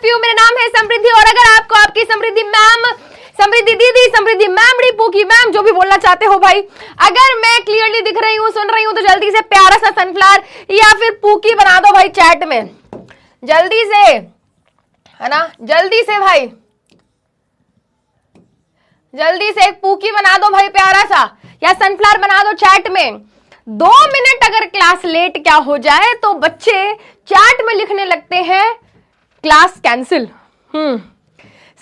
Of you. मेरा नाम है समृद्धि और अगर आपको आपकी समृद्धि मैम, समृद्धि दीदी, समृद्धि मैमड़ी, पूकी मैम, जो भी बोलना चाहते हो भाई, अगर मैं क्लियरली दिख रही हूँ, सुन रही हूँ, तो जल्दी से प्यारा सा सनफ्लावर या फिर पूकी बना दो भाई चैट में, जल्दी से, है ना, जल्दी से भाई, जल्दी से एक पूकी बना दो भाई प्यारा सा, या सनफ्लावर बना दो चैट में। 2 मिनट अगर क्लास लेट क्या हो जाए तो बच्चे चैट में लिखने लगते हैं क्लास कैंसिल।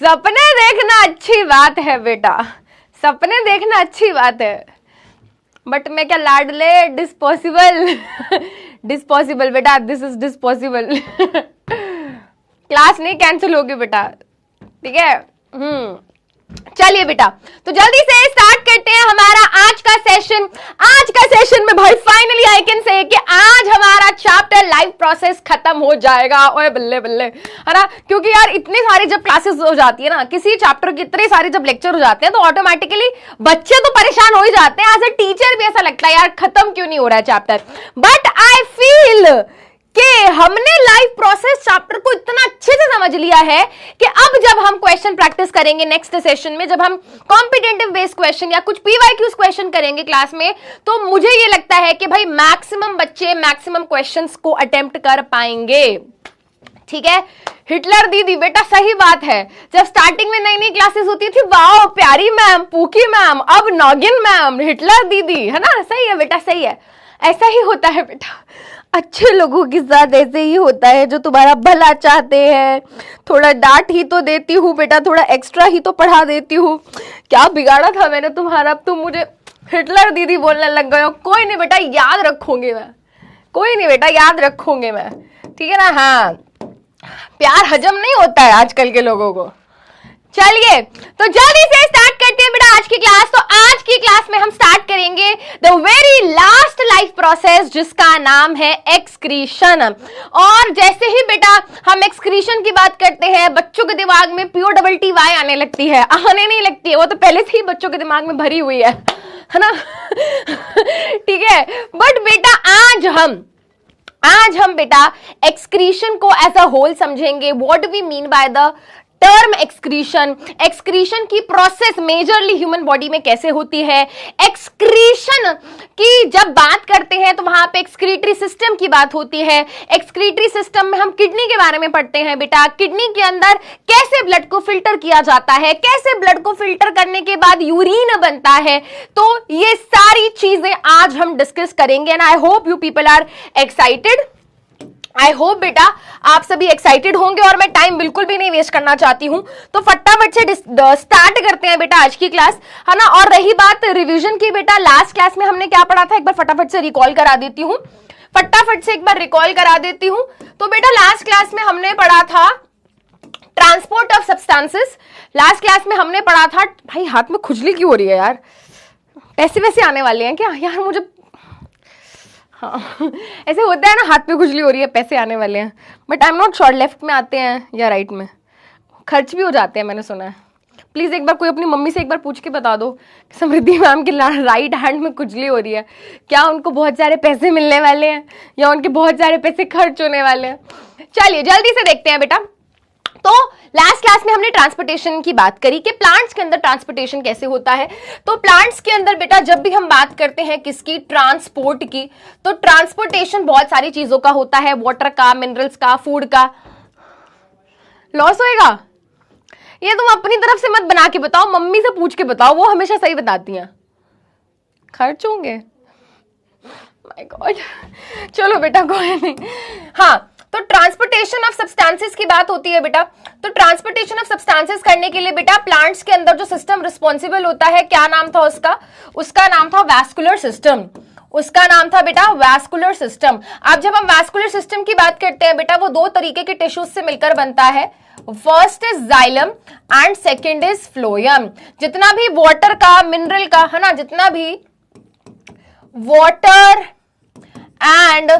सपने देखना अच्छी बात है बेटा, सपने देखना अच्छी बात है, बट मैं क्या लाडले, डिस्पॉसिबल डिस्पॉसिबल बेटा, दिस इज डिस्पॉसिबल क्लास नहीं कैंसिल होगी बेटा, ठीक है। चलिए बेटा, तो जल्दी से स्टार्ट करते हैं हमारा आज का सेशन। आज का सेशन में भाई फाइनली आई कैन से कि आज हमारा चैप्टर लाइफ प्रोसेस खत्म हो जाएगा। ओए बल्ले बल्ले, है ना, क्योंकि यार इतनी सारी जब क्लासेस हो जाती है ना, किसी चैप्टर की इतने सारे जब लेक्चर हो जाते हैं तो ऑटोमेटिकली बच्चे तो परेशान हो ही जाते हैं। एज अ टीचर भी ऐसा लगता है यार खत्म क्यों नहीं हो रहा है चैप्टर, बट आई फील कि हमने लाइफ प्रोसेस चैप्टर को इतना अच्छे से समझ लिया है कि अब जब हम क्वेश्चन प्रैक्टिस करेंगे नेक्स्ट सेशन में, जब हम कॉम्पिटेटिव बेस्ड क्वेश्चन या कुछ पीवाईक्यूज क्वेश्चन करेंगे क्लास में, तो मुझे ये लगता है कि भाई मैक्सिमम बच्चे मैक्सिमम क्वेश्चंस को अटेम्प्ट कर पाएंगे, ठीक है। हिटलर दीदी बेटा सही बात है, जब स्टार्टिंग में नई नई क्लासेस होती थी, वाओ प्यारी मैम, पूकी मैम, अब नॉगिन मैम, हिटलर दीदी, है ना, सही है बेटा, सही है, ऐसा ही होता है बेटा, अच्छे लोगों के साथ ऐसे ही होता है जो तुम्हारा भला चाहते हैं। थोड़ा डांट ही तो देती हूँ बेटा, थोड़ा एक्स्ट्रा ही तो पढ़ा देती हूँ, क्या बिगाड़ा था मैंने तुम्हारा, अब तुम मुझे हिटलर दीदी बोलने लग गए हो। कोई नहीं बेटा, याद रखूंगी मैं, कोई नहीं बेटा, याद रखूंगी मैं, ठीक है ना। हाँ, प्यार हजम नहीं होता है आजकल के लोगों को। चलिए तो जल्दी से स्टार्ट करते हैं बेटा आज की क्लास। तो आज की क्लास में हम स्टार्ट करेंगे the very last life process जिसका नाम है एक्सक्रीशन। और जैसे ही बेटा हम एक्सक्रीशन की बात करते हैं, बच्चों के दिमाग में POTY आने लगती है, आने नहीं लगती है, वो तो पहले से ही बच्चों के दिमाग में भरी हुई है ना ठीक है। बट बेटा आज हम बेटा एक्सक्रीशन को एज अ होल समझेंगे। What we mean by the term excretion, excretion की प्रोसेस मेजरली ह्यूमन बॉडी में कैसे होती है, एक्सक्रीशन की जब बात करते हैं तो वहां पे एक्सक्रीटरी सिस्टम की बात होती है। एक्सक्रीटरी सिस्टम में हम किडनी के बारे में पढ़ते हैं बेटा, किडनी के अंदर कैसे ब्लड को फिल्टर किया जाता है, कैसे ब्लड को फिल्टर करने के बाद यूरिन बनता है, तो ये सारी चीजें आज हम डिस्कस करेंगे। And I hope you people are excited. I hope बेटा आप सभी एक्साइटेड होंगे और मैं टाइम बिल्कुल भी नहीं वेस्ट करना चाहती हूं, तो फटाफट से स्टार्ट करते हैं बेटा आज की क्लास, है ना। और रही बात रिवीजन की बेटा, लास्ट क्लास में हमने क्या पढ़ा था, एक बार फटाफट से रिकॉल करा देती हूं, फटाफट से एक बार रिकॉल करा देती हूं। तो बेटा लास्ट क्लास में हमने पढ़ा था transport of substances. Last class में हमने पढ़ा था, भाई हाथ में खुजली क्यों हो रही है यार, पैसे वैसे आने वाले हैं क्या यार मुझे, हाँ ऐसे होता है ना, हाथ पे खुजली हो रही है, पैसे आने वाले हैं, but I am not sure left में आते हैं या राइट में, खर्च भी हो जाते हैं मैंने सुना है। प्लीज एक बार कोई अपनी मम्मी से एक बार पूछ के बता दो कि समृद्धि मैम की राइट हैंड में खुजली हो रही है, क्या उनको बहुत सारे पैसे मिलने वाले हैं या उनके बहुत सारे पैसे खर्च होने वाले हैं। चलिए जल्दी से देखते हैं बेटा। तो लास्ट क्लास में हमने ट्रांसपोर्टेशन की बात करी कि प्लांट्स के अंदर ट्रांसपोर्टेशन कैसे होता है। तो प्लांट्स के अंदर बेटा जब भी हम बात करते हैं किसकी, ट्रांसपोर्ट की, तो ट्रांसपोर्टेशन बहुत सारी चीजों का होता है, वाटर का, मिनरल्स का, फूड का। लॉस होएगा ये तुम अपनी तरफ से मत बना के बताओ, मम्मी से पूछ के बताओ, वो हमेशा सही बताती हैं। खर्च होंगे, माय गॉड, चलो बेटा कोई नहीं। हाँ, तो ट्रांसपोर्टेशन ऑफ सब्सटेंसेस की बात होती है बेटा। तो ट्रांसपोर्टेशन ऑफ सब्सटेंसेस करने के लिए बेटा प्लांट्स के अंदर जो सिस्टम रिस्पॉन्सिबल होता है, क्या नाम था उसका, उसका नाम था वैस्कुलर सिस्टम, उसका नाम था बेटा वैस्कुलर सिस्टम। अब जब हम वैस्कुलर सिस्टम की बात करते हैं बेटा, वो 2 तरीके के टिश्यूज से मिलकर बनता है, first is xylem and second is phloem. जितना भी वाटर का, मिनरल का, है ना, जितना भी वाटर एंड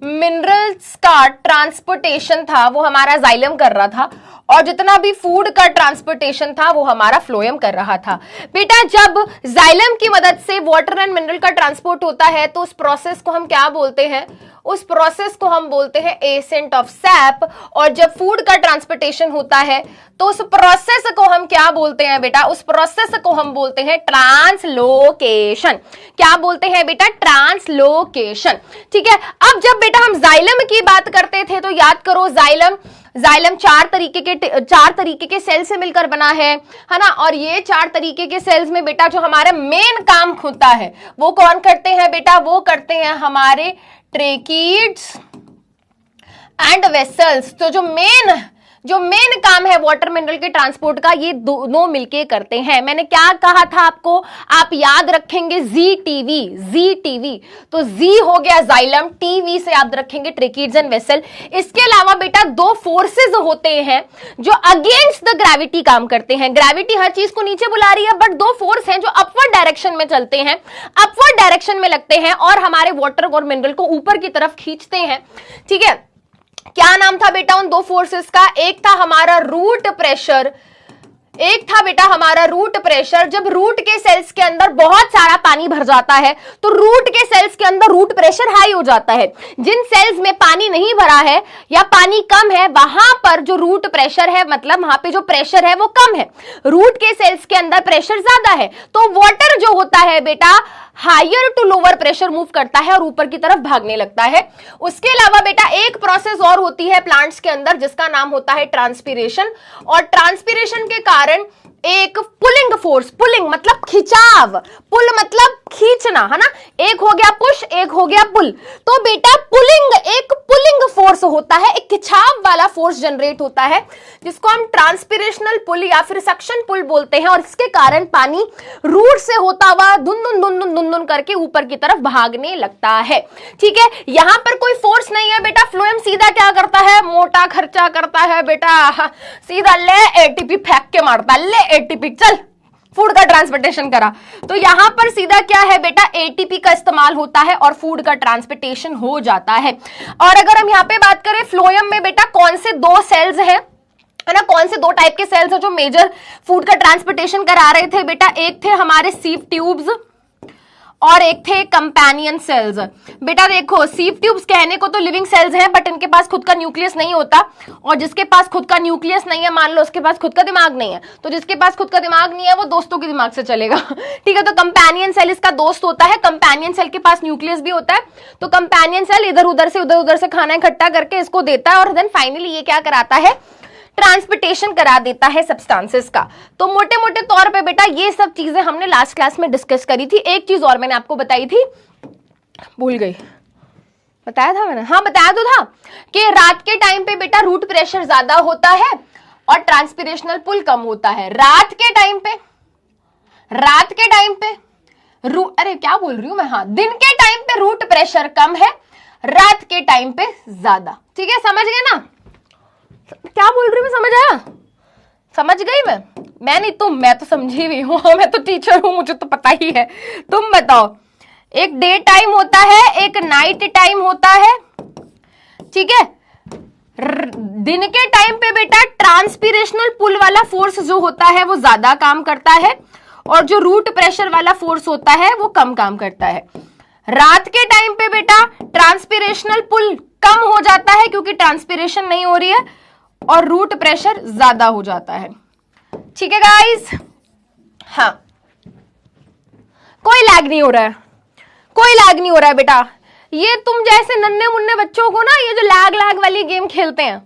मिनरल्स का ट्रांसपोर्टेशन था वो हमारा जाइलम कर रहा था, और जितना भी फूड का ट्रांसपोर्टेशन था वो हमारा फ्लोएम कर रहा था। बेटा जब जाइलम की मदद से वाटर एंड मिनरल का ट्रांसपोर्ट होता है तो उस प्रोसेस को हम क्या बोलते हैं? उस प्रोसेस को हम बोलते हैं एसेंट ऑफ सैप। और जब फूड का ट्रांसपोर्टेशन होता है तो उस प्रोसेस को हम क्या बोलते हैं बेटा? उस प्रोसेस को हम बोलते हैं ट्रांसलोकेशन। क्या बोलते हैं बेटा? ट्रांसलोकेशन। ठीक है, अब जब बेटा हम जाइलम की बात करते थे तो याद करो जाइलम चार तरीके के सेल से मिलकर बना है ना। और ये 4 तरीके के सेल्स में बेटा जो हमारा मेन काम होता है वो कौन करते हैं बेटा? वो करते हैं हमारे ट्रेकीड्स एंड वेसल्स। तो जो मेन काम है वाटर मिनरल के ट्रांसपोर्ट का ये दोनों मिलके करते हैं। मैंने क्या कहा था आपको? आप याद रखेंगे जी। तो जी हो गया जाइलम, टीवी से याद रखेंगे ट्रेकीड्स एंड वेसल। इसके अलावा बेटा 2 फोर्सेस होते हैं जो अगेंस्ट द ग्रेविटी काम करते हैं। ग्रेविटी हर चीज को नीचे बुला रही है, बट 2 फोर्स हैं जो अपवर्ड डायरेक्शन में चलते हैं, अपवर्ड डायरेक्शन में लगते हैं और हमारे वाटर और मिनरल को ऊपर की तरफ खींचते हैं। ठीक है, क्या नाम था बेटा उन 2 फोर्सेस का? एक था हमारा रूट प्रेशर, एक था बेटा हमारा रूट प्रेशर। जब रूट के सेल्स के अंदर बहुत सारा पानी भर जाता है तो रूट के सेल्स के अंदर रूट प्रेशर हाई हो जाता है। जिन सेल्स में पानी नहीं भरा है या पानी कम है वहां पर जो रूट प्रेशर है, मतलब वहां पे जो प्रेशर है वो कम है। रूट के सेल्स के अंदर प्रेशर ज्यादा है तो वाटर जो होता है बेटा higher to lower pressure move करता है और ऊपर की तरफ भागने लगता है। उसके अलावा बेटा एक प्रोसेस और होती है प्लांट्स के अंदर जिसका नाम होता है ट्रांसपीरेशन। और ट्रांसपीरेशन के कारण एक पुलिंग फोर्स, पुलिंग मतलब खिंचाव, पुल मतलब खींचना, है ना। एक हो गया पुश, एक हो गया पुल। तो बेटा एक पुलिंग फोर्स होता है, एक खिंचाव वाला फोर्स जनरेट होता है जिसको हम ट्रांसपीरेशनल पुल या फिर सक्शन पुल बोलते हैं। और इसके कारण पानी रूट से होता हुआ धुन करके ऊपर की तरफ भागने लगता है। ठीक है, यहां पर कोई फोर्स नहीं है बेटा। फ्लोएम सीधा क्या करता है? मोटा खर्चा करता है बेटा, सीधा ले एटीपी फेंक के मारता, ले एटीपी चल फूड का ट्रांसपोर्टेशन करा। तो यहां पर सीधा क्या है बेटा? एटीपी का इस्तेमाल होता है और फूड का ट्रांसपोर्टेशन हो जाता है। और अगर हम यहां पे बात करें फ्लोएम में बेटा कौन से 2 सेल्स हैं, है ना, कौन से 2 टाइप के सेल्स हैं जो मेजर फूड का ट्रांसपोर्टेशन करा रहे थे बेटा? एक थे हमारे सीव ट्यूब्स और एक थे कंपेनियन सेल्स। बेटा देखो सीव ट्यूब्स कहने को तो लिविंग सेल्स हैं बट इनके पास खुद का न्यूक्लियस नहीं होता। और जिसके पास खुद का न्यूक्लियस नहीं है, मान लो उसके पास खुद का दिमाग नहीं है, तो जिसके पास खुद का दिमाग नहीं है वो दोस्तों के दिमाग से चलेगा। ठीक है, तो कंपेनियन सेल इसका दोस्त होता है। कंपेनियन सेल के पास न्यूक्लियस भी होता है, तो कंपेनियन सेल इधर उधर से खाना इकट्ठा करके इसको देता है और देन फाइनली ये क्या कराता है? ट्रांसपोर्टेशन करा देता है सब्सटेंसेस का। तो मोटे मोटे तौर पे बेटा ये सब चीजें हमने लास्ट क्लास में डिस्कस करी थी। एक चीज और मैंने आपको बताई थी, भूल गई, बताया था मैंने, हाँ बताया तो था कि रात के टाइम पे बेटा रूट प्रेशर ज्यादा होता है और ट्रांसपिरेशनल पुल कम होता है। रात के टाइम पे अरे क्या बोल रही हूं मैं, हाँ दिन के टाइम पे रूट प्रेशर कम है, रात के टाइम पे ज्यादा। ठीक है, समझ गए ना क्या बोल रही हूँ? मैं समझ आया? समझ गई मैं नहीं तुम, मैं तो समझी हुई हूँ, मैं तो टीचर हूं, मुझे तो पता ही है। तुम बताओ, एक डे टाइम होता है, एक नाइट टाइम होता है। ठीक है, दिन के टाइम पे बेटा ट्रांसपिरेशनल पुल वाला फोर्स जो होता है वो ज्यादा काम करता है और जो रूट प्रेशर वाला फोर्स होता है वो कम काम करता है। रात के टाइम पे बेटा ट्रांसपिरेशनल पुल कम हो जाता है क्योंकि ट्रांसपिरेशन नहीं हो रही है और रूट प्रेशर ज्यादा हो जाता है। ठीक है गाइस, हाँ कोई लैग नहीं हो रहा है, कोई लैग नहीं हो रहा है बेटा। ये तुम जैसे नन्हे मुन्ने बच्चों को ना ये जो लैग वाली गेम खेलते हैं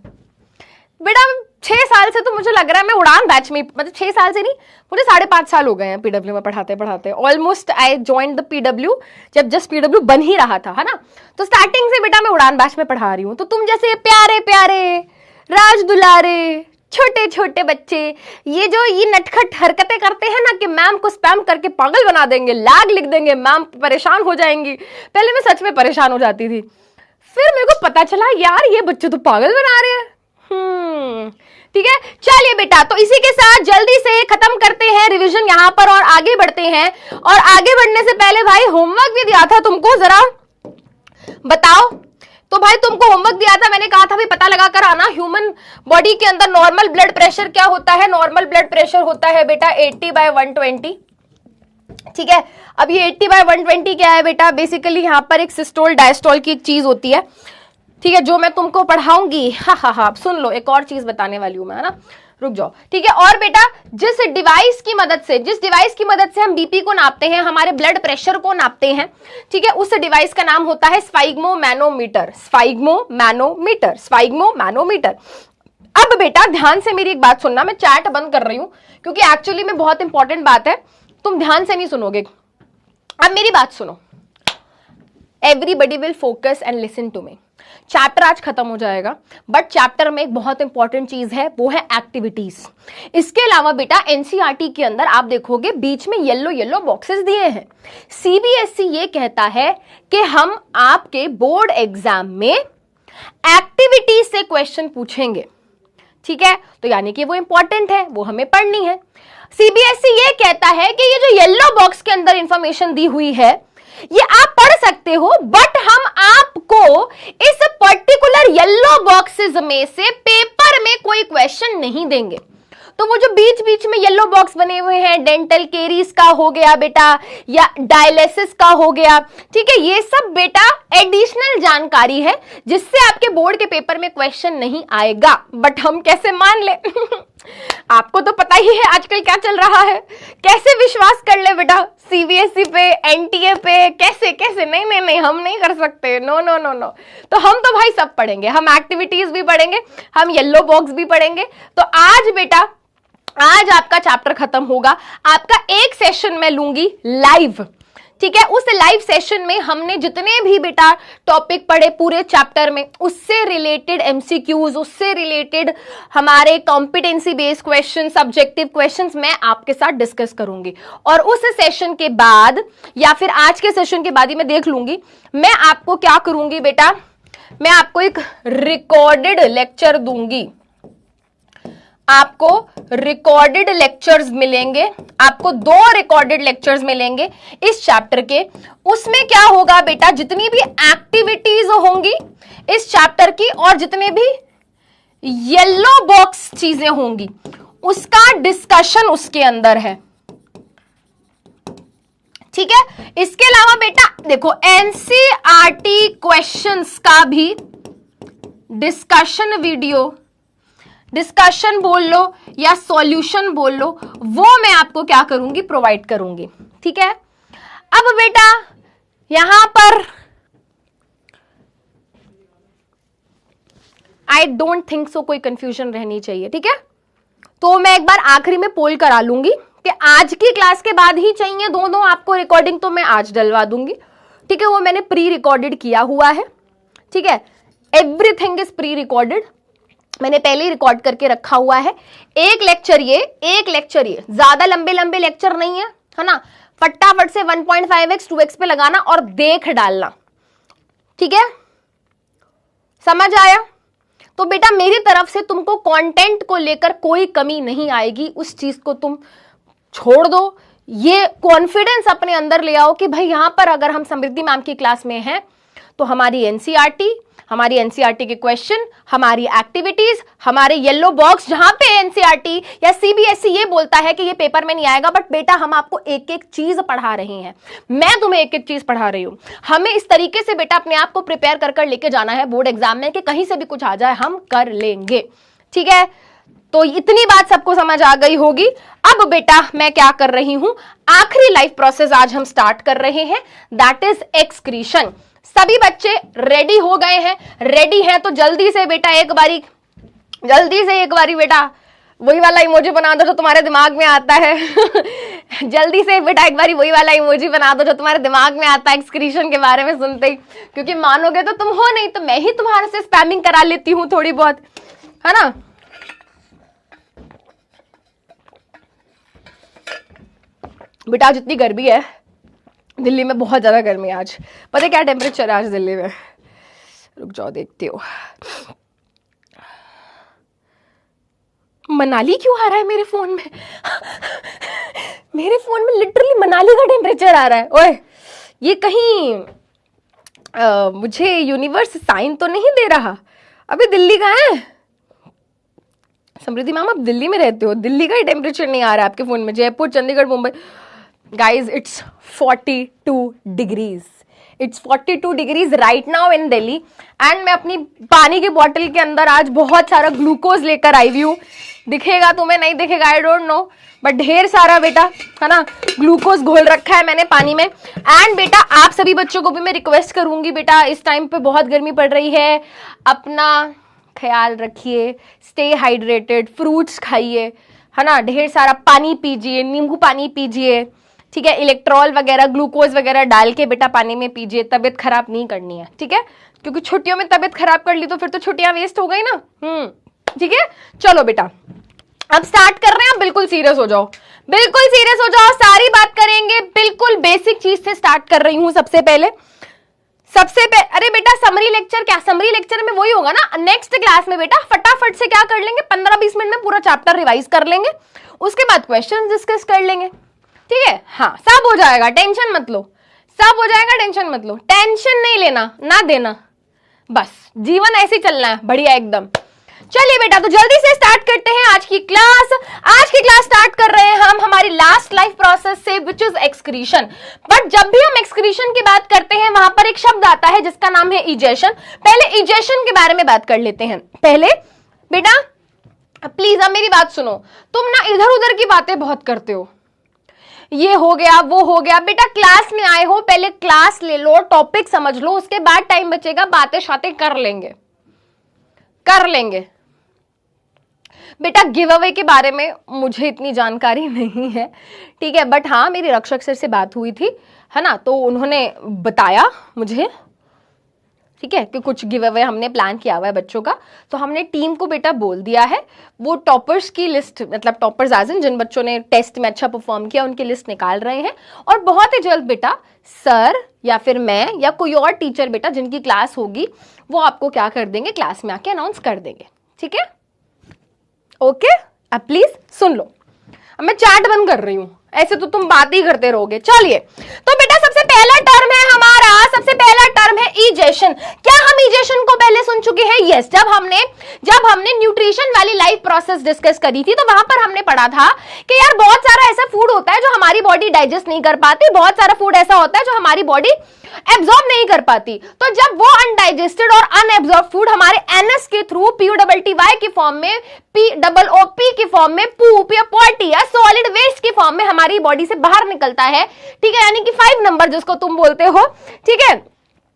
बेटा, 6 साल से तो मुझे लग रहा है मैं उड़ान बैच में, मतलब 6 साल से नहीं, मुझे 5.5 साल हो गए हैं पीडब्ल्यू में पढ़ाते। Almost I joined the PW जब जस्ट पीडब्ल्यू बन ही रहा था, है ना। तो स्टार्टिंग से बेटा मैं उड़ान बैच में पढ़ा रही हूँ। तो तुम जैसे प्यारे प्यारे राज दुलारे छोटे छोटे बच्चे ये जो ये नटखट हरकतें करते हैं ना कि मैम को स्पैम करके पागल बना देंगे, लैग लिख देंगे, मैम परेशान हो जाएंगी। पहले मैं सच में परेशान हो जाती थी, फिर मेरे को पता चला यार ये बच्चे तो पागल बना रहे हैं। ठीक है, चलिए बेटा, तो इसी के साथ जल्दी से खत्म करते हैं रिवीजन यहां पर और आगे बढ़ते हैं। और आगे बढ़ने से पहले भाई होमवर्क भी दिया था तुमको, जरा बताओ तो भाई तुमको होमवर्क दिया था, मैंने कहा था भाई पता लगा कर आना ह्यूमन बॉडी के अंदर नॉर्मल ब्लड प्रेशर क्या होता है। नॉर्मल ब्लड प्रेशर होता है बेटा 80/120। ठीक है, अब ये 80/120 क्या है बेटा, बेसिकली यहां पर एक सिस्टोल डायस्टोल की एक चीज होती है, ठीक है, जो मैं तुमको पढ़ाऊंगी। हाँ, सुन लो, एक और चीज बताने वाली हूं मैं, है ना, रुक जाओ। ठीक है, और बेटा जिस डिवाइस की मदद से हम बीपी को नापते हैं, हमारे ब्लड प्रेशर को नापते हैं, ठीक है, उस डिवाइस का नाम होता है स्फाइग्मोमैनोमीटर। अब बेटा ध्यान से मेरी एक बात सुनना, मैं चैट बंद कर रही हूं क्योंकि एक्चुअली में बहुत इंपॉर्टेंट बात है, तुम ध्यान से नहीं सुनोगे। अब मेरी बात सुनो, everybody will focus and listen to me. Chapter आज खत्म हो जाएगा, बट चैप्टर में एक बहुत इंपॉर्टेंट चीज है, वो है एक्टिविटीज। इसके अलावा बेटा एनसीईआरटी के अंदर आप देखोगे बीच में येलो येलो बॉक्सेस दिए हैं। सीबीएसई ये कहता है कि हम आपके बोर्ड एग्जाम में एक्टिविटीज से क्वेश्चन पूछेंगे, ठीक है, तो यानी कि वो इंपॉर्टेंट है, वो हमें पढ़नी है। सीबीएसई ये कहता है कि ये जो येलो बॉक्स के अंदर इंफॉर्मेशन दी हुई है ये आप पढ़ सकते हो, बट हम आपको इस पर्टिकुलर येलो बॉक्सेस में से पेपर में कोई क्वेश्चन नहीं देंगे। तो वो जो बीच बीच में येलो बॉक्स बने हुए हैं, डेंटल केरीज का हो गया बेटा, या डायलिसिस का हो गया, ठीक है, ये सब बेटा एडिशनल जानकारी है जिससे आपके बोर्ड के पेपर में क्वेश्चन नहीं आएगा। बट हम कैसे मान ले आपको तो पता ही है आजकल क्या चल रहा है, कैसे विश्वास कर ले बेटा सीबीएसई पे, एनटीए पे, कैसे नहीं, हम नहीं कर सकते, नो। तो हम तो भाई सब पढ़ेंगे, हम एक्टिविटीज भी पढ़ेंगे, हम येलो बॉक्स भी पढ़ेंगे। तो आज आपका चैप्टर खत्म होगा, आपका एक सेशन मैं लूंगी लाइव, ठीक है। उस लाइव सेशन में हमने जितने भी बेटा टॉपिक पढ़े पूरे चैप्टर में, उससे रिलेटेड एमसीक्यूज, उससे रिलेटेड हमारे competency based question, subjective questions मैं आपके साथ डिस्कस करूंगी। और उस सेशन के बाद या फिर आज के सेशन के बाद ही मैं देख लूंगी, मैं आपको क्या करूंगी बेटा, मैं आपको एक रिकॉर्डेड लेक्चर दूंगी। आपको रिकॉर्डेड लेक्चर्स मिलेंगे, आपको 2 रिकॉर्डेड लेक्चर्स मिलेंगे इस चैप्टर के। उसमें क्या होगा बेटा, जितनी भी एक्टिविटीज होंगी इस चैप्टर की और जितने भी येलो बॉक्स चीजें होंगी उसका डिस्कशन उसके अंदर है, ठीक है। इसके अलावा बेटा देखो एनसीईआरटी क्वेश्चंस का भी डिस्कशन वीडियो, डिस्कशन बोल लो या सॉल्यूशन बोल लो, वो मैं आपको क्या करूंगी, प्रोवाइड करूंगी, ठीक है। अब बेटा यहां पर आई डोंट थिंक सो कोई कंफ्यूजन रहनी चाहिए, ठीक है। तो मैं एक बार आखिरी में पोल करा लूंगी कि आज की क्लास के बाद ही चाहिए दो आपको रिकॉर्डिंग, तो मैं आज डलवा दूंगी, ठीक है। वो मैंने प्री रिकॉर्डेड किया हुआ है, ठीक है, एवरीथिंग इज प्री रिकॉर्डेड, मैंने पहले ही रिकॉर्ड करके रखा हुआ है। एक लेक्चर ये, ज्यादा लंबे लेक्चर नहीं है ना, फटाफट से 1.5x 2x पे लगाना और देख डालना, ठीक है, समझ आया। तो बेटा मेरी तरफ से तुमको कंटेंट को लेकर कोई कमी नहीं आएगी, उस चीज को तुम छोड़ दो, ये कॉन्फिडेंस अपने अंदर ले आओ कि भाई यहां पर अगर हम समृद्धि मैम की क्लास में हैं तो हमारी एनसीईआरटी के क्वेश्चन, हमारी एक्टिविटीज, हमारे येलो बॉक्स, जहां पे एनसीईआरटी या सीबीएसई ये बोलता है कि ये पेपर में नहीं आएगा, बट बेटा हम आपको एक एक चीज पढ़ा रहे हैं, मैं तुम्हें एक एक चीज पढ़ा रही हूं। हमें इस तरीके से बेटा अपने आप को प्रिपेयर कर लेके जाना है बोर्ड एग्जाम में कि कहीं से भी कुछ आ जाए हम कर लेंगे, ठीक है। तो इतनी बात सबको समझ आ गई होगी। अब बेटा मैं क्या कर रही हूं, आखिरी लाइफ प्रोसेस आज हम स्टार्ट कर रहे हैं, दैट इज एक्सक्रीशन। सभी बच्चे रेडी हो गए हैं? रेडी हैं तो जल्दी से एक बारी बेटा वही वाला इमोजी बना दो जो तुम्हारे दिमाग में आता है जल्दी से बेटा एक बारी वही वाला इमोजी बना दो जो तुम्हारे दिमाग में आता है एक्सक्रीशन के बारे में सुनते ही, क्योंकि मानोगे तो तुम हो नहीं तो मैं ही तुम्हारे से स्पैमिंग करा लेती हूँ थोड़ी बहुत, है ना। बेटा जितनी गर्मी है दिल्ली में, बहुत ज्यादा गर्मी है आज, पता है क्या टेम्परेचर है आज दिल्ली में, रुक जाओ देखते हो। मनाली क्यों आ रहा है मेरे फोन में मेरे फोन में लिटरली मनाली का टेम्परेचर आ रहा है। ओए ये कहीं मुझे यूनिवर्स साइन तो नहीं दे रहा। अभी दिल्ली का है समृद्धि मैम, आप दिल्ली में रहते हो, दिल्ली का ही टेम्परेचर नहीं आ रहा है आपके फोन में। Jaipur, Chandigarh, Mumbai, guys it's 42 degrees, it's 42 degrees right now in Delhi. And मैं अपनी पानी की बोतल के अंदर आज बहुत सारा ग्लूकोज लेकर आई हुई हूँ। दिखेगा तुम्हें, नहीं दिखेगा आई डोंट नो, बट ढेर सारा बेटा है ना ग्लूकोज घोल रखा है मैंने पानी में। एंड बेटा आप सभी बच्चों को भी मैं रिक्वेस्ट करूंगी, बेटा इस टाइम पे बहुत गर्मी पड़ रही है, अपना ख्याल रखिए, स्टे हाइड्रेटेड, फ्रूट्स खाइए, है ना, ढेर सारा पानी पीजिए, नींबू पानी पीजिए, ठीक है, इलेक्ट्रॉल वगैरह, ग्लूकोज वगैरह डाल के बेटा पानी में पीजिए। तबियत खराब नहीं करनी है, ठीक है, क्योंकि छुट्टियों में तबियत खराब कर ली तो फिर तो छुट्टियां वेस्ट हो गई ना। ठीक है, चलो बेटा अब स्टार्ट कर रहे हैं। बिल्कुल सीरियस हो जाओ, बिल्कुल सीरियस हो जाओ, सारी बात करेंगे, बिल्कुल बेसिक चीज से स्टार्ट कर रही हूं। सबसे पहले अरे बेटा समरी लेक्चर, क्या समरी लेक्चर में वही होगा ना, नेक्स्ट क्लास में बेटा फटाफट से क्या कर लेंगे, 15-20 मिनट में पूरा चैप्टर रिवाइज कर लेंगे, उसके बाद क्वेश्चन डिस्कस कर लेंगे, ठीक है। हाँ सब हो जाएगा, टेंशन मत लो, सब हो जाएगा, टेंशन मत लो, टेंशन नहीं लेना ना देना, बस जीवन ऐसे चलना है बढ़िया एकदम। चलिए बेटा तो जल्दी से स्टार्ट करते हैं आज की क्लास। आज की क्लास स्टार्ट कर रहे हैं हम हमारी लास्ट लाइफ प्रोसेस से, विच इज एक्सक्रीशन। बट जब भी हम एक्सक्रीशन की बात करते हैं वहां पर एक शब्द आता है जिसका नाम है इजेशन। पहले इजेशन के बारे में बात कर लेते हैं। पहले बेटा प्लीज अब मेरी बात सुनो, तुम ना इधर उधर की बातें बहुत करते हो, ये हो गया वो हो गया। बेटा क्लास में आए हो, पहले क्लास ले लो, टॉपिक समझ लो, उसके बाद टाइम बचेगा बातें शातें कर लेंगे बेटा गिव अवे के बारे में मुझे इतनी जानकारी नहीं है, ठीक है, बट हाँ मेरी रक्षक सर से बात हुई थी, है ना, तो उन्होंने बताया मुझे, ठीक है, कि कुछ गिव अवे हमने प्लान किया हुआ है बच्चों का, तो हमने टीम को बेटा बोल दिया है, वो टॉपर्स की लिस्ट, मतलब टॉपर्स एज इन जिन बच्चों ने टेस्ट में अच्छा परफॉर्म किया उनकी लिस्ट निकाल रहे हैं, और बहुत ही जल्द बेटा सर या फिर मैं या कोई और टीचर बेटा जिनकी क्लास होगी वो आपको क्या कर देंगे, क्लास में आके अनाउंस कर देंगे, ठीक है, ओके। अब प्लीज सुन लो, अब मैं चैट बंद कर रही हूं, ऐसे तो तुम बात ही करते रहोगे। चलिए तो बेटा सबसे पहला टर्म है हमारा, सबसे पहला टर्म है इजेशन। क्या हम इजेशन को पहले सुन चुके हैं? यस, जब हमने न्यूट्रिशन वाली लाइफ प्रोसेस डिस्कस करी थी तो वहां पर हमने पढ़ा था कि यार बहुत सारा ऐसा फूड होता है जो हमारी बॉडी डाइजेस्ट नहीं कर पाती, बहुत सारा फूड ऐसा होता है जो हमारी बॉडी एब्जॉर्ब नहीं कर पाती। तो जब वो अनडाइजेस्टेड और अनएब्जॉर्ब फूड हमारे एनएस के थ्रू PUTY की फॉर्म में, POOP की फॉर्म में, पूप या पॉटी या सॉलिड वेस्ट की फॉर्म में हमारी बॉडी से बाहर निकलता है, ठीक है, यानी कि 5 नंबर जिसको तुम बोलते हो, ठीक है,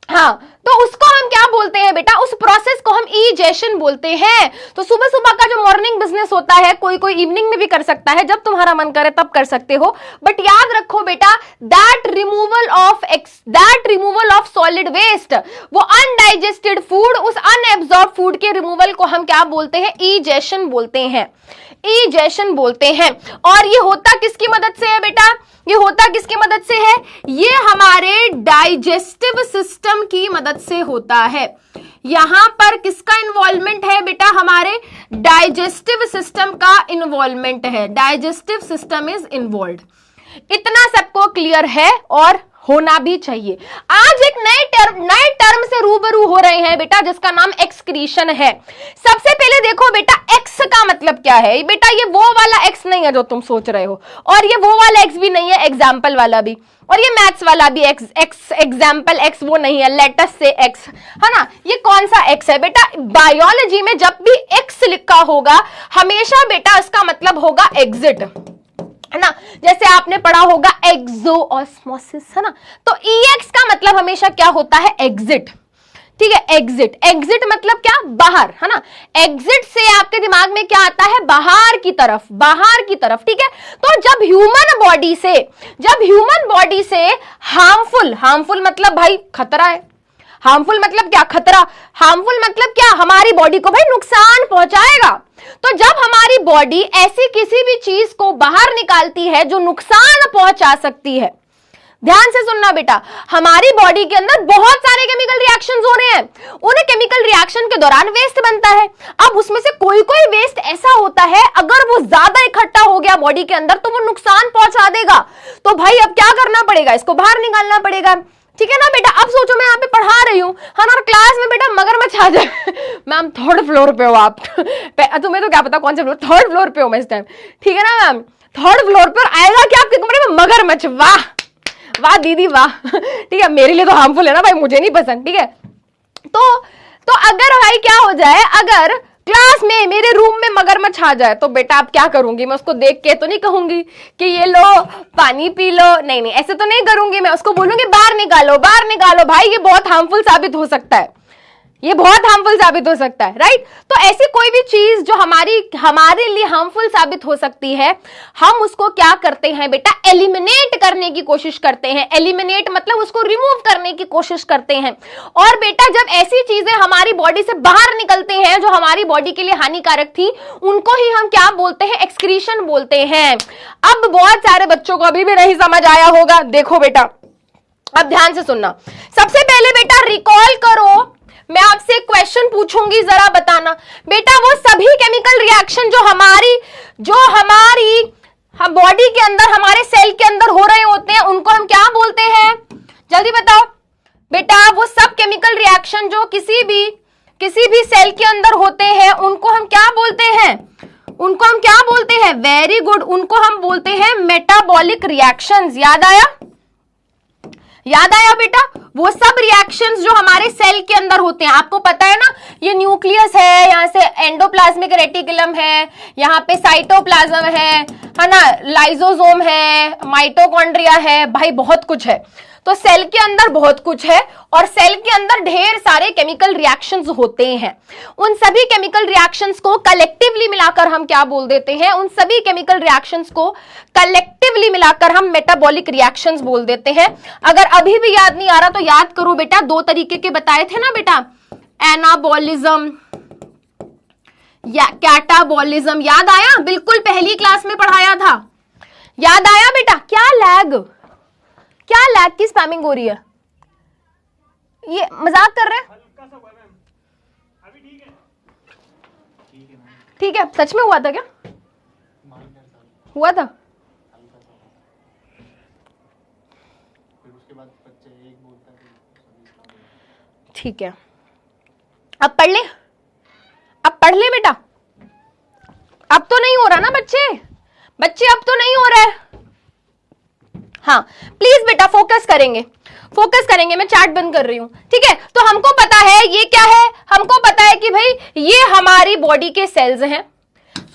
हाँ, तो उसको हम क्या बोलते हैं बेटा, उस प्रोसेस को हम इजेशन बोलते हैं। तो सुबह सुबह का जो मॉर्निंग बिजनेस होता है, कोई इवनिंग में भी कर सकता है, जब तुम्हारा मन करे तब कर सकते हो, बट याद रखो बेटा that removal of solid waste, वो अनडाइजेस्टेड फूड, उस अनएब्जॉर्ब फूड के रिमूवल को हम क्या बोलते हैं, इजेशन बोलते हैं, इजेशन बोलते हैं। और ये होता किसकी मदद से है बेटा, ये होता किसकी मदद से है, ये हमारे डाइजेस्टिव सिस्टम की मदद से होता है। यहां पर किसका इन्वॉल्वमेंट है बेटा, हमारे डाइजेस्टिव सिस्टम का इन्वॉल्वमेंट है, डाइजेस्टिव सिस्टम इज इन्वॉल्व्ड। इतना सबको क्लियर है और होना भी चाहिए। आज एक नए टर्म से रूबरू हो रहे हैं बेटा जिसका नाम एक्सक्रीशन है। सबसे पहले देखो बेटा एक्स का मतलब क्या है। बेटा ये वो वाला एक्स नहीं है जो तुम सोच रहे हो, और ये वो वाला एक्स भी नहीं है, एग्जाम्पल वाला भी, और ये मैथ्स वाला भी एक्स एग्जाम्पल एक्स वो नहीं है, लेटस से एक्स, है ना। ये कौन सा एक्स है बेटा, बायोलॉजी में जब भी एक्स लिखा होगा हमेशा बेटा इसका मतलब होगा एग्जिट, है ना, जैसे आपने पढ़ा होगा एक्सोऑस्मोसिस, है ना, तो EX का मतलब हमेशा क्या होता है, एग्जिट, ठीक है, एग्जिट मतलब क्या, बाहर, है ना, एग्जिट से आपके दिमाग में क्या आता है, बाहर की तरफ, ठीक है। तो जब ह्यूमन बॉडी से हार्मफुल मतलब भाई खतरा है, हार्मफुल मतलब क्या, खतरा, हार्मफुल मतलब क्या, हमारी बॉडी को भाई नुकसान पहुंचाएगा। तो जब हमारी बॉडी ऐसी किसी भी चीज को बाहर निकालती है जो नुकसान पहुंचा सकती है, ध्यान से सुनना बेटा, हमारी बॉडी के अंदर बहुत सारे केमिकल रिएक्शंस हो रहे हैं, उन केमिकल रिएक्शन के दौरान वेस्ट बनता है। अब उसमें से कोई वेस्ट ऐसा होता है अगर वो ज्यादा इकट्ठा हो गया बॉडी के अंदर तो वो नुकसान पहुंचा देगा। तो भाई अब क्या करना पड़ेगा, इसको बाहर निकालना पड़ेगा। ठीक है ना बेटा। अब सोचो मैं यहाँ पे पढ़ा रही हूँ, हाँ ना, क्लास में बेटा मगरमच्छ आ जाए मैम 3rd फ्लोर पे हो आप तुम्हें तो क्या पता कौन से फ्लोर, 3rd फ्लोर पे हो मैं इस टाइम, ठीक है ना मैम। 3rd फ्लोर पर आएगा क्या आपके कमरे में मगरमच्छ, वाह वाह दीदी वाह ठीक है, मेरे लिए तो हार्मफुल है ना भाई, मुझे नहीं पसंद, ठीक है। तो अगर भाई क्या हो जाए, अगर क्लास में मेरे रूम में मगरमच्छ आ जाए तो बेटा आप क्या करूंगी, मैं उसको देख के तो नहीं कहूंगी कि ये लो पानी पी लो, नहीं नहीं ऐसे तो नहीं करूंगी, मैं उसको बोलूंगी बाहर निकालो बाहर निकालो। भाई ये बहुत हार्मफुल साबित हो सकता है, ये बहुत हार्मफुल साबित हो सकता है, राइट। तो ऐसी कोई भी चीज जो हमारे लिए हार्मफुल साबित हो सकती है, हम उसको क्या करते हैं बेटा, एलिमिनेट करने की कोशिश करते हैं। एलिमिनेट मतलब उसको रिमूव करने की कोशिश करते हैं। और बेटा जब ऐसी चीजें हमारी बॉडी से बाहर निकलते हैं जो हमारी बॉडी के लिए हानिकारक थी, उनको ही हम क्या बोलते हैं, एक्सक्रीशन बोलते हैं। अब बहुत सारे बच्चों को अभी भी नहीं समझ आया होगा, देखो बेटा अब ध्यान से सुनना। सबसे पहले बेटा रिकॉल करो, मैं आपसे क्वेश्चन पूछूंगी, जरा बताना बेटा वो सभी केमिकल रिएक्शन जो हमारी बॉडी के अंदर, हमारे सेल के अंदर हो रहे होते हैं, उनको हम क्या बोलते हैं, जल्दी बताओ बेटा। वो सब केमिकल रिएक्शन जो किसी भी सेल के अंदर होते हैं, उनको हम क्या बोलते हैं, उनको हम क्या बोलते हैं, वेरी गुड, उनको हम बोलते हैं मेटाबॉलिक रिएक्शंस। याद आया बेटा, वो सब रिएक्शंस जो हमारे सेल के अंदर होते हैं, आपको पता है ना, ये न्यूक्लियस है, यहां से एंडोप्लाज्मिक रेटिकुलम है, यहाँ पे साइटोप्लाज्म है ना, लाइसोसोम है, माइटोकॉन्ड्रिया है, भाई बहुत कुछ है। तो सेल के अंदर बहुत कुछ है और सेल के अंदर ढेर सारे केमिकल रिएक्शंस होते हैं। उन सभी केमिकल रिएक्शंस को कलेक्टिवली मिलाकर हम क्या बोल देते हैं, उन सभी केमिकल रिएक्शंस को कलेक्टिवली मिलाकर हम मेटाबॉलिक रिएक्शंस बोल देते हैं। अगर अभी भी याद नहीं आ रहा तो याद करो बेटा, 2 तरीके के बताए थे ना बेटा, एनाबॉलिज्म या कैटाबॉलिज्म, याद आया, बिल्कुल पहली क्लास में पढ़ाया था, याद आया बेटा। क्या लैग की स्पैमिंग हो रही है, ये मजाक कर रहे हैं, ठीक है, सच में हुआ था क्या, हुआ था, ठीक है। अब पढ़ ले बेटा, अब तो नहीं हो रहा ना बच्चे, अब तो नहीं हो रहा है, हाँ प्लीज बेटा फोकस करेंगे, मैं चैट बंद कर रही हूं, ठीक है। तो हमको पता है ये क्या है, हमको पता है कि भाई ये हमारी बॉडी के सेल्स हैं,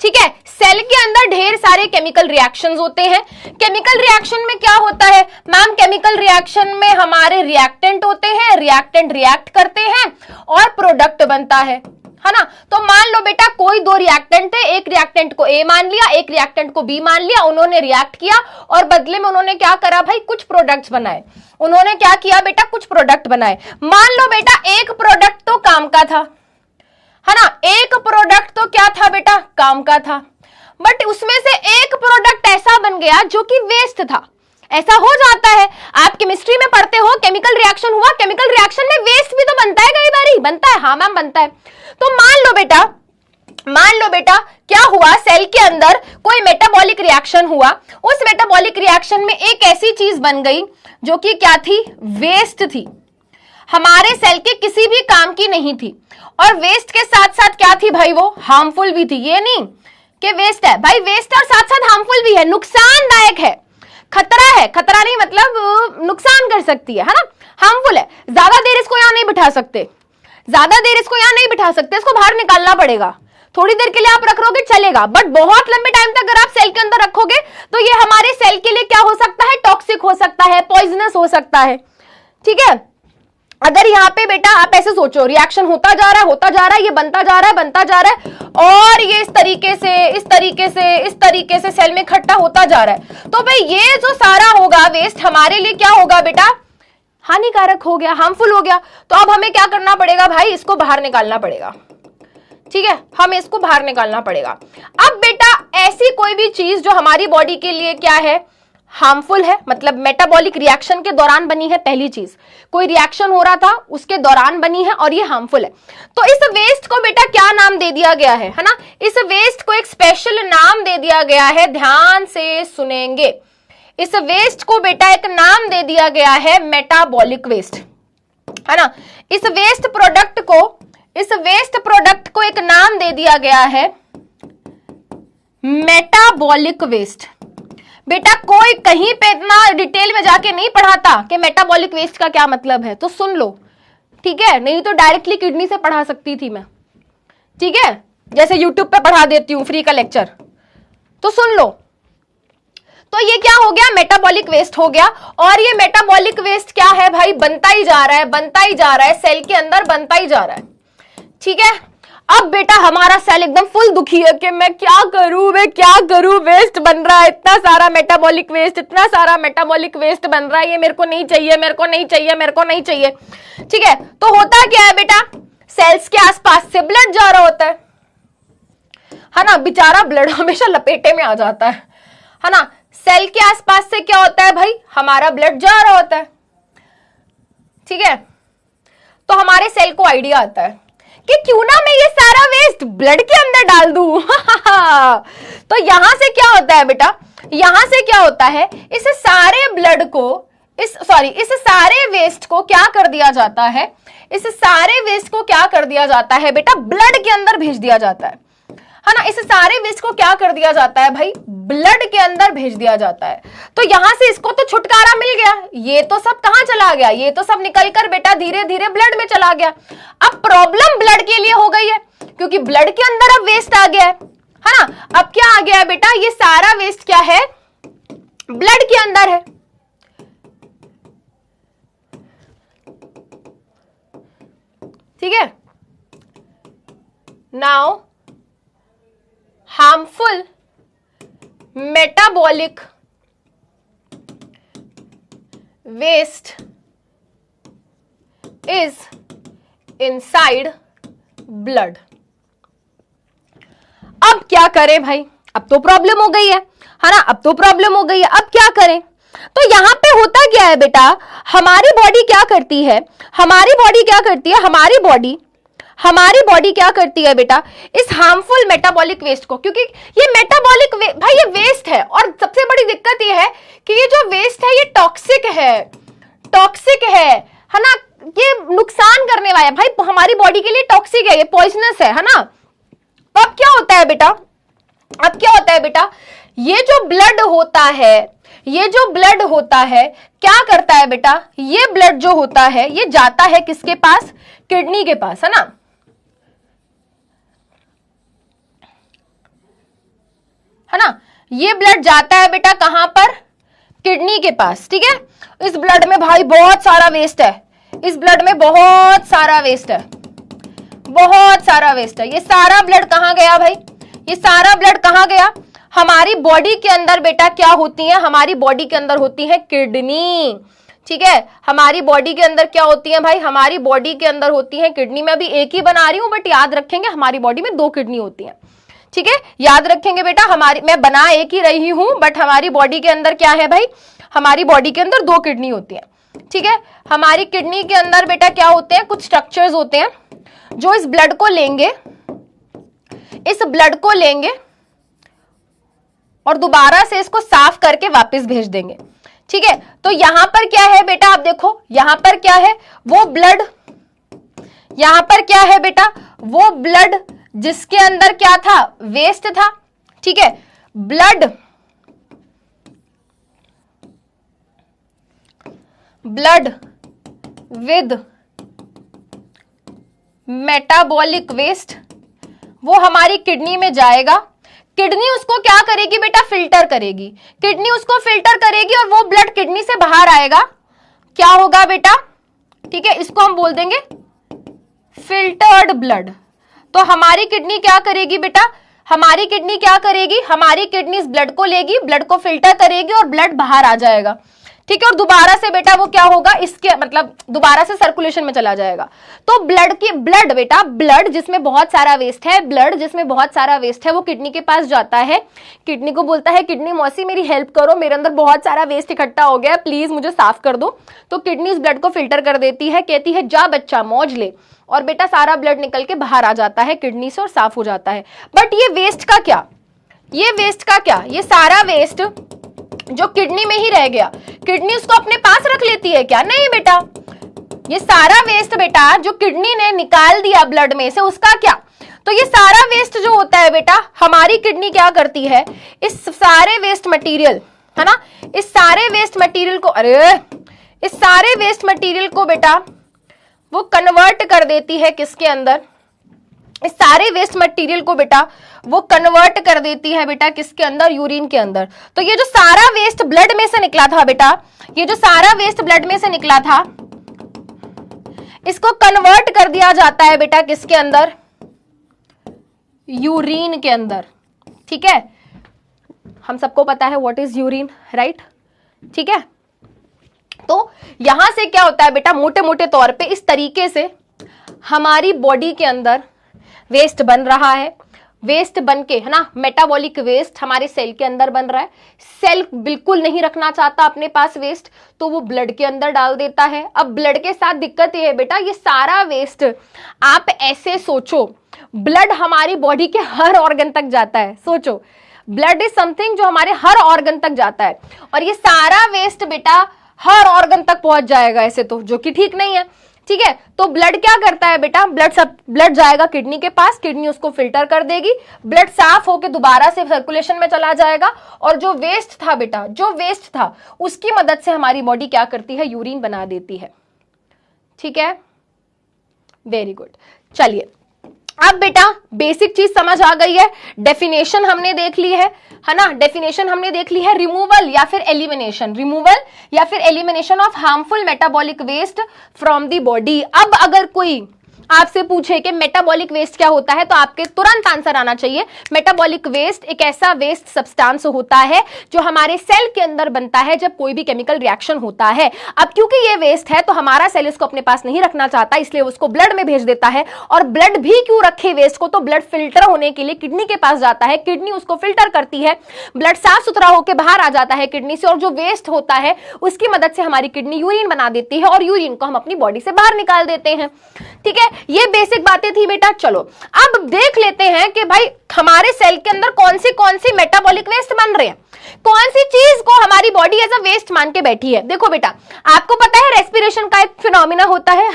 ठीक है। सेल के अंदर ढेर सारे केमिकल रिएक्शंस होते हैं। केमिकल रिएक्शन में क्या होता है मैम, केमिकल रिएक्शन में हमारे रिएक्टेंट होते हैं, रिएक्टेंट रिएक्ट करते हैं और प्रोडक्ट बनता है ना। तो मान लो बेटा कोई 2 रिएक्टेंट थे, एक रिएक्टेंट को ए मान लिया, एक रिएक्टेंट को बी मान लिया, उन्होंने रिएक्ट किया और बदले में उन्होंने क्या करा भाई, कुछ प्रोडक्ट्स बनाए। उन्होंने क्या किया बेटा, कुछ प्रोडक्ट बनाए। मान लो बेटा एक प्रोडक्ट तो काम का था, है ना, एक प्रोडक्ट तो क्या था बेटा, काम का था, बट उसमें से एक प्रोडक्ट ऐसा बन गया जो कि वेस्ट था। ऐसा हो जाता है, आप केमिस्ट्री में पढ़ते हो, केमिकल रिएक्शन हुआ, केमिकल रिएक्शन में वेस्ट भी तो बनता है, कई बारी बनता है, हाँ मैम बनता है। तो मान लो बेटा क्या हुआ, सेल के अंदर कोई मेटाबॉलिक रिएक्शन हुआ, उस मेटाबॉलिक रिएक्शन में एक ऐसी चीज बन गई जो कि क्या थी, वेस्ट थी, हमारे सेल के किसी भी काम की नहीं थी, और वेस्ट के साथ साथ क्या थी भाई, वो हार्मफुल भी थी। ये नहीं कि वेस्ट है भाई, वेस्ट और साथ साथ हार्मफुल भी है, नुकसानदायक है, खतरा नहीं मतलब नुकसान कर सकती है ना, हार्मफुल है। ज्यादा देर इसको यहां नहीं बिठा सकते, इसको बाहर निकालना पड़ेगा। थोड़ी देर के लिए आप रख लोगे चलेगा, बट बहुत लंबे टाइम तक अगर आप सेल के अंदर रखोगे तो ये हमारे सेल के लिए क्या हो सकता है, टॉक्सिक हो सकता है, पॉइजनस हो सकता है, ठीक है। अगर यहाँ पे बेटा आप ऐसे सोचो, रिएक्शन होता जा रहा है, ये बनता जा रहा है और ये इस तरीके से सेल में इकट्ठा होता जा रहा है, तो भाई ये जो सारा होगा वेस्ट हमारे लिए क्या होगा बेटा, हानिकारक हो गया, हार्मफुल हो गया। तो अब हमें क्या करना पड़ेगा भाई, इसको बाहर निकालना पड़ेगा, ठीक है, हमें इसको बाहर निकालना पड़ेगा। अब बेटा ऐसी कोई भी चीज जो हमारी बॉडी के लिए क्या है, हार्मफुल है, मतलब मेटाबॉलिक रिएक्शन के दौरान बनी है, पहली चीज कोई रिएक्शन हो रहा था उसके दौरान बनी है और ये हार्मफुल है, तो इस वेस्ट को बेटा क्या नाम दे दिया गया है ना, इस वेस्ट को एक स्पेशल नाम दे दिया गया है, ध्यान से सुनेंगे, इस वेस्ट को बेटा एक नाम दे दिया गया है मेटाबॉलिक वेस्ट, है ना। इस वेस्ट प्रोडक्ट को एक नाम दे दिया गया है मेटाबॉलिक वेस्ट। बेटा कोई कहीं पे इतना डिटेल में जाके नहीं पढ़ाता कि मेटाबॉलिक वेस्ट का क्या मतलब है, तो सुन लो, ठीक है। नहीं तो डायरेक्टली किडनी से पढ़ा सकती थी मैं, ठीक है, जैसे यूट्यूब पे पढ़ा देती हूं फ्री का लेक्चर। तो सुन लो, तो ये क्या हो गया, मेटाबॉलिक वेस्ट हो गया। और ये मेटाबॉलिक वेस्ट क्या है भाई, बनता ही जा रहा है, बनता ही जा रहा है, सेल के अंदर बनता ही जा रहा है, ठीक है। अब बेटा हमारा सेल एकदम फुल दुखी है कि मैं क्या करूं, वेस्ट बन रहा है, इतना सारा मेटाबॉलिक वेस्ट, इतना सारा मेटाबॉलिक वेस्ट बन रहा है, ये मेरे को नहीं चाहिए, मेरे को नहीं चाहिए, मेरे को नहीं चाहिए, ठीक है। तो होता क्या है बेटा, सेल्स के आसपास से ब्लड जा रहा होता है ना। बेचारा ब्लड हमेशा लपेटे में आ जाता है ना। सेल के आसपास से क्या होता है भाई, हमारा ब्लड जा रहा होता है, ठीक है। तो हमारे सेल को आइडिया आता है कि क्यों ना मैं ये सारा वेस्ट ब्लड के अंदर डाल दूं। तो यहां से क्या होता है बेटा, यहां से क्या होता है, इस सारे ब्लड को इस सारे वेस्ट को क्या कर दिया जाता है, इस सारे वेस्ट को क्या कर दिया जाता है बेटा, ब्लड के अंदर भेज दिया जाता है ना। इस सारे वेस्ट को क्या कर दिया जाता है भाई, ब्लड के अंदर भेज दिया जाता है। तो यहां से इसको तो छुटकारा मिल गया, ये तो सब कहां चला गया, ये तो सब निकलकर बेटा धीरे धीरे ब्लड में चला गया। अब प्रॉब्लम ब्लड के लिए हो गई है, क्योंकि ब्लड के अंदर अब वेस्ट आ गया है ना। अब क्या आ गया है बेटा, ये सारा वेस्ट क्या है, ब्लड के अंदर है, ठीक है। Now harmful metabolic waste is inside blood। अब क्या करें भाई, अब तो प्रॉब्लम हो गई है ना, अब तो प्रॉब्लम हो गई है, अब क्या करें। तो यहां पे होता क्या है बेटा, हमारी बॉडी क्या करती है, हमारी बॉडी क्या करती है बेटा, इस हार्मफुल मेटाबॉलिक वेस्ट को, क्योंकि ये मेटाबॉलिक भाई ये वेस्ट है, और सबसे बड़ी दिक्कत ये है कि ये जो वेस्ट है ये टॉक्सिक है ना, ये नुकसान करने वाला है भाई, हमारी बॉडी के लिए टॉक्सिक है, ये पॉइजनस है ना। तो अब क्या होता है बेटा, ये जो ब्लड होता है क्या करता है बेटा, ये ब्लड जो होता है ये जाता है किसके पास, किडनी के पास, है ना। ये ब्लड जाता है बेटा कहां पर, किडनी के पास, ठीक है। इस ब्लड में भाई बहुत सारा वेस्ट है, बहुत सारा वेस्ट है। ये सारा ब्लड कहां गया भाई, ये सारा ब्लड कहां गया, हमारी बॉडी के अंदर बेटा क्या होती है, हमारी बॉडी के अंदर होती है किडनी, ठीक है। हमारी बॉडी के अंदर क्या होती है भाई, हमारी बॉडी के अंदर होती है किडनी। मैं अभी एक ही बना रही हूं, बट याद रखेंगे हमारी बॉडी में 2 किडनी होती है, ठीक है। याद रखेंगे बेटा, मैं बना एक ही रही हूं, बट हमारी बॉडी के अंदर क्या है भाई, हमारी बॉडी के अंदर 2 किडनी होती है, ठीक है। हमारी किडनी के अंदर बेटा क्या होते हैं, कुछ स्ट्रक्चर्स होते हैं जो इस ब्लड को लेंगे और दोबारा से इसको साफ करके वापस भेज देंगे, ठीक है। तो यहां पर क्या है बेटा, आप देखो यहां पर क्या है, वो ब्लड, यहां पर क्या है बेटा, वो ब्लड जिसके अंदर क्या था, वेस्ट था, ठीक है। ब्लड विद मेटाबॉलिक वेस्ट वो हमारी किडनी में जाएगा। किडनी उसको क्या करेगी बेटा, फिल्टर करेगी, किडनी उसको फिल्टर करेगी और वो ब्लड किडनी से बाहर आएगा, क्या होगा बेटा, ठीक है। इसको हम बोल देंगे फिल्टर्ड ब्लड। तो हमारी किडनी क्या करेगी बेटा, हमारी किडनी इस ब्लड को लेगी, ब्लड को फिल्टर करेगी और ब्लड बाहर आ जाएगा, ठीक है। और दोबारा से बेटा वो क्या होगा, इसके मतलब दोबारा से सर्कुलेशन में चला जाएगा। तो ब्लड जिसमें बहुत सारा वेस्ट है, वो किडनी के पास जाता है, किडनी को बोलता है, किडनी मौसी मेरी हेल्प करो, मेरे अंदर बहुत सारा वेस्ट इकट्ठा हो गया, प्लीज मुझे साफ कर दो। तो किडनी इस ब्लड को फिल्टर कर देती है, कहती है जा बच्चा मौज ले, और बेटा सारा ब्लड निकल के बाहर आ जाता है किडनी से और साफ हो जाता है। बट ये वेस्ट का क्या, ये सारा वेस्ट जो किडनी में ही रह गया, किडनी उसको अपने पास रख लेती है क्या? नहीं बेटा, ये सारा वेस्ट बेटा जो किडनी ने निकाल दिया ब्लड में से, उसका क्या? तो ये सारा वेस्ट जो होता है बेटा, हमारी किडनी क्या करती है, इस सारे वेस्ट मटेरियल, है ना, इस सारे वेस्ट मटेरियल को, इस सारे वेस्ट मटेरियल को बेटा वो कन्वर्ट कर देती है किसके अंदर? इस सारे वेस्ट मटेरियल को बेटा वो कन्वर्ट कर देती है बेटा किसके अंदर? यूरिन के अंदर। तो ये जो सारा वेस्ट ब्लड में से निकला था बेटा, ये जो सारा वेस्ट ब्लड में से निकला था, इसको कन्वर्ट कर दिया जाता है बेटा किसके अंदर? यूरिन के अंदर। ठीक है, हम सबको पता है व्हाट इज यूरिन, राइट? ठीक है, तो यहां से क्या होता है बेटा, मोटे मोटे तौर पे इस तरीके से हमारी बॉडी के अंदर वेस्ट बन रहा है। वेस्ट बन के, है ना, मेटाबॉलिक वेस्ट हमारे सेल के अंदर बन रहा है। सेल बिल्कुल नहीं रखना चाहता अपने पास वेस्ट, तो वो ब्लड के अंदर डाल देता है। अब ब्लड के साथ दिक्कत ये है बेटा, ये सारा वेस्ट आप ऐसे सोचो, ब्लड हमारी बॉडी के हर ऑर्गन तक जाता है। सोचो, ब्लड इज समथिंग जो हमारे हर ऑर्गन तक जाता है, और ये सारा वेस्ट बेटा हर ऑर्गन तक पहुंच जाएगा ऐसे तो, जो कि ठीक नहीं है। ठीक है, तो ब्लड क्या करता है बेटा, ब्लड जाएगा किडनी के पास, किडनी उसको फिल्टर कर देगी, ब्लड साफ होके दोबारा से सर्कुलेशन में चला जाएगा, और जो वेस्ट था बेटा, जो वेस्ट था उसकी मदद से हमारी बॉडी क्या करती है, यूरिन बना देती है। ठीक है, वेरी गुड। चलिए, अब बेटा बेसिक चीज समझ आ गई है, डेफिनेशन हमने देख ली है ना, डेफिनेशन हमने देख ली है, रिमूवल या फिर एलिमिनेशन, रिमूवल या फिर elimination of harmful metabolic waste from the body. अब अगर कोई आपसे पूछे कि मेटाबॉलिक वेस्ट क्या होता है, तो आपके तुरंत आंसर आना चाहिए, मेटाबॉलिक वेस्ट एक ऐसा वेस्ट सब्सटेंस होता है जो हमारे सेल के अंदर बनता है जब कोई भी केमिकल रिएक्शन होता है। अब क्योंकि ये वेस्ट है तो हमारा सेल इसको अपने पास नहीं रखना चाहता, इसलिए उसको ब्लड में भेज देता है। और ब्लड भी क्यों रखे वेस्ट को, तो ब्लड फिल्टर होने के लिए किडनी के पास जाता है, किडनी उसको फिल्टर करती है, ब्लड साफ सुथरा होकर बाहर आ जाता है किडनी से, और जो वेस्ट होता है उसकी मदद से हमारी किडनी यूरिन बना देती है, और यूरिन को हम अपनी बॉडी से बाहर निकाल देते हैं। ठीक है, ये बेसिक बातें थी बेटा। चलो अब देख लेते हैं कि भाई हमारे सेल के अंदर कौन सी मेटाबॉलिक वेस्ट बन रहे हैं, कौन सी चीज को हमारी बॉडी एज अ वेस्ट मान के बैठी है। देखो बेटा, आपको पता है रेस्पिरेशन का एक फिनोमिना होता है?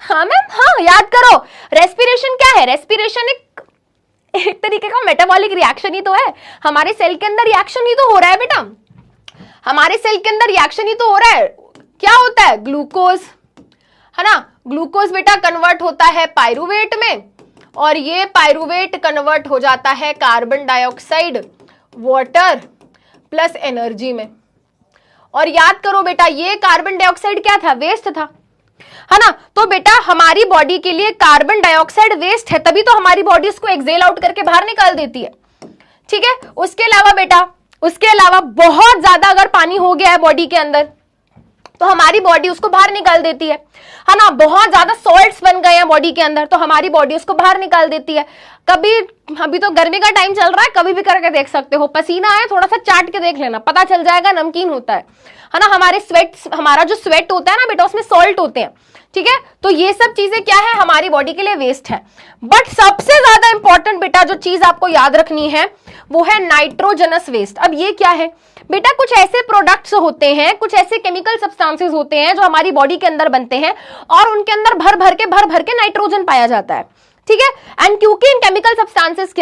हाँ मैम, हाँ, याद करो, रेस्पिरेशन क्या है? रेस्पिरेशन एक तरीके का मेटाबॉलिक रिएक्शन ही तो है, हमारे सेल के अंदर रिएक्शन ही तो हो रहा है बेटा, हमारे सेल के अंदर रिएक्शन ही तो हो रहा है। क्या होता है? ग्लूकोज, है ना, ग्लूकोज बेटा कन्वर्ट होता है पायरुवेट में, और ये पायरुवेट कन्वर्ट हो जाता है carbon dioxide, water plus energy में। और याद करो बेटा, ये कार्बन डाइऑक्साइड क्या था? वेस्ट था, है ना। तो बेटा हमारी बॉडी के लिए कार्बन डाइऑक्साइड वेस्ट है, तभी तो हमारी बॉडी इसको एक्सेल आउट करके बाहर निकाल देती है। ठीक है, उसके अलावा बेटा, उसके अलावा बहुत ज्यादा अगर पानी हो गया है बॉडी के अंदर तो हमारी बॉडी उसको बाहर निकाल देती है ना। बहुत ज्यादा सॉल्ट्स बन गए हैं बॉडी के अंदर तो हमारी बॉडी उसको बाहर निकाल देती है। कभी, अभी तो गर्मी का टाइम चल रहा है, कभी भी करके देख सकते हो, पसीना आए थोड़ा सा चाट के देख लेना, पता चल जाएगा, नमकीन होता है ना। हमारे स्वेट, हमारा जो स्वेट होता है ना बेटा, उसमें सॉल्ट होते हैं। ठीक है, तो ये सब चीजें क्या है, हमारी बॉडी के लिए वेस्ट है। बट सबसे ज्यादा इंपॉर्टेंट बेटा जो चीज आपको याद रखनी है वो है नाइट्रोजनस वेस्ट। अब ये क्या है बेटा? कुछ ऐसे प्रोडक्ट्स होते हैं, कुछ ऐसे केमिकल सब्सटेंसेस होते हैं जो हमारी बॉडी के अंदर बनते हैं, और उनके अंदर भर भर के नाइट्रोजन पाया जाता है। ठीक है, एंड क्योंकि इन केमिकल सब्सटेंसेस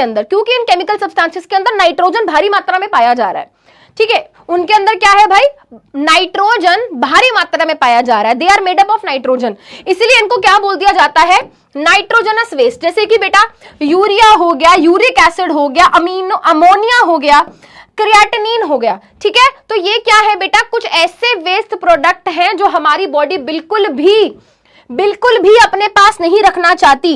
के अंदर नाइट्रोजन भारी मात्रा में पाया जा रहा है, ठीक है, उनके अंदर क्या है भाई? नाइट्रोजन भारी मात्रा में पाया जा रहा है, they are made up of nitrogen, इसलिए इनको क्या बोल दिया जाता है? Nitrogenous waste. जैसे कि बेटा यूरिया हो गया, यूरिक एसिड हो गया, अमोनिया हो गया, क्रिएटिनिन हो गया। ठीक है, तो ये क्या है बेटा? कुछ ऐसे वेस्ट प्रोडक्ट हैं जो हमारी बॉडी बिल्कुल भी अपने पास नहीं रखना चाहती।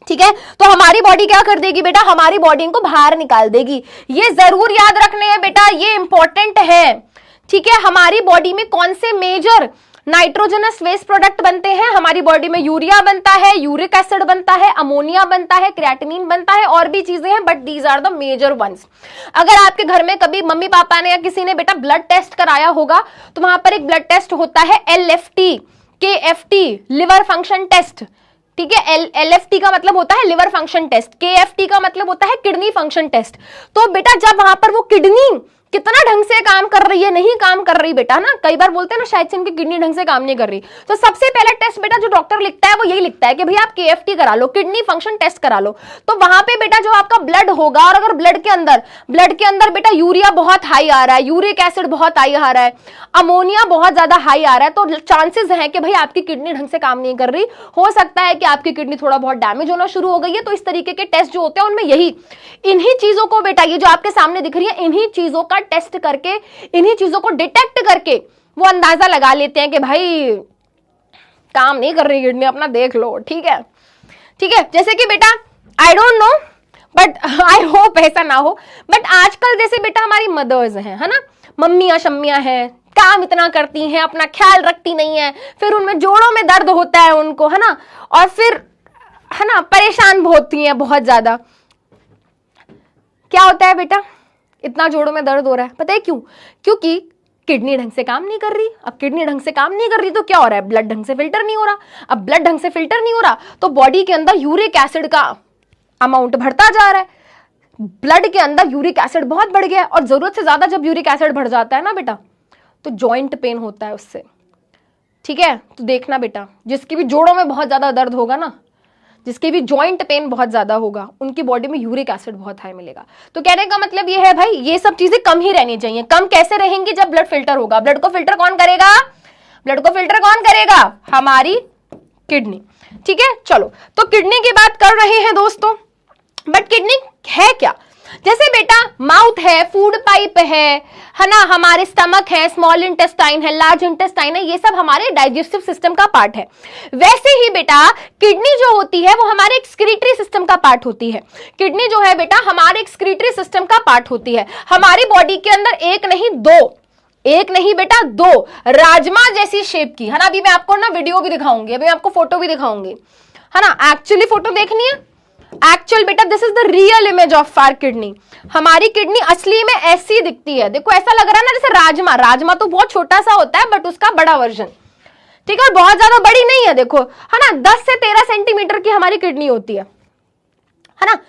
ठीक है, तो हमारी बॉडी क्या कर देगी बेटा? हमारी बॉडी को बाहर निकाल देगी। ये जरूर याद रखने हैं बेटा, ये इंपॉर्टेंट है। ठीक है, हमारी बॉडी में कौन से मेजर नाइट्रोजनस वेस्ट प्रोडक्ट बनते हैं? हमारी बॉडी में यूरिया बनता है, यूरिक एसिड बनता है, अमोनिया बनता है, क्रिएटिनिन बनता है, और भी चीजें हैं, but these are the major ones. अगर आपके घर में कभी मम्मी पापा ने या किसी ने बेटा ब्लड टेस्ट कराया होगा तो वहां पर एक ब्लड टेस्ट होता है LFT, KFT, liver function test. ठीक है, LFT का मतलब होता है लिवर फंक्शन टेस्ट, KFT का मतलब होता है किडनी फंक्शन टेस्ट। तो बेटा जब वहां पर वो किडनी कितना ढंग से काम कर रही है, नहीं काम कर रही बेटा ना। कई बार बोलते हैं ना शायद से इनकी किडनी ढंग से काम नहीं कर रही, तो सबसे पहला टेस्ट बेटा जो डॉक्टर लिखता है वो यही लिखता है कि भैया आप KFT करा लो, किडनी फंक्शन टेस्ट करा लो। तो वहां पे बेटा जो आपका ब्लड होगा, और अगर ब्लड के अंदर बेटा यूरिया बहुत हाई आ रहा है, यूरिक एसिड बहुत हाई आ रहा है, अमोनिया बहुत ज्यादा हाई आ रहा है, तो चांसेस है कि भाई आपकी किडनी ढंग से काम नहीं कर रही। हो सकता है कि आपकी किडनी थोड़ा बहुत डैमेज होना शुरू हो गई है। तो इस तरीके के टेस्ट जो होते हैं उनमें इन्हीं चीजों को बेटा, ये जो आपके सामने दिख रही है, इन्हीं चीजों का टेस्ट करके, इन्हीं चीजों को डिटेक्ट करके वो अंदाजा लगा लेते हैं कि भाई काम नहीं कर रही किडनी, अपना देख लो। ठीक है, ठीक है। जैसे कि बेटा I don't know but I hope ऐसा ना हो, बट आजकल जैसे बेटा हमारी मदर्स हैं, है ना, मम्मियां शम्मियां हैं, काम इतना करती हैं, अपना ख्याल रखती नहीं है, फिर उनमें जोड़ों में दर्द होता है उनको, है ना, और फिर है ना परेशान होती हैं बहुत ज्यादा। क्या होता है बेटा, इतना जोड़ों में दर्द हो रहा है, पता है क्यों? क्योंकि किडनी ढंग से काम नहीं कर रही। अब किडनी ढंग से काम नहीं कर रही तो क्या हो रहा है, ब्लड ढंग से फिल्टर नहीं हो रहा। अब ब्लड ढंग से फिल्टर नहीं हो रहा तो बॉडी के अंदर यूरिक एसिड का अमाउंट बढ़ता जा रहा है। ब्लड के अंदर यूरिक एसिड बहुत बढ़ गया, और जरूरत से ज्यादा जब यूरिक एसिड बढ़ जाता है ना बेटा, तो जॉइंट पेन होता है उससे। ठीक है, तो देखना बेटा, जिसकी भी जोड़ों में बहुत ज्यादा दर्द होगा ना, जिसके भी जॉइंट पेन बहुत ज्यादा होगा, उनकी बॉडी में यूरिक एसिड बहुत हाई मिलेगा। तो कहने का मतलब ये है भाई, ये सब चीजें कम ही रहनी चाहिए। कम कैसे रहेंगी? जब ब्लड फिल्टर होगा। ब्लड को फिल्टर कौन करेगा? ब्लड को फिल्टर कौन करेगा? हमारी किडनी। ठीक है, चलो, तो किडनी की बात कर रहे हैं दोस्तों, बट किडनी है क्या? जैसे बेटा माउथ है, फूड पाइप है ना, हमारे स्टमक है, स्मॉल इंटेस्टाइन है, लार्ज इंटेस्टाइन है, ये सब हमारे डाइजेस्टिव सिस्टम का पार्ट है। वैसे ही बेटा किडनी जो होती है वो हमारे एक्सक्रीटरी सिस्टम का पार्ट होती है। किडनी जो है बेटा हमारे एक्सक्रीटरी सिस्टम का पार्ट होती है। हमारी बॉडी के अंदर एक नहीं बेटा दो राजमा जैसी शेप की, है ना। अभी मैं आपको ना वीडियो भी दिखाऊंगी, अभी मैं आपको फोटो भी दिखाऊंगी, है ना। एक्चुअली फोटो देखनी है, एक्चुअल बेटा this is the real image of our kidney. हमारी किडनी असली में ऐसी दिखती है। देखो ऐसा लग रहा है ना जैसे राजमा तो बहुत छोटा सा होता है, बट उसका बड़ा वर्जन। ठीक है, और बहुत ज्यादा बड़ी नहीं है, देखो, है ना, 10 से 13 सेंटीमीटर की हमारी किडनी होती है ना।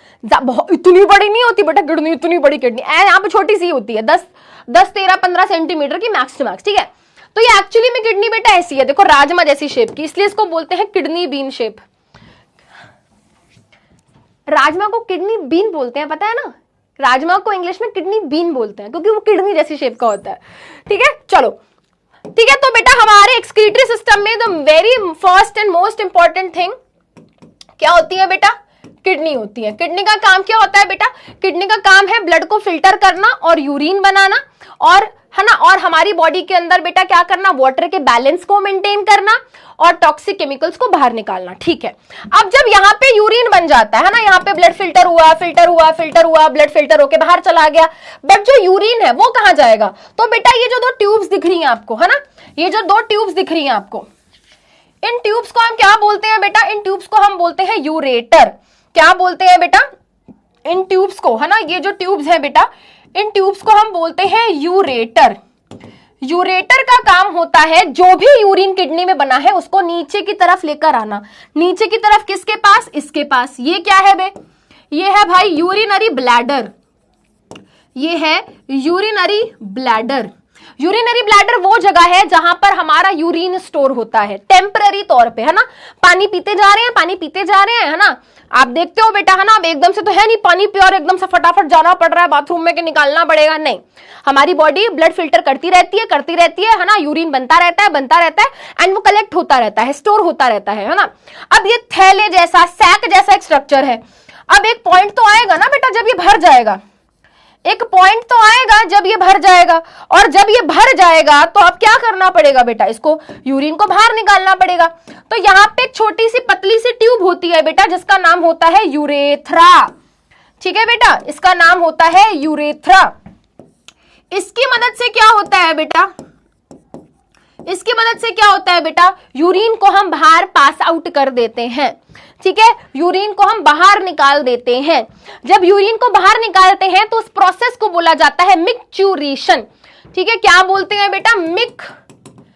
इतनी बड़ी नहीं होती बेटा किडनी, इतनी बड़ी किडनी यहाँ पे छोटी सी होती है, 10, 13, 15 सेंटीमीटर की मैक्स टू मैक्स। ठीक है, तो ये एक्चुअली में किडनी बेटा ऐसी है, देखो, राजमा जैसी शेप की, इसलिए इसको बोलते हैं किडनी बीन शेप। राजमा को किडनी बीन बोलते हैं, पता है ना। राजमा को इंग्लिश में किडनी बीन बोलते हैं क्योंकि वो किडनी जैसी शेप का होता है। ठीक है, चलो, ठीक है। तो बेटा हमारे एक्सक्रीटरी सिस्टम में the very first and most important thing क्या होती है बेटा? किडनी होती है। किडनी का काम क्या होता है बेटा? किडनी का काम है ब्लड को फिल्टर करना और यूरिन बनाना, और है ना, और हमारी बॉडी के अंदर बेटा क्या करना? वाटर के बैलेंस को मेंटेन करना और टॉक्सिक केमिकल्स को बाहर निकालना। ठीक है, अब जब यहाँ पे यूरिन बन जाता है ना, यहाँ पे ब्लड फिल्टर हुआ, ब्लड फिल्टर होके बाहर चला गया, बट जो यूरिन है वो कहाँ जाएगा? तो बेटा ये जो 2 ट्यूब्स दिख रही हैं आपको, है ना, ये जो 2 ट्यूब्स दिख रही हैं आपको, इन ट्यूब्स को हम क्या बोलते हैं बेटा? इन ट्यूब्स को हम बोलते हैं यूरेटर। क्या बोलते हैं बेटा? इन ट्यूब्स को, है ना, ये जो ट्यूब्स है बेटा, इन ट्यूब्स को हम बोलते हैं यूरेटर। यूरेटर का काम होता है जो भी यूरिन किडनी में बना है उसको नीचे की तरफ लेकर आना। नीचे की तरफ किसके पास? इसके पास। ये क्या है बे? ये है भाई यूरिनरी ब्लैडर। ये है यूरिनरी ब्लैडर। यूरिनरी ब्लैडर वो जगह है जहां पर हमारा यूरिन स्टोर होता है टेम्पररी तौर पे, है ना। पानी पीते जा रहे हैं, है ना, आप देखते हो बेटा, है ना। अब एकदम से तो है नहीं पानी प्योर, एकदम से फटाफट जाना पड़ रहा है बाथरूम में कि निकालना पड़ेगा, नहीं। हमारी बॉडी ब्लड फिल्टर करती रहती है ना, यूरिन बनता रहता है एंड वो कलेक्ट होता रहता है, स्टोर होता रहता है ना। अब ये थैले जैसा, सैक जैसा एक स्ट्रक्चर है। अब एक पॉइंट तो आएगा ना बेटा जब ये भर जाएगा, एक पॉइंट तो आएगा जब ये भर जाएगा, और जब ये भर जाएगा तो अब क्या करना पड़ेगा बेटा? इसको यूरिन को बाहर निकालना पड़ेगा। तो यहाँ पे एक छोटी सी पतली सी ट्यूब होती है बेटा जिसका नाम होता है यूरेथ्रा। ठीक है बेटा, इसका नाम होता है यूरेथ्रा। इसकी मदद से क्या होता है बेटा? इसकी मदद से क्या होता है बेटा? यूरिन को हम बाहर पास आउट कर देते हैं। ठीक है, यूरिन को हम बाहर निकाल देते हैं। जब यूरिन को बाहर निकालते हैं तो उस प्रोसेस को बोला जाता है मिक्चुरेशन। ठीक है, क्या बोलते हैं बेटा? मिक्चुरेशन।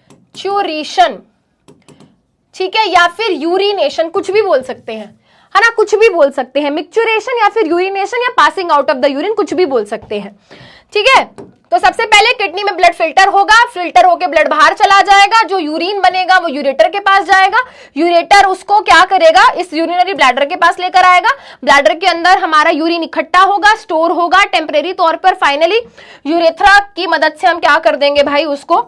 ठीक है, या फिर यूरिनेशन, कुछ भी बोल सकते हैं, है ना, कुछ भी बोल सकते हैं। मिक्चुरेशन या फिर यूरिनेशन या passing out of the urine, कुछ भी बोल सकते हैं। ठीक है, तो सबसे पहले किडनी में ब्लड फिल्टर होगा, फिल्टर होके ब्लड बाहर चला जाएगा, जो यूरिन बनेगा वो यूरेटर के पास जाएगा, यूरेटर उसको क्या करेगा, इस यूरिनरी ब्लैडर के पास लेकर आएगा, ब्लैडर के अंदर हमारा यूरिन इकट्ठा होगा, स्टोर होगा टेम्परेरी तौर पर, फाइनली यूरेथ्रा की मदद से हम क्या कर देंगे भाई, उसको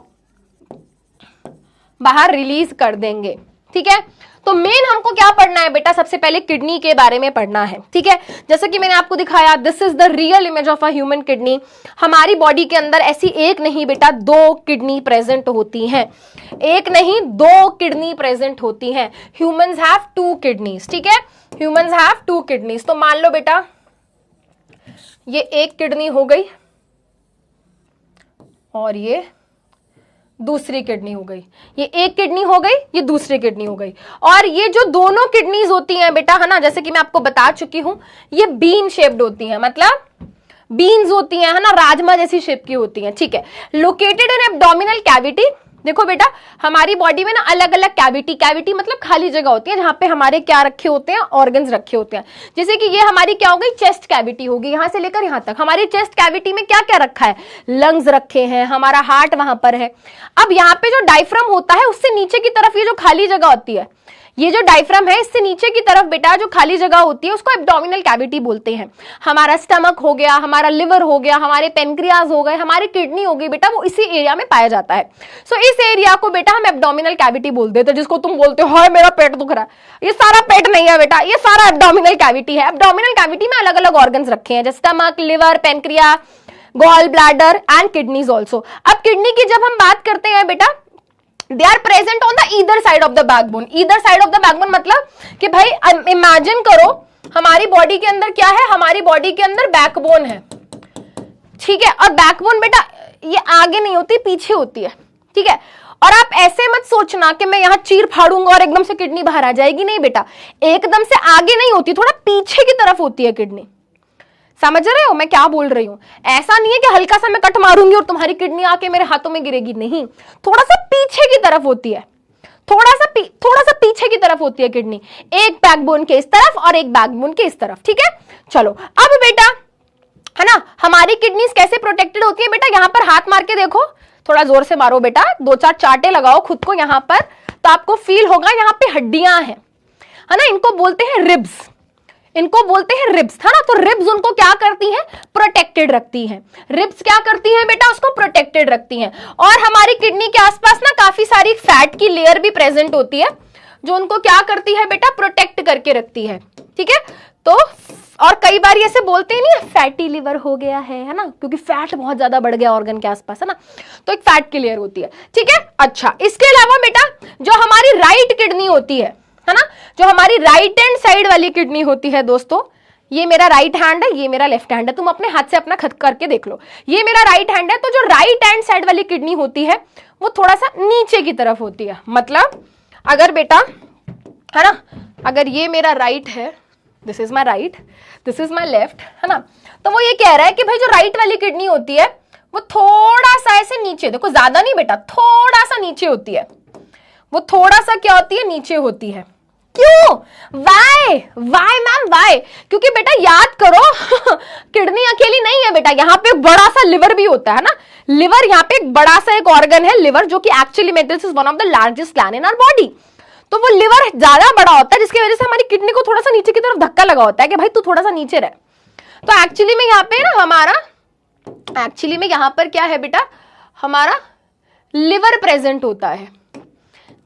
बाहर रिलीज कर देंगे। ठीक है, तो मेन हमको क्या पढ़ना है बेटा, सबसे पहले किडनी के बारे में पढ़ना है। ठीक है, जैसे कि मैंने आपको दिखाया, this is the real image of a human kidney. हमारी बॉडी के अंदर ऐसी एक नहीं बेटा, दो किडनी प्रेजेंट होती हैं, एक नहीं दो किडनी प्रेजेंट होती हैं। Humans have 2 kidneys. ठीक है, ह्यूमंस हैव 2 किडनीज। तो मान लो बेटा ये एक किडनी हो गई और ये दूसरी किडनी हो गई, ये एक किडनी हो गई, ये दूसरी किडनी हो गई। और ये जो दोनों किडनीज होती हैं बेटा, है ना, जैसे कि मैं आपको बता चुकी हूं, ये बीन शेप्ड होती हैं, मतलब बीन्स होती हैं, है ना, राजमा जैसी शेप की होती हैं। ठीक है, लोकेटेड इन एब्डोमिनल कैविटी। देखो बेटा, हमारी बॉडी में ना अलग अलग कैविटी मतलब खाली जगह होती है जहां पे हमारे क्या रखे होते हैं, ऑर्गन्स रखे होते हैं। जैसे कि ये हमारी क्या हो गई, चेस्ट कैविटी होगी, यहां से लेकर यहां तक। हमारी चेस्ट कैविटी में क्या क्या रखा है, लंग्स रखे हैं, हमारा हार्ट वहां पर है। अब यहाँ पे जो डायफ्राम होता है, उससे नीचे की तरफ ये जो खाली जगह होती है, ये जो डायफ्राम है, इससे नीचे की तरफ बेटा जो खाली जगह होती है, उसको एब्डोमिनल कैविटी बोलते हैं। हमारा स्टमक हो गया, हमारा लिवर हो गया, हमारे पेनक्रियाज हो गए, हमारी किडनी हो गई बेटा, वो इसी एरिया में पाया जाता है। सो इस एरिया को बेटा हम एब्डोमिनल कैविटी बोल देते हैं। जिसको तुम बोलते हो हाय मेरा पेट दुख रहा है, ये सारा पेट नहीं है बेटा, ये सारा एब्डोमिनल कैविटी है। एब्डोमिनल कैविटी में अलग अलग ऑर्गन्स रखे हैं, जैसे stomach, liver, pancreas, gall bladder and kidneys also. अब किडनी की जब हम बात करते हैं बेटा, they are present on the either side of the backbone। either side of the backbone मतलब कि भाई इमेजिन करो, हमारी बॉडी के अंदर क्या है, हमारी बॉडी के अंदर बैकबोन है। ठीक है, और बैकबोन बेटा ये आगे नहीं होती, पीछे होती है। ठीक है, और आप ऐसे मत सोचना कि मैं यहां चीर फाड़ूंगा और एकदम से किडनी बाहर आ जाएगी, नहीं बेटा, एकदम से आगे नहीं होती, थोड़ा पीछे की तरफ होती है किडनी। समझ रहे हो मैं क्या बोल रही हूं? ऐसा नहीं है कि हल्का सा मैं कट मारूंगी और तुम्हारी किडनी आके मेरे हाथों में गिरेगी, नहीं, थोड़ा सा पीछे की तरफ होती है, थोड़ा सा पीछे की तरफ होती है किडनी, एक बैकबोन के इस तरफ और एक बैकबोन के इस तरफ। ठीक है, चलो अब बेटा, है ना, हमारी किडनीज कैसे प्रोटेक्टेड होती है बेटा, यहां पर हाथ मार के देखो, थोड़ा जोर से मारो बेटा, 2-4 चाटे लगाओ खुद को यहां पर, तो आपको फील होगा यहां पे हड्डियां हैं, है ना, इनको बोलते हैं रिब्स, इनको बोलते हैं रिब्स, है ना। तो रिब्स उनको क्या करती हैं, प्रोटेक्टेड रखती हैं। रिब्स क्या करती हैं बेटा, उसको प्रोटेक्टेड रखती हैं। और हमारी किडनी के आसपास ना काफी सारी फैट की लेयर भी प्रेजेंट होती है, जो उनको क्या करती है बेटा, प्रोटेक्ट करके रखती है। ठीक है, तो और कई बार ऐसे बोलते हैं नहीं, फैटी लिवर हो गया है ना, क्योंकि फैट बहुत ज्यादा बढ़ गया ऑर्गन के आसपास, है ना, तो एक फैट की लेयर होती है। ठीक है, अच्छा, इसके अलावा बेटा जो हमारी राइट किडनी होती है ना, जो हमारी राइट हैंड साइड वाली किडनी होती है दोस्तों, ये मेरा राइट हैंड है, ये मेरा लेफ्ट हैंड है, तुम अपने हाथ से अपना खत करके देख लो, ये मेरा राइट हैंड है। तो जो राइट हैंड साइड वाली किडनी होती है वो थोड़ा सा नीचे की तरफ होती है। मतलब अगर बेटा, है ना, अगर ये मेरा राइट है, this is my right, this is my left, है ना, तो वो ये कह रहा है कि भाई जो राइट वाली किडनी होती है वो थोड़ा सा ऐसे नीचे, देखो ज्यादा नहीं बेटा, थोड़ा सा नीचे होती है, वो थोड़ा सा क्या होती है, नीचे होती है। क्यों? Why ma'am, why? क्योंकि बेटा याद करो किडनी अकेली नहीं है बेटा, यहाँ पे बड़ा सा लिवर भी होता है ना, लिवर यहाँ पे एक बड़ा सा एक ऑर्गन है लिवर, जो कि एक्चुअली में this is one of the largest gland in our body. तो वो लिवर ज्यादा बड़ा होता है, जिसकी वजह से हमारी किडनी को थोड़ा सा नीचे की तरफ धक्का लगा होता है कि भाई तू थोड़ा सा नीचे रह। तो एक्चुअली में यहाँ पे ना हमारा, एक्चुअली में यहाँ पर क्या है बेटा, हमारा लिवर प्रेजेंट होता है,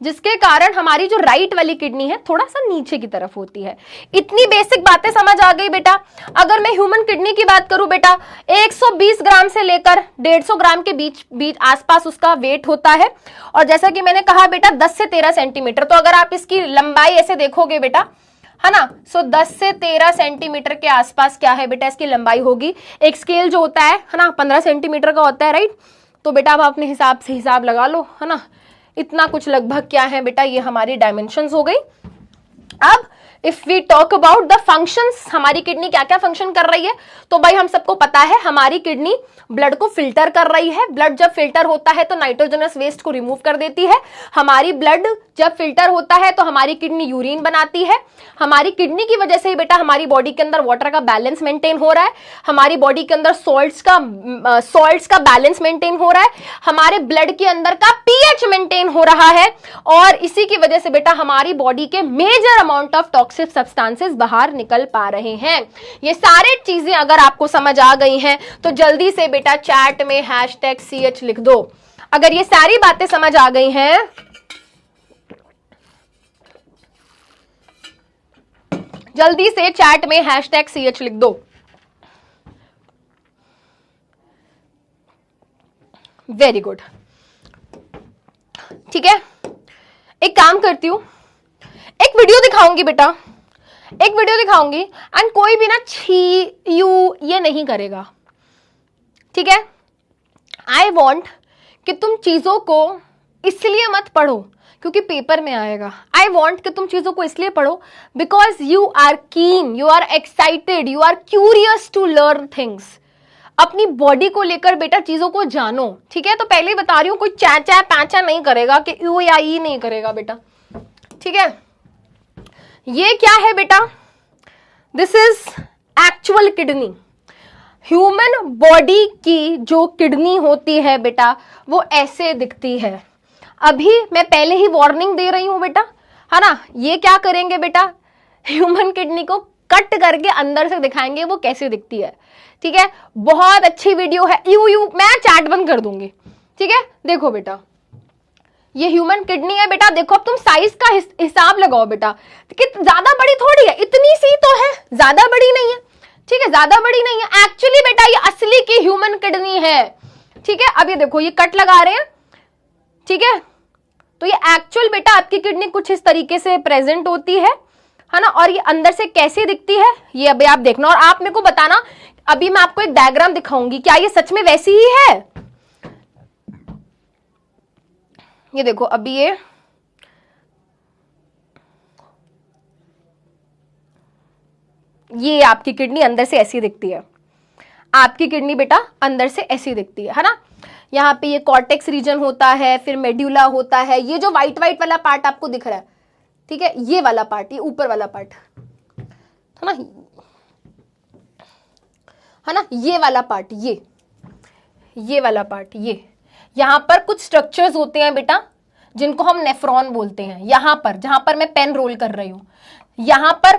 जिसके कारण हमारी जो राइट वाली किडनी है थोड़ा सा नीचे की तरफ होती है। इतनी बेसिक बातें समझ आ गई बेटा। अगर मैं ह्यूमन किडनी की बात करूं बेटा, 120 ग्राम से लेकर 150 ग्राम के बीच आसपास उसका वेट होता है, और जैसा कि मैंने कहा बेटा 10 से 13 सेंटीमीटर। तो अगर आप इसकी लंबाई ऐसे देखोगे बेटा, है ना, सो 10 से 13 सेंटीमीटर के आसपास क्या है बेटा, इसकी लंबाई होगी। एक स्केल जो होता है ना 15 सेंटीमीटर का होता है, राइट। तो बेटा आप अपने हिसाब से हिसाब लगा लो, है ना, इतना कुछ लगभग क्या है बेटा, ये हमारी डायमेंशंस हो गई। अब if we talk about the functions, हमारी किडनी क्या क्या फंक्शन कर रही है, तो भाई हम सबको पता है हमारी किडनी ब्लड को फिल्टर कर रही है। ब्लड जब फिल्टर होता है तो नाइट्रोजनस वेस्ट को रिमूव कर देती है। हमारी ब्लड जब फिल्टर होता है तो हमारी किडनी यूरिन बनाती है। हमारी किडनी की वजह से ही बेटा हमारी बॉडी के अंदर वाटर का बैलेंस मेंटेन हो रहा है, हमारी बॉडी के अंदर सॉल्ट्स का बैलेंस मेंटेन हो रहा है, हमारे ब्लड के अंदर का पीएच मेंटेन हो रहा है, और इसी की वजह से बेटा हमारी बॉडी के major amount of toxic substances बाहर निकल पा रहे हैं। ये सारे चीजें अगर आपको समझ आ गई हैं तो जल्दी से बेटा चैट में #CH लिख दो। अगर ये सारी बातें समझ आ गई हैं, जल्दी से चैट में #CH लिख दो। वेरी गुड, ठीक है। एक काम करती हूं, एक वीडियो दिखाऊंगी बेटा, एक वीडियो दिखाऊंगी, एंड कोई भी ना छी यू ये नहीं करेगा, ठीक है। आई वॉन्ट कि तुम चीजों को इसलिए मत पढ़ो क्योंकि पेपर में आएगा। आई वॉन्ट कि तुम चीजों को इसलिए पढ़ो because you are keen, you are excited, you are curious to learn things. अपनी बॉडी को लेकर बेटा चीजों को जानो, ठीक है। तो पहले ही बता रही हूं, कोई चा चा पैचा नहीं करेगा कि यू या ई नहीं करेगा बेटा, ठीक है। ये क्या है बेटा? This is actual kidney. Human body की जो किडनी होती है बेटा वो ऐसे दिखती है। अभी मैं पहले ही वार्निंग दे रही हूं बेटा, है ना। ये क्या करेंगे बेटा, ह्यूमन किडनी को कट करके अंदर से दिखाएंगे वो कैसे दिखती है, ठीक है। बहुत अच्छी वीडियो है। मैं चैट बंद कर दूंगी, ठीक है। देखो बेटा ये ह्यूमन किडनी है बेटा, देखो अब तुम साइज का हिसाब लगाओ बेटा, कि ज्यादा बड़ी थोड़ी है, इतनी सी तो है, ज्यादा बड़ी नहीं है, ठीक है, ज्यादा बड़ी नहीं है। एक्चुअली बेटा ये असली की ह्यूमन किडनी है, ठीक है। अब ये देखो ये कट लगा रहे हैं, ठीक है। तो ये एक्चुअल बेटा आपकी किडनी कुछ इस तरीके से प्रेजेंट होती है ना। और ये अंदर से कैसी दिखती है ये अभी आप देखना, और आप मेरे को बताना। अभी मैं आपको एक डायग्राम दिखाऊंगी, क्या ये सच में वैसी ही है। ये देखो अभी ये आपकी किडनी अंदर से ऐसी दिखती है। आपकी किडनी बेटा अंदर से ऐसी दिखती है ना। यहाँ पे ये कॉर्टेक्स रीजन होता है, फिर मेड्यूला होता है। ये जो व्हाइट व्हाइट वाला पार्ट आपको दिख रहा है, ठीक है, ये वाला पार्ट, ये ऊपर वाला पार्ट है ना, है ना, ये वाला पार्ट, ये वाला पार्ट, ये यहां पर कुछ स्ट्रक्चर्स होते हैं बेटा जिनको हम नेफ्रॉन बोलते हैं। यहां पर जहां पर मैं पेन रोल कर रही हूं, यहां पर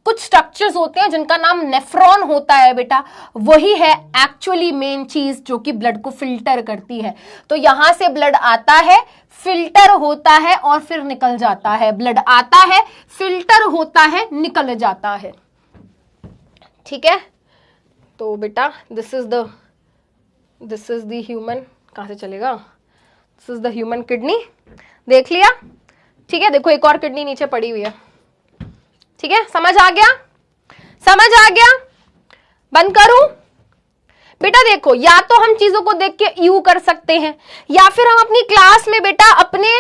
कुछ स्ट्रक्चर्स होते हैं जिनका नाम नेफ्रॉन होता है बेटा। वही है एक्चुअली मेन चीज जो कि ब्लड को फिल्टर करती है। तो यहां से ब्लड आता है, फिल्टर होता है और फिर निकल जाता है। ब्लड आता है, फिल्टर होता है, निकल जाता है, ठीक है। तो बेटा दिस इज द ह्यूमन, कहां से चलेगा, this is the human kidney, देख लिया, ठीक है। देखो एक और किडनी नीचे पड़ी हुई है, ठीक है। समझ आ गया, समझ आ गया। बंद करूं बेटा। देखो या तो हम चीजों को देख के यू कर सकते हैं, या फिर हम अपनी क्लास में बेटा अपने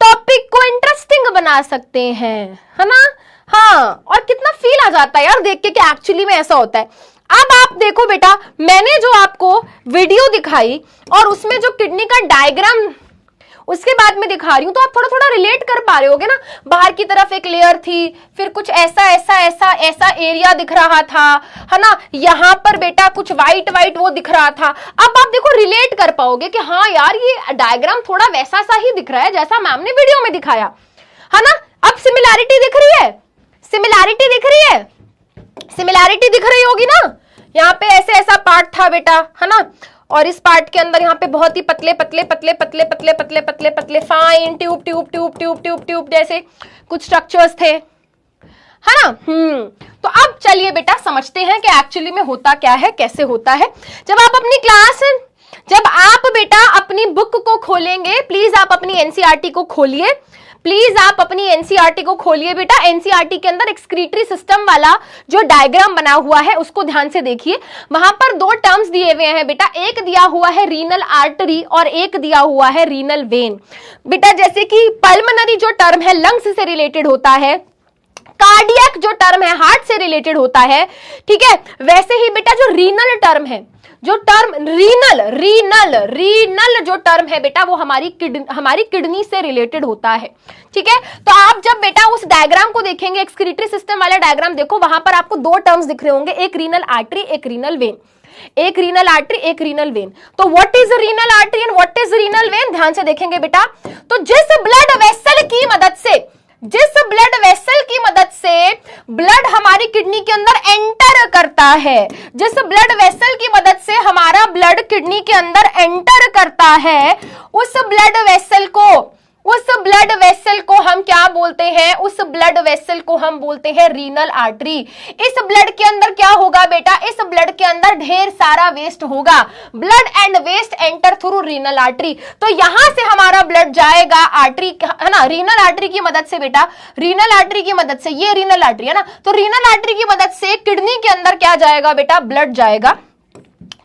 टॉपिक को इंटरेस्टिंग बना सकते हैं, है ना। हाँ, और कितना फील आ जाता है यार देख के कि एक्चुअली में ऐसा होता है। अब आप देखो बेटा, मैंने जो आपको वीडियो दिखाई और उसमें जो किडनी का डायग्राम उसके बाद में दिखा रही हूं, तो आप थोड़ा थोड़ा रिलेट कर पा रहे होगे ना। बाहर की तरफ एक लेयर थी, फिर कुछ ऐसा ऐसा ऐसा ऐसा एरिया दिख रहा था, है ना। यहाँ पर बेटा कुछ व्हाइट व्हाइट वो दिख रहा था। अब आप देखो रिलेट कर पाओगे कि हाँ यार ये डायग्राम थोड़ा वैसा सा ही दिख रहा है जैसा मैम ने वीडियो में दिखाया, है ना। अब सिमिलैरिटी दिख रही है, सिमिलैरिटी दिख रही है, सिमिलैरिटी दिख रही होगी ना। यहाँ पे ऐसे ऐसा पार्ट था बेटा, है ना, और इस पार्ट के अंदर यहाँ पे बहुत ही पतले पतले पतले पतले पतले पतले पतले पतले fine tube tube tube tube tube tube जैसे कुछ स्ट्रक्चर्स थे, है ना। तो अब चलिए बेटा समझते हैं कि एक्चुअली में होता क्या है, कैसे होता है। जब आप बेटा अपनी बुक को खोलेंगे, प्लीज आप अपनी एनसीईआरटी को खोलिए, प्लीज आप अपनी एनसीईआरटी को खोलिए बेटा। एनसीईआरटी के अंदर एक्सक्रीटरी सिस्टम वाला जो डायग्राम बना हुआ है उसको ध्यान से देखिए। वहां पर दो टर्म्स दिए हुए हैं बेटा, एक दिया हुआ है रीनल आर्टरी और एक दिया हुआ है रीनल वेन। बेटा जैसे कि पल्मनरी जो टर्म है लंग्स से रिलेटेड होता है, कार्डियक जो टर्म है हार्ट से रिलेटेड होता है, ठीक है, वैसे ही बेटा जो रीनल टर्म है, जो टर्म रीनल जो टर्म है बेटा वो हमारी किडनी से रिलेटेड होता है, ठीक है। तो आप जब बेटा उस डायग्राम को देखेंगे, एक्सक्रीटरी सिस्टम वाला डायग्राम देखो, वहां पर आपको दो टर्म्स दिख रहे होंगे, एक रीनल आर्टरी, एक रीनल वेन, एक रीनल आर्टरी, एक रीनल वेन। तो what is renal artery and what is renal vein, ध्यान से देखेंगे बेटा। तो जिस ब्लड वेसल की मदद से ब्लड हमारी किडनी के अंदर एंटर करता है, जिस ब्लड वेसल की मदद से हमारा ब्लड किडनी के अंदर एंटर करता है, उस ब्लड वेसल को हम क्या बोलते हैं, उस ब्लड वेसल को हम बोलते हैं रीनल आर्टरी। इस ब्लड के अंदर क्या होगा बेटा, इस ब्लड के अंदर ढेर सारा वेस्ट होगा, blood and waste enter through renal artery. तो यहां से हमारा ब्लड जाएगा आर्टरी, है ना, रीनल आर्टरी की मदद से बेटा, रीनल आर्टरी की मदद से, ये रीनल आर्टरी है ना, तो रीनल आर्टरी की मदद से किडनी के अंदर क्या जाएगा बेटा, ब्लड जाएगा,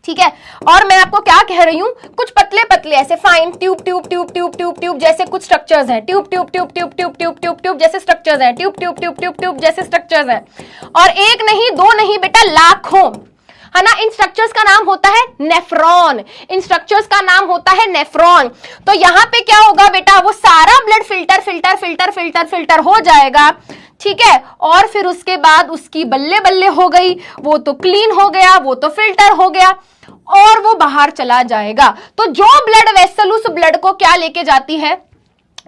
ठीक है। और मैं आपको क्या कह रही हूं, कुछ पतले पतले ऐसे fine tube tube tube tube tube tube जैसे कुछ स्ट्रक्चर्स हैं, tube tube tube tube tube tube tube tube जैसे स्ट्रक्चर्स हैं, tube tube tube tube tube जैसे स्ट्रक्चर्स हैं, और एक नहीं, दो नहीं बेटा, लाखों, है ना। इन स्ट्रक्चर्स का नाम होता है नेफ्रॉन, इन स्ट्रक्चर्स का नाम होता है नेफ्रॉन। तो यहां पे क्या होगा बेटा, वो सारा blood filter filter filter filter filter हो जाएगा, ठीक है, और फिर उसके बाद उसकी बल्ले बल्ले हो गई, वो तो क्लीन हो गया, वो तो फिल्टर हो गया, और वो बाहर चला जाएगा। तो जो ब्लड वेसल उस ब्लड को क्या लेके जाती है,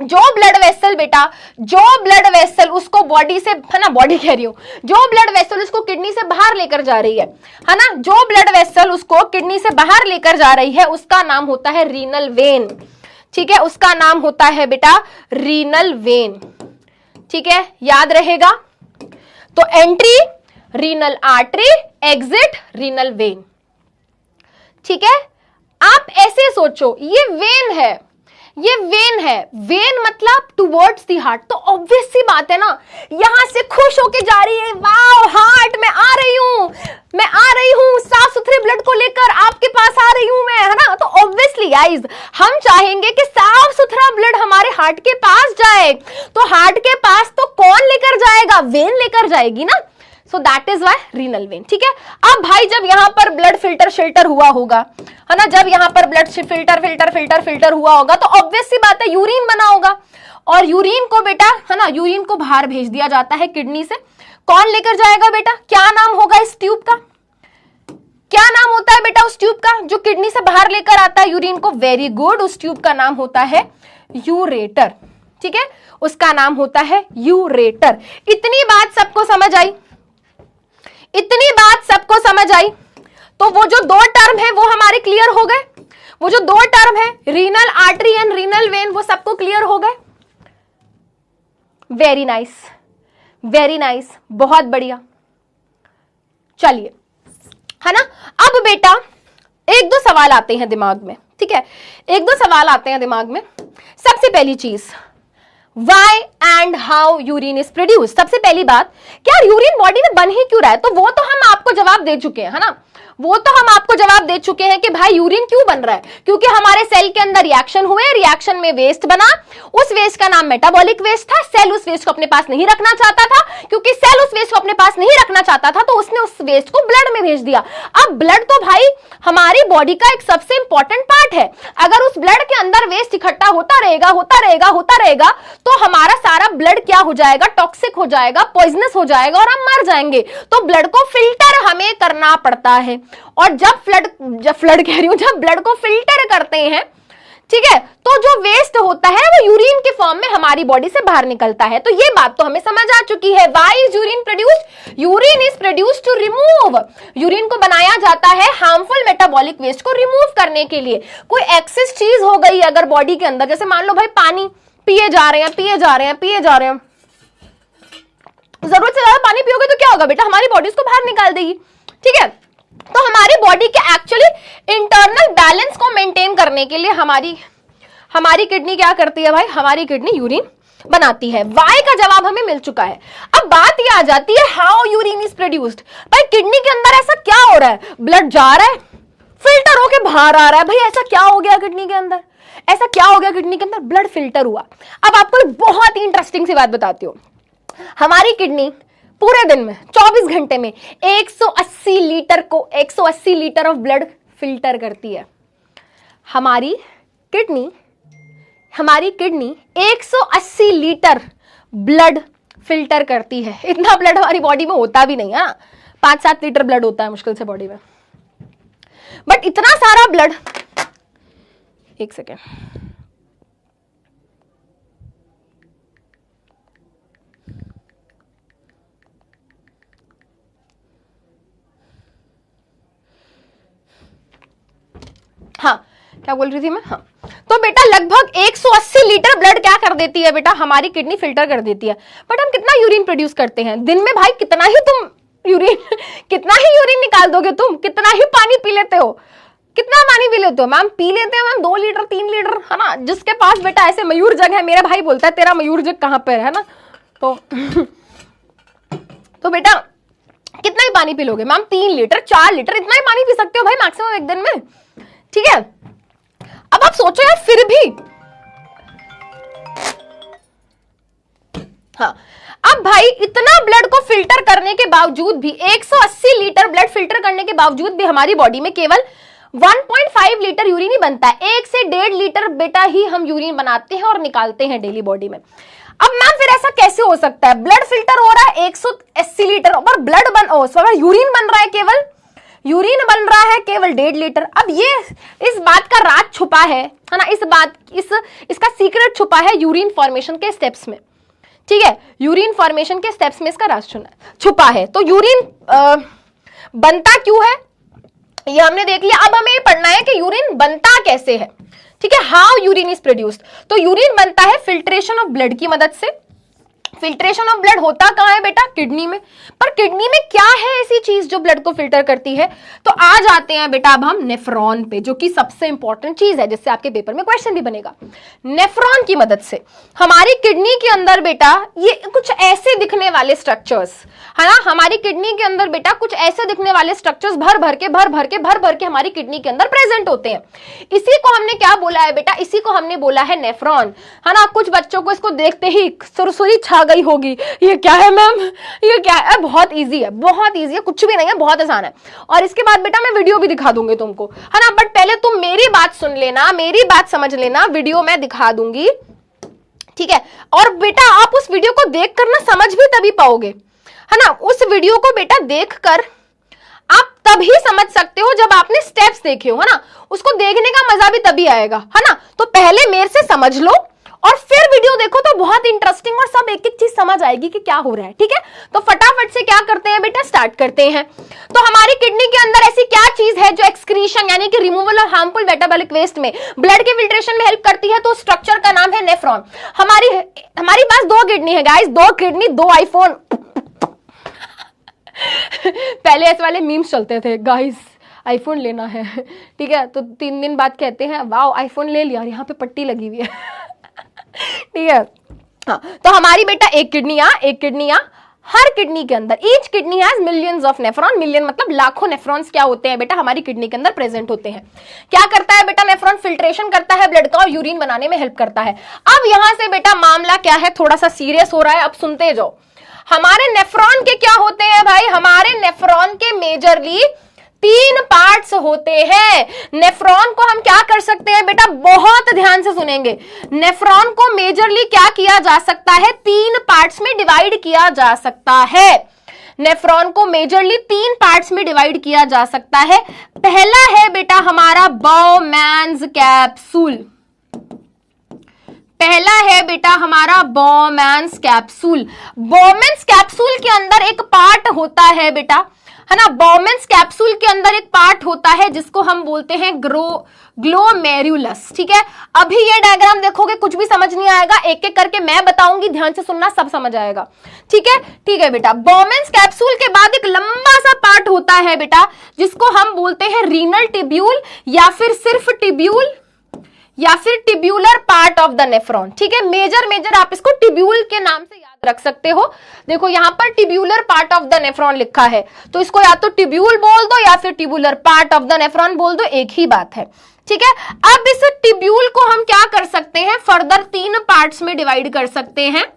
जो ब्लड वेसल बेटा, जो ब्लड वेसल उसको बॉडी से, है ना, बॉडी कह रही हूं, जो ब्लड वेसल उसको किडनी से बाहर लेकर जा रही है ना, जो ब्लड वेसल उसको किडनी से बाहर लेकर जा रही है, उसका नाम होता है रीनल वेन, ठीक है, उसका नाम होता है बेटा रीनल वेन, ठीक है, याद रहेगा। तो entry renal artery, exit renal vein, ठीक है। आप ऐसे सोचो, ये वेन है, ये वेन है, वेन मतलब टुवर्ड्स द हार्ट, तो ऑब्वियस सी बात है ना, यहां से खुश होके जा रही है, वाओ हार्ट में आ रही हूं, मैं आ रही हूं, साफ सुथरे ब्लड को लेकर आपके पास आ रही हूं मैं, है ना। तो ऑब्वियसली गाइस हम चाहेंगे कि साफ सुथरा ब्लड हमारे हार्ट के पास जाए, तो हार्ट के पास तो कौन लेकर जाएगा, वेन लेकर जाएगी ना। So that is why renal vein, ठीक है। अब भाई जब यहां पर ब्लड फिल्टर शिल्टर हुआ होगा, है ना, जब यहां पर blood filter filter filter filter हुआ होगा, तो ऑब्वियस सी बात है यूरिन बना होगा, और यूरिन को बेटा, है ना, यूरिन को बाहर भेज दिया जाता है किडनी से। कौन लेकर जाएगा बेटा, क्या नाम होगा इस ट्यूब का, क्या नाम होता है बेटा उस ट्यूब का जो किडनी से बाहर लेकर आता है यूरिन को, वेरी गुड, उस ट्यूब का नाम होता है यूरेटर, ठीक है, उसका नाम होता है यूरेटर। इतनी बात सबको समझ आई, इतनी बात सबको समझ आई। तो वो जो दो टर्म है वो हमारे क्लियर हो गए, वो जो दो टर्म है renal artery and renal vein, वो सबको क्लियर हो गए। वेरी नाइस, वेरी नाइस, बहुत बढ़िया। चलिए, है ना, अब बेटा एक दो सवाल आते हैं दिमाग में, ठीक है, एक दो सवाल आते हैं दिमाग में। सबसे पहली चीज, Why and how urine is produced? सबसे पहली बात, क्या यूरिन बॉडी में बन ही क्यों रहा है, तो वो तो हम आपको जवाब दे चुके हैं, है ना, वो तो हम आपको जवाब दे चुके हैं कि भाई यूरिन क्यों बन रहा है, क्योंकि हमारे सेल के अंदर रिएक्शन हुए, रिएक्शन में वेस्ट बना, उस वेस्ट का नाम मेटाबॉलिक वेस्ट था, सेल उस वेस्ट को अपने पास नहीं रखना चाहता था, क्योंकि सेल उस वेस्ट को अपने पास नहीं रखना चाहता था तो उसने उस वेस्ट को ब्लड में भेज दिया। अब ब्लड तो भाई हमारी बॉडी का एक सबसे इंपॉर्टेंट पार्ट है, अगर उस ब्लड के अंदर वेस्ट इकट्ठा होता रहेगा होता रहेगा होता रहेगा तो हमारा सारा ब्लड क्या हो जाएगा, टॉक्सिक हो जाएगा, पॉइजनस हो जाएगा और हम मर जाएंगे। तो ब्लड को फिल्टर हमें करना पड़ता है, और जब ब्लड को फिल्टर करते हैं, ठीक है, तो जो वेस्ट होता है वो यूरिन के फॉर्म में हमारी बॉडी से बाहर निकलता है। तो ये बात तो हमें समझ आ चुकी है। Why is urine produced, urine is produced to remove, urine को बनाया जाता है हार्मफुल मेटाबॉलिक वेस्ट को रिमूव करने के लिए। कोई एक्सेस चीज हो गई अगर बॉडी के अंदर, जैसे मान लो भाई पानी पिए जा रहे हैं, जरूरत से ज्यादा पानी पियोगे तो क्या होगा बेटा, हमारी बॉडी उसको बाहर निकाल देगी, ठीक है। तो हमारी बॉडी के एक्चुअली इंटरनल बैलेंस को मेंटेन करने के लिए हमारी किडनी क्या करती है भाई, हमारी किडनी यूरिन बनाती है। वाई का जवाब हमें मिल चुका है। अब बात ये आ जाती है हाउ यूरिन इज प्रोड्यूस्ड। भाई किडनी के अंदर ऐसा क्या हो रहा है, ब्लड जा रहा है, फिल्टर होके बाहर आ रहा है। भाई ऐसा क्या हो गया किडनी के अंदर, ऐसा क्या हो गया किडनी के अंदर, ब्लड फिल्टर हुआ। अब आपको बहुत ही इंटरेस्टिंग सी बात बताती हूँ, हमारी किडनी पूरे दिन में 24 घंटे में 180 लीटर ऑफ ब्लड फिल्टर करती है। हमारी किडनी 180 लीटर ब्लड फिल्टर करती है। इतना ब्लड हमारी बॉडी में होता भी नहीं है, 5-7 लीटर ब्लड होता है मुश्किल से बॉडी में, बट इतना सारा ब्लड, एक सेकेंड, हाँ क्या बोल रही थी मैं, हाँ तो बेटा लगभग 180 लीटर ब्लड क्या कर देती है बेटा, हमारी किडनी फिल्टर कर देती है। बट हम कितना यूरिन प्रोड्यूस करते हैं दिन में भाई, कितना ही तुम यूरिन निकाल दोगे तुम, कितना ही पानी पी लेते हो, कितना पानी पी लेते हो मैम? पी लेते हैं मैम 2 लीटर 3 लीटर, है ना। जिसके पास बेटा ऐसे मयूर जग है, मेरा भाई बोलता है तेरा मयूर जग कहां पर है ना, तो बेटा कितना ही पानी पी लोगे मैम? 3 लीटर 4 लीटर इतना ही पानी पी सकते हो भाई मैक्सिमम एक दिन में, ठीक है। अब आप सोचो यार, फिर भी हाँ, अब भाई इतना ब्लड को फिल्टर करने के बावजूद भी, 180 लीटर ब्लड फिल्टर करने के बावजूद भी हमारी बॉडी में केवल 1.5 लीटर यूरिन ही बनता है। 1 से 1.5 लीटर बेटा ही हम यूरिन बनाते हैं और निकालते हैं डेली बॉडी में। अब मैम फिर ऐसा कैसे हो सकता है? ब्लड फिल्टर हो रहा है 180 लीटर पर यूरिन बन रहा है केवल 1.5 लीटर। अब ये इस बात का राज छुपा है ना, इसका सीक्रेट छुपा है यूरिन फॉर्मेशन के स्टेप्स में, ठीक है। यूरिन फॉर्मेशन के स्टेप्स में इसका राज छुपा है। तो यूरिन बनता क्यों है ये हमने देख लिया। अब हमें ये पढ़ना है कि यूरिन बनता कैसे है, ठीक है। How urine is produced. तो यूरिन बनता है फिल्ट्रेशन ऑफ ब्लड की मदद से। फिल्ट्रेशन ऑफ ब्लड होता कहां है बेटा? किडनी में। पर किडनी में क्या है ऐसी चीज जो ब्लड को फिल्टर करती है? तो आ जाते हैं बेटा अब हम नेफ्रॉन पे, जो कि सबसे इंपॉर्टेंट चीज है, जिससे आपके पेपर में क्वेश्चन भी बनेगा। नेफ्रॉन की मदद से हमारी किडनी के अंदर बेटा ये कुछ ऐसे दिखने वाले स्ट्रक्चर्स, है ना, हमारी किडनी के अंदर बेटा कुछ ऐसे दिखने वाले स्ट्रक्चर्स भर भर के हमारी किडनी के अंदर प्रेजेंट होते हैं। इसी को हमने क्या बोला है बेटा? इसी को हमने बोला है नेफ्रॉन, है ना। कुछ बच्चों को इसको देखते ही सुरसुरी छा गई होगी, ये क्या है मैम, ये क्या है? बहुत इजी है, कुछ भी नहीं है, बहुत आसान है। और इसके बाद बेटा मैं वीडियो भी दिखा दूंगी तुमको, है ना। बट पहले तुम मेरी बात सुन लेना, मेरी बात समझ लेना, वीडियो मैं दिखा दूंगी, ठीक है। और बेटा आप उस वीडियो को देख कर ना समझ भी तभी पाओगे, है ना। उस वीडियो को बेटा देखकर आप तभी समझ सकते हो जब आपने स्टेप्स देखे हो, है ना। उसको देखने का मजा भी तभी आएगा, है ना। तो पहले मेरे से समझ लो और फिर वीडियो देखो, तो बहुत इंटरेस्टिंग और सब एक एक चीज समझ आएगी कि क्या हो रहा है, ठीक है। तो फटाफट से क्या करते हैं बेटा, स्टार्ट करते हैं। तो हमारी किडनी के अंदर ऐसी क्या चीज है जो एक्सक्रीशन यानी कि removal of harmful metabolic waste में ब्लड के फिल्ट्रेशन में हेल्प करती है? तो स्ट्रक्चर का नाम है नेफ्रॉन। हमारी पास 2 किडनी है गाइस, 2 किडनी 2 आईफोन। पहले ऐसे वाले मीम्स चलते थे, गाइस आईफोन लेना है, ठीक है। तो 3 दिन बाद कहते हैं वाओ आईफोन ले लिया, यहाँ पे पट्टी लगी हुई है, ठीक है। हाँ, तो हमारी बेटा एक किडनी हर किडनी के अंदर, each kidney has millions of nephron. Million मतलब लाखों नेफ्रॉन्स क्या होते हैं बेटा, हमारी किडनी के अंदर प्रेजेंट होते हैं। क्या करता है बेटा नेफ्रॉन? फिल्ट्रेशन करता है ब्लड का और यूरिन बनाने में हेल्प करता है। अब यहां से बेटा मामला क्या है, थोड़ा सा सीरियस हो रहा है, अब सुनते जाओ। हमारे नेफ्रॉन के क्या होते हैं भाई? हमारे नेफ्रॉन के मेजरली 3 पार्ट्स होते हैं। नेफ्रॉन को हम क्या कर सकते हैं बेटा, बहुत ध्यान से सुनेंगे। नेफ्रॉन को मेजरली क्या किया जा सकता है? 3 पार्ट्स में डिवाइड किया जा सकता है। नेफ्रॉन को मेजरली 3 पार्ट्स में डिवाइड किया जा सकता है। पहला है बेटा हमारा बॉमैन्स कैप्सूल। पहला है बेटा हमारा बॉमैन्स कैप्सूल। बॉमैन्स कैप्सूल के अंदर एक पार्ट होता है बेटा, है ना। बॉमैन्स कैप्सूल के अंदर एक पार्ट होता है जिसको हम बोलते हैं ग्लोमेरुलस, ठीक है। अभी ये डायग्राम देखोगे कुछ भी समझ नहीं आएगा, एक एक करके मैं बताऊंगी, ध्यान से सुनना, सब समझ आएगा, ठीक है। ठीक है बेटा, बॉमैन्स कैप्सूल के बाद एक लंबा सा पार्ट होता है बेटा जिसको हम बोलते हैं रीनल टिब्यूल या फिर सिर्फ टिब्यूल या फिर tubular part of the nephron, ठीक है। मेजर आप इसको टिब्यूल के नाम से याद रख सकते हो। देखो यहां पर tubular part of the nephron लिखा है, तो इसको या तो टिब्यूल बोल दो या फिर tubular part of the nephron बोल दो, एक ही बात है, ठीक है। अब इस टिब्यूल को हम क्या कर सकते हैं, फर्दर 3 पार्ट्स में डिवाइड कर सकते हैं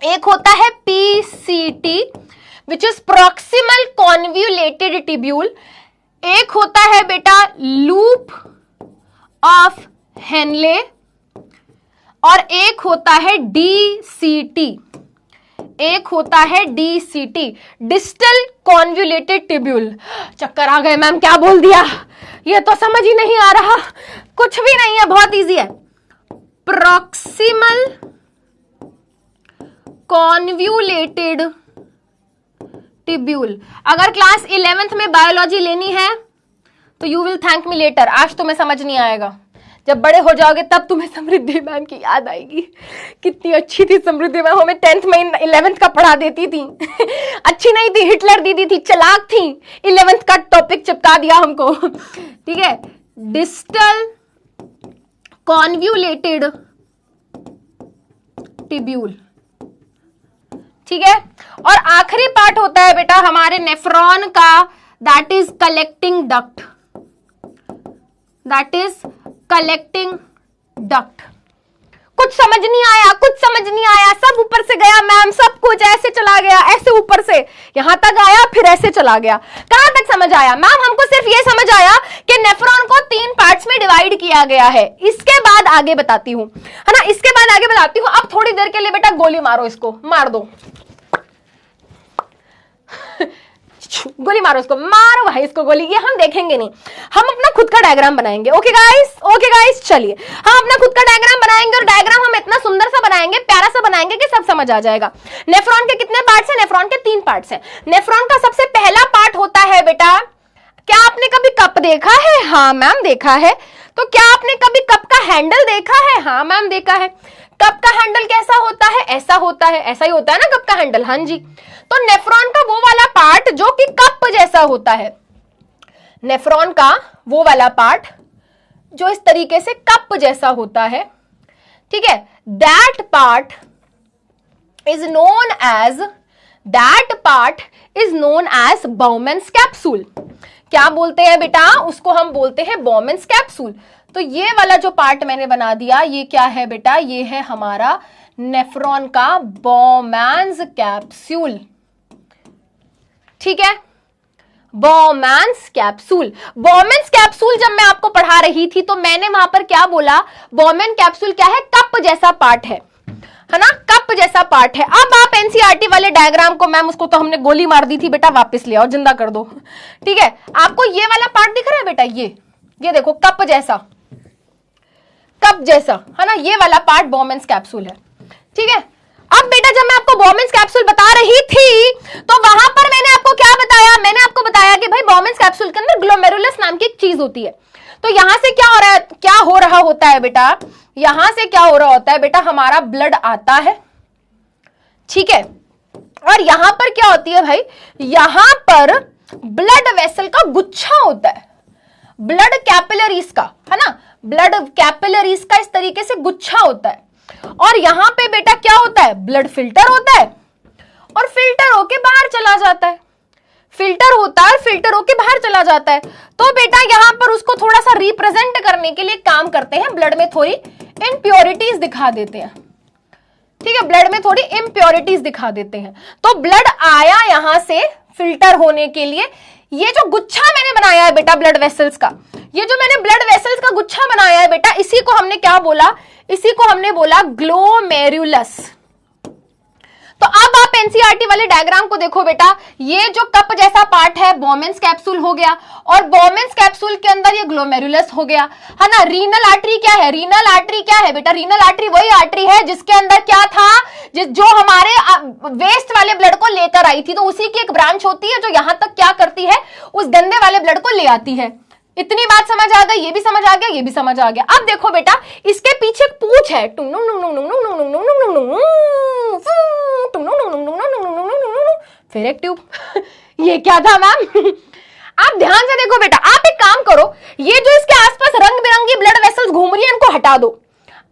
एक होता है PCT which is proximal convoluted tubule, एक होता है बेटा लूप ऑफ हेनले, और एक होता है DCT, एक होता है DCT डिस्टल कॉन्व्यूलेटेड टिब्यूल। चक्कर आ गए मैम, क्या बोल दिया, ये तो समझ ही नहीं आ रहा। कुछ भी नहीं है, बहुत इजी है। Proximal convoluted tubule. अगर क्लास 11th में बायोलॉजी लेनी है तो you will thank me later. आज तुम्हें समझ नहीं आएगा, जब बड़े हो जाओगे तब तुम्हें समृद्धि मैम की याद आएगी। कितनी अच्छी थी समृद्धि मैम, हमें 10th में 11th का पढ़ा देती थी। अच्छी नहीं थी, हिटलर दीदी थी, चालाक थी, 11th का टॉपिक चिपका दिया हमको। ठीक है, डिस्टल कॉन्व्यूलेटेड टिब्यूल। ठीक है, और आखिरी पार्ट होता है बेटा हमारे नेफ्रॉन का, that is collecting duct, that is collecting duct. कुछ समझ नहीं आया, कुछ समझ नहीं आया, सब ऊपर से गया मैम, सब कुछ ऐसे चला गया, ऐसे ऊपर से यहां तक आया, फिर ऐसे चला गया। कहां तक समझ आया मैम? हमको सिर्फ ये समझ आया कि नेफ्रॉन को 3 पार्ट्स में डिवाइड किया गया है। इसके बाद आगे बताती हूं, है ना, इसके बाद आगे बताती हूं। अब थोड़ी देर के लिए बेटा गोली मारो, इसको मार दो, गोली मारो इसको, मारो भाई इसको गोली। ये हम देखेंगे नहीं, हम अपना खुद का डायग्राम बनाएंगे। ओके गाइस, चलिए हम अपना खुद का डायग्राम बनाएंगे, और डायग्राम हम इतना सुंदर सा बनाएंगे, प्यारा सा बनाएंगे कि सब समझ आ जाएगा। नेफ्रॉन के कितने पार्ट्स हैं? नेफ्रॉन के 3 पार्ट्स हैं। नेफ्रॉन का सबसे पहला पार्ट होता है बेटा, क्या आपने कभी कप देखा है? हाँ मैम देखा है। तो क्या आपने कभी कप का हैंडल देखा है? हाँ मैम देखा है। कप का हैंडल कैसा होता है? ऐसा होता है, ऐसा ही होता है ना कप का हैंडल। हाँ जी। तो नेफ्रॉन का वो वाला पार्ट जो कि कप जैसा होता है, नेफ्रॉन का वो वाला पार्ट जो इस तरीके से कप जैसा होता है, ठीक है, that part is known as Bowman's capsule. क्या बोलते हैं बेटा? उसको हम बोलते हैं बाउमेन्स कैप्सूल। तो ये वाला जो पार्ट मैंने बना दिया, ये क्या है बेटा? ये है हमारा नेफ्रॉन का बाउमेन्स कैप्सूल। ठीक है, बाउमेन्स कैप्सूल। बाउमेन्स कैप्सूल जब मैं आपको पढ़ा रही थी तो मैंने वहां पर क्या बोला? बाउमेन कैप्सूल क्या है? कप जैसा पार्ट है ना, कप जैसा पार्ट है। अब आप एनसीईआरटी वाले डायग्राम को, मैम उसको तो हमने गोली मार दी थी बेटा, वापस ले आओ, जिंदा कर दो। ठीक है, आपको ये वाला पार्ट दिख रहा है बेटा? ये देखो, कप जैसा है ना, ये वाला पार्ट बाउमेन्स कैप्सूल है। ठीक है, अब बेटा जब मैं आपको बाउमेन्स कैप्सूल बता रही थी तो वहां पर मैंने आपको क्या बताया? मैंने आपको बताया कि भाई बाउमेन्स कैप्सूल के अंदर ग्लोमेरुलस नाम की एक चीज होती है। तो यहां से क्या हो रहा होता है बेटा? यहां से क्या हो रहा होता है बेटा? हमारा ब्लड आता है, ठीक है, और यहां पर क्या होती है भाई? यहां पर ब्लड वेसल का गुच्छा होता है, ब्लड कैपिलरीज का, है ना, ब्लड कैपिलरीज का इस तरीके से गुच्छा होता है। और यहां पे बेटा क्या होता है? ब्लड फिल्टर होता है, और फिल्टर होके बाहर चला जाता है, फिल्टर होता है, फिल्टर होके बाहर चला जाता है। तो बेटा यहां पर उसको थोड़ा सा रिप्रेजेंट करने के लिए काम करते हैं, ब्लड में थोड़ी इम्प्योरिटीज दिखा देते हैं। ठीक है, ब्लड में थोड़ी इम्प्योरिटीज दिखा देते हैं। तो ब्लड आया यहां से फिल्टर होने के लिए। ये जो गुच्छा मैंने बनाया है बेटा ब्लड वेसल्स का, ये जो मैंने ब्लड वेसल्स का गुच्छा बनाया है बेटा, इसी को हमने क्या बोला? इसी को हमने बोला ग्लोमेरुलस। तो अब आप एनसीईआरटी वाले डायग्राम को देखो बेटा, ये जो कप जैसा पार्ट है बाउमेन्स कैप्सूल हो गया, और बाउमेन्स कैप्सूल के अंदर ये ग्लोमेरुलस हो गया, है ना। रीनल आर्टरी क्या है? रीनल आर्टरी क्या है बेटा? रीनल आर्टरी वही आर्टरी है जिसके अंदर क्या था, जो हमारे वेस्ट वाले ब्लड को लेकर आई थी। तो उसी की एक ब्रांच होती है जो यहां तक क्या करती है? उस गंदे वाले ब्लड को ले आती है। इतनी बात समझ आ गई? ये भी समझ आ गया, ये भी समझ आ गया। अब देखो बेटा, इसके पीछे एक पूंछ है, फिर एक ट्यूब। ये क्या था मैम? आप ध्यान से देखो बेटा, आप एक काम करो, ये जो इसके आसपास रंग बिरंगी ब्लड वेसल्स घूम रही है, इनको हटा दो।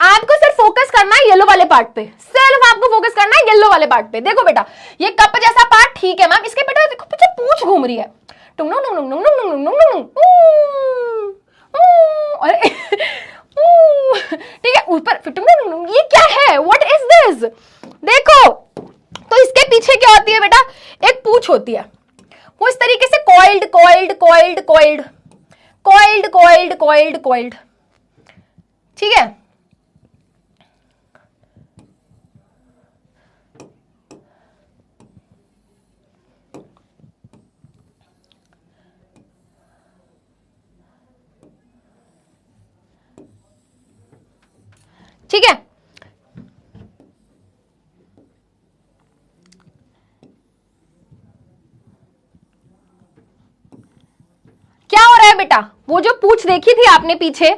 आपको सिर्फ फोकस करना है येलो वाले पार्ट पे, सिर्फ आपको फोकस करना है येलो वाले पार्ट पे। देखो बेटा, ये कप जैसा पार्ट ठीक है मैम, इसके बेटा देखो पीछे पूंछ घूम रही है, ठीक है, ऊपर ये क्या है? What is this? देखो पीछे क्या होती है बेटा, एक पूंछ होती है, वो इस तरीके से coiled coiled coiled coiled coiled coiled coiled coiled, ठीक है। ठीक है, क्या हो रहा है बेटा, वो जो पूंछ देखी थी आपने पीछे,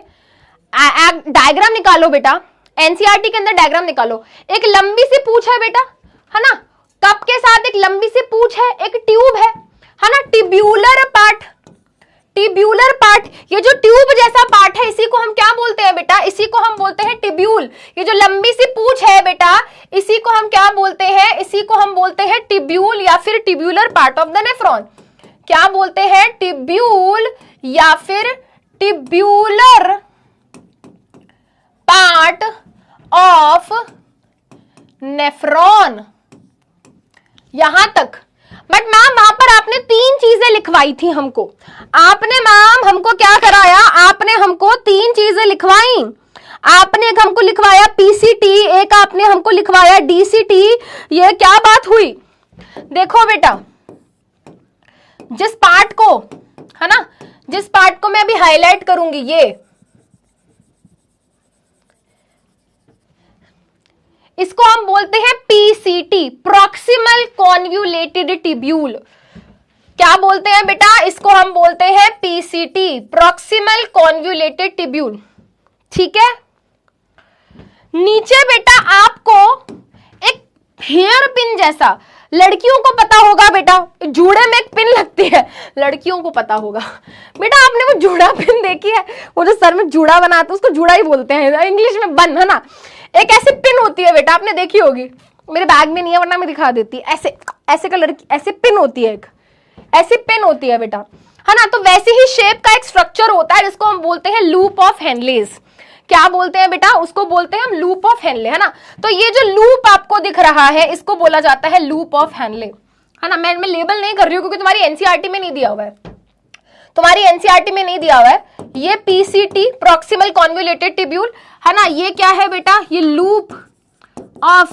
डायग्राम निकालो बेटा, एनसीईआरटी के अंदर डायग्राम निकालो। एक लंबी सी पूंछ है बेटा, है ना, कप के साथ एक लंबी सी पूंछ है, एक ट्यूब है ना, टिब्यूलर पार्ट, टिब्यूलर पार्ट, ये जो ट्यूब जैसा पार्ट है इसी को हम क्या बोलते हैं बेटा, इसी को हम बोलते हैं टिब्यूल। ये जो लंबी सी पूंछ है बेटा, इसी को हम क्या बोलते हैं, इसी को हम बोलते हैं टिब्यूल या फिर tubular part of the nephron. क्या बोलते हैं, टिब्यूल या फिर टिब्यूलर पार्ट ऑफ नेफ्रॉन। यहां तक, बट मैम वहां पर आपने 3 चीजें लिखवाई थी हमको, आपने मैम हमको क्या कराया, आपने हमको 3 चीजें लिखवाई। आपने एक हमको लिखवाया पीसीटी, एक आपने हमको लिखवाया डीसीटी। ये क्या बात हुई, देखो बेटा, जिस पार्ट को, है ना, जिस पार्ट को मैं अभी हाईलाइट करूंगी, ये इसको हम बोलते हैं पीसीटी, प्रॉक्सिमल कॉन्व्यूलेटेड टिब्यूल। क्या बोलते हैं बेटा, इसको हम बोलते हैं पीसीटी, प्रॉक्सिमल कॉन्व्यूलेटेड टिब्यूल। ठीक है, नीचे बेटा आपको एक हेयर पिन जैसा, लड़कियों को पता होगा बेटा, जूड़े में एक पिन लगती है, लड़कियों को पता होगा बेटा। आपने वो जूड़ा पिन देखी है, वो जो सर में जूड़ा बनाते हैं उसको जूड़ा ही बोलते हैं, इंग्लिश में बन, है ना। एक ऐसी पिन होती है बेटा, आपने देखी होगी, मेरे बैग में नहीं है वरना मैं दिखा देती। ऐसे ऐसे कलर की ऐसे पिन होती है, एक ऐसी पिन होती है बेटा, है ना। तो वैसे ही शेप का एक स्ट्रक्चर होता है जिसको हम बोलते हैं लूप ऑफ हेनलेज। क्या बोलते हैं बेटा, उसको बोलते हैं हम लूप ऑफ हेनले, है ना। तो ये जो लूप आपको दिख रहा है इसको बोला जाता है लूप ऑफ हेनले, है ना। मैं लेबल नहीं कर रही हूँ क्योंकि तुम्हारी एनसीईआरटी में नहीं दिया हुआ है, तुम्हारी एनसीईआरटी में नहीं दिया हुआ है। ये पीसीटी, प्रॉक्सिमल कॉन्वोल्यूटेड टिब्यूल, है ना। ये क्या है बेटा, ये लूप ऑफ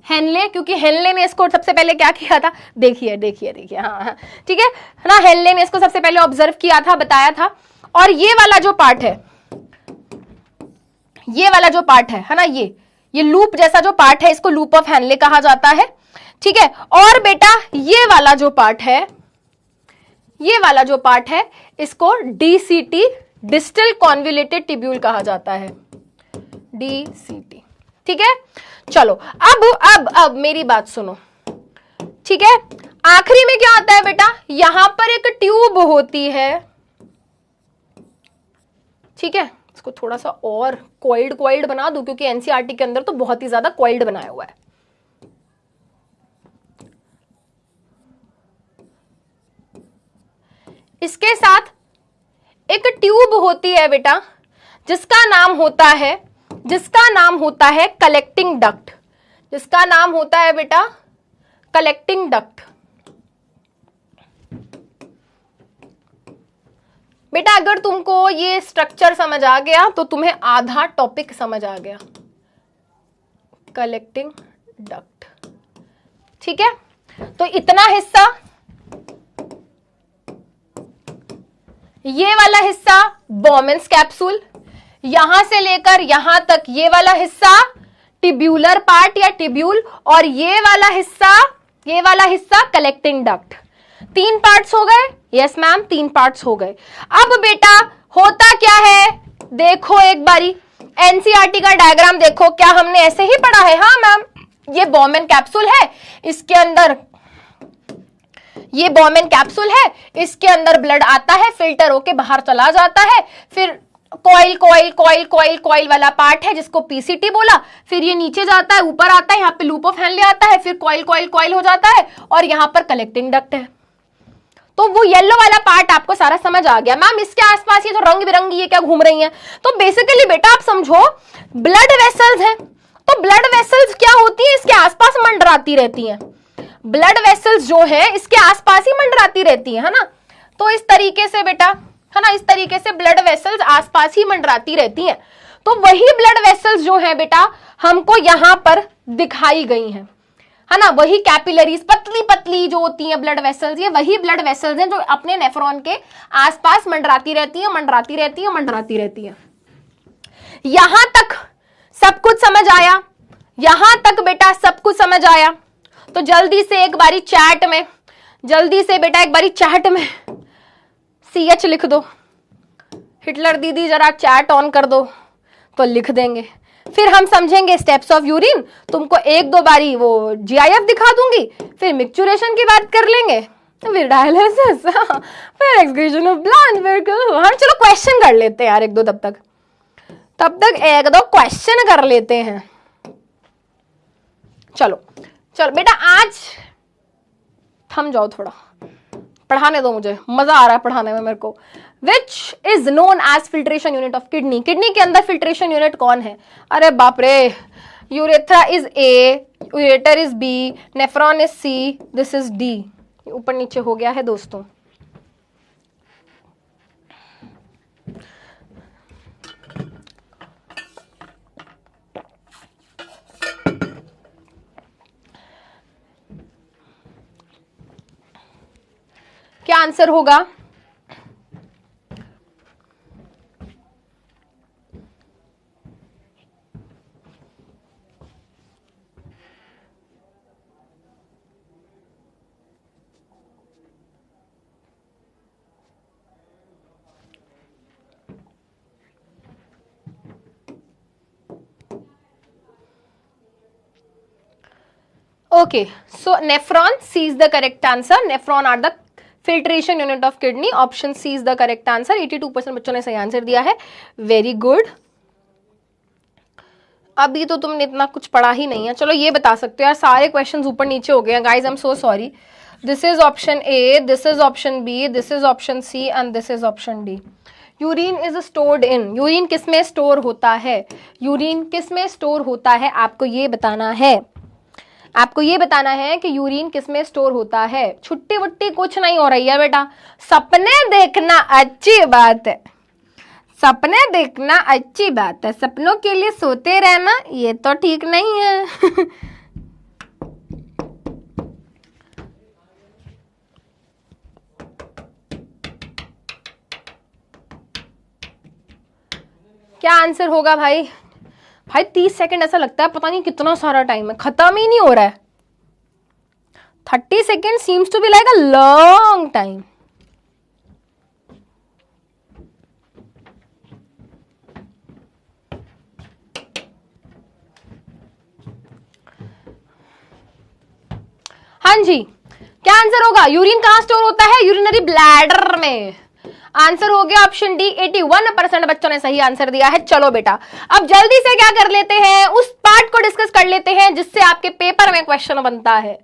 हेनले, क्योंकि हेनले ने इसको सबसे पहले क्या किया था, देखिए देखिए देखिए, हाँ ठीक है ना, हेनले ने इसको सबसे पहले ऑब्जर्व किया था, बताया था। और ये वाला जो पार्ट है, ये वाला जो पार्ट है ना, ये लूप जैसा जो पार्ट है इसको लूप ऑफ हेनले कहा जाता है। ठीक है, और बेटा ये वाला जो पार्ट है, ये वाला जो पार्ट है इसको डीसीटी, डिस्टल कॉन्वोल्यूटेड टिब्यूल कहा जाता है, डीसीटी। ठीक है, चलो अब मेरी बात सुनो। ठीक है, आखिरी में क्या आता है बेटा, यहां पर एक ट्यूब होती है। ठीक है, इसको थोड़ा सा और कॉइल्ड बना दूं क्योंकि एनसीईआरटी के अंदर तो बहुत ही ज्यादा कॉइल्ड बनाया हुआ है। इसके साथ एक ट्यूब होती है बेटा जिसका नाम होता है कलेक्टिंग डक्ट, जिसका नाम होता है बेटा कलेक्टिंग डक्ट। बेटा अगर तुमको ये स्ट्रक्चर समझ आ गया तो तुम्हें आधा टॉपिक समझ आ गया, कलेक्टिंग डक्ट। ठीक है, तो इतना हिस्सा, ये वाला हिस्सा बॉमेंस कैप्सूल, यहां से लेकर यहां तक ये वाला हिस्सा टिब्यूलर पार्ट या टिब्यूल, और ये वाला हिस्सा कलेक्टिंग डक्ट। 3 पार्ट्स हो गए, यस मैम 3 पार्ट्स हो गए। अब बेटा होता क्या है, देखो एक बारी एनसीईआरटी का डायग्राम देखो, क्या हमने ऐसे ही पढ़ा है? हाँ मैम, ये बॉमेन कैप्सूल है, इसके अंदर ये बॉमेन कैप्सूल है, इसके अंदर ब्लड आता है, फिल्टर होके बाहर चला जाता है, फिर कॉइल वाला पार्ट है जिसको पीसीटी बोला, फिर ये नीचे जाता है, ऊपर आता है, यहाँ पे लूप ऑफ हेनले आता है, फिर कॉइल हो जाता है, और यहाँ पर कलेक्टिंग डक्ट है। तो वो येलो वाला पार्ट आपको सारा समझ आ गया। मैम इसके आसपास ये तो रंग बिरंगी ये क्या घूम रही हैं, तो बेसिकली बेटा आप समझो ब्लड वेसल्स हैं, तो तो ब्लड वेसल्स क्या होती है, इसके आसपास मंडराती रहती हैं। ब्लड वेसल्स जो है इसके आसपास ही मंडराती रहती है ना। तो इस तरीके से बेटा, है ना, इस तरीके से ब्लड वेसल्स आसपास ही मंडराती रहती हैं। तो वही ब्लड वेसल्स जो है बेटा हमको यहां पर दिखाई गई हैं, है ना, वही कैपिलरीज पतली पतली जो होती हैं ब्लड वेसल्स, ये वही ब्लड वेसल्स हैं जो अपने नेफ्रॉन के आसपास मंडराती रहती हैं, मंडराती रहती हैं, मंडराती रहती हैं। यहां तक सब कुछ समझ आया? यहां तक बेटा सब कुछ समझ आया? तो जल्दी से एक बारी चैट में, जल्दी से बेटा एक बारी चैट में CH लिख दो। हिटलर दीदी जरा चैट ऑन कर दो तो लिख देंगे, फिर हम समझेंगे स्टेप्स ऑफ यूरिन। तुमको एक दो बारी वो GIF दिखा दूंगी, फिर मिक्सचुरेशन की बात कर लेंगे, फिर डायलिसिस, फिर एक्सक्रीशन ऑफ ब्लड, फिर चलो क्वेश्चन कर लेते हैं यार एक दो, तब तक एक दो क्वेश्चन कर लेते हैं। चलो चलो बेटा, आज थम जाओ, थोड़ा पढ़ाने दो, मुझे मजा आ रहा है पढ़ाने में मेरे को। Which is known as filtration unit of kidney? Kidney के अंदर फिल्ट्रेशन यूनिट कौन है? अरे बाप रे, urethra is A, ureter is B, nephron is C, this is D। ऊपर नीचे हो गया है दोस्तों। क्या आंसर होगा? Okay, so nephron C is the correct answer. Nephron are the filtration unit of kidney. Option C is the correct answer. 82% बच्चों ने सही आंसर दिया है. Very good. अभी तो तुमने इतना कुछ पढ़ा ही नहीं है. चलो ये बता सकते हो यार, सारे क्वेश्चंस ऊपर नीचे हो गए हैं. Guys, I'm so sorry. This is option A, this is option B, this is option C and this is option D. Urine is stored in. Urine किस में स्टोर होता है? यूरिन किस में स्टोर होता है आपको ये बताना है. आपको ये बताना है कि यूरिन किस में स्टोर होता है. छुट्टी वुट्टी कुछ नहीं हो रही है बेटा. सपने देखना अच्छी बात है, सपने देखना अच्छी बात है, सपनों के लिए सोते रहना ये तो ठीक नहीं है. क्या आंसर होगा भाई? भाई 30 सेकंड ऐसा लगता है पता नहीं कितना सारा टाइम है, खत्म ही नहीं हो रहा है. 30 second seems to be like a long time. हाँ जी, क्या आंसर होगा? यूरिन कहां स्टोर होता है? यूरिनरी ब्लैडर में. आंसर हो गया ऑप्शन डी. 81% बच्चों ने सही आंसर दिया है. चलो बेटा, अब जल्दी से क्या कर लेते हैं, उस पार्ट को डिस्कस कर लेते हैं जिससे आपके पेपर में क्वेश्चन बनता है.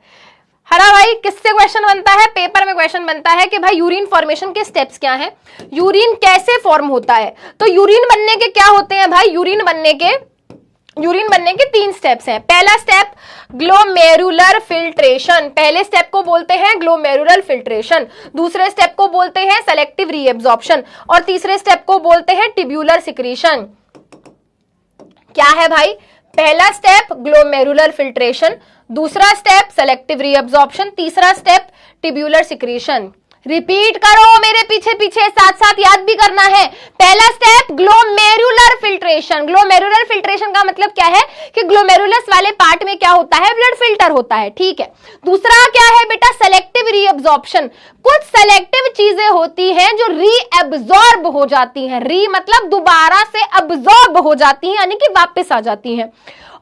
हरा भाई, किससे क्वेश्चन बनता है? पेपर में क्वेश्चन बनता है कि भाई यूरिन फॉर्मेशन के स्टेप्स क्या हैं, यूरिन कैसे फॉर्म होता है. तो यूरिन बनने के क्या होते हैं भाई? यूरिन बनने के 3 स्टेप्स हैं. पहला स्टेप ग्लोमेरुलर फिल्ट्रेशन. पहले स्टेप को बोलते हैं ग्लोमेरुलर फिल्ट्रेशन. दूसरे स्टेप को बोलते हैं सेलेक्टिव रीएब्जॉर्प्शन और तीसरे स्टेप को बोलते हैं ट्यूब्यूलर सिक्रीशन. क्या है भाई? पहला स्टेप ग्लोमेरुलर फिल्ट्रेशन, दूसरा स्टेप सेलेक्टिव रीएब्जॉर्प्शन, तीसरा स्टेप ट्यूब्यूलर सिक्रीशन. रिपीट करो मेरे पीछे पीछे, साथ साथ याद भी करना है. पहला step glomerular filtration. Glomerular filtration का मतलब क्या है कि ग्लोमेरुलस वाले पार्ट में क्या होता है? ब्लड फिल्टर होता है. ठीक है. दूसरा क्या है बेटा? Selective reabsorption. कुछ सेलेक्टिव चीजें होती हैं जो रीअब्जॉर्ब हो जाती हैं. री मतलब दोबारा से अब्जॉर्ब हो जाती हैं, यानी कि वापस आ जाती हैं.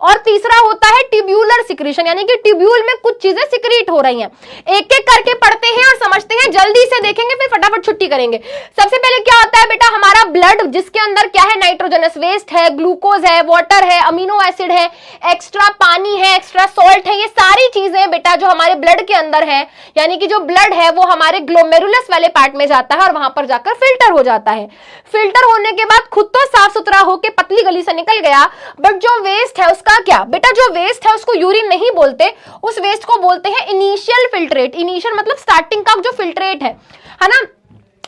और तीसरा होता है ट्यूब्यूलर सिक्रीशन, यानी कि ट्यूब्यूल में कुछ चीजें सिक्रीट हो रही हैं. एक एक करके पढ़ते हैं और समझते हैं, जल्दी से देखेंगे फिर फटाफट छुट्टी करेंगे. सबसे पहले क्या होता है बेटा? हमारा ब्लड जिसके अंदर क्या है? नाइट्रोजनस वेस्ट है, ग्लूकोज है, वाटर है, अमीनो एसिड है, एक्स्ट्रा पानी है, एक्स्ट्रा सॉल्ट है. ये सारी चीजें बेटा जो हमारे ब्लड के अंदर है, यानी कि जो ब्लड है वो हमारे ग्लोमेरुलस वाले पार्ट में जाता है और वहां पर जाकर फिल्टर हो जाता है. फिल्टर होने के बाद खुद तो साफ सुथरा होकर पतली गली से निकल गया, बट जो वेस्ट है उसका का क्या बेटा, जो वेस्ट है उसको यूरिन नहीं बोलते, उस वेस्ट को बोलते हैं इनिशियल फिल्ट्रेट। इनिशियल मतलब स्टार्टिंग का जो फिल्ट्रेट है ना,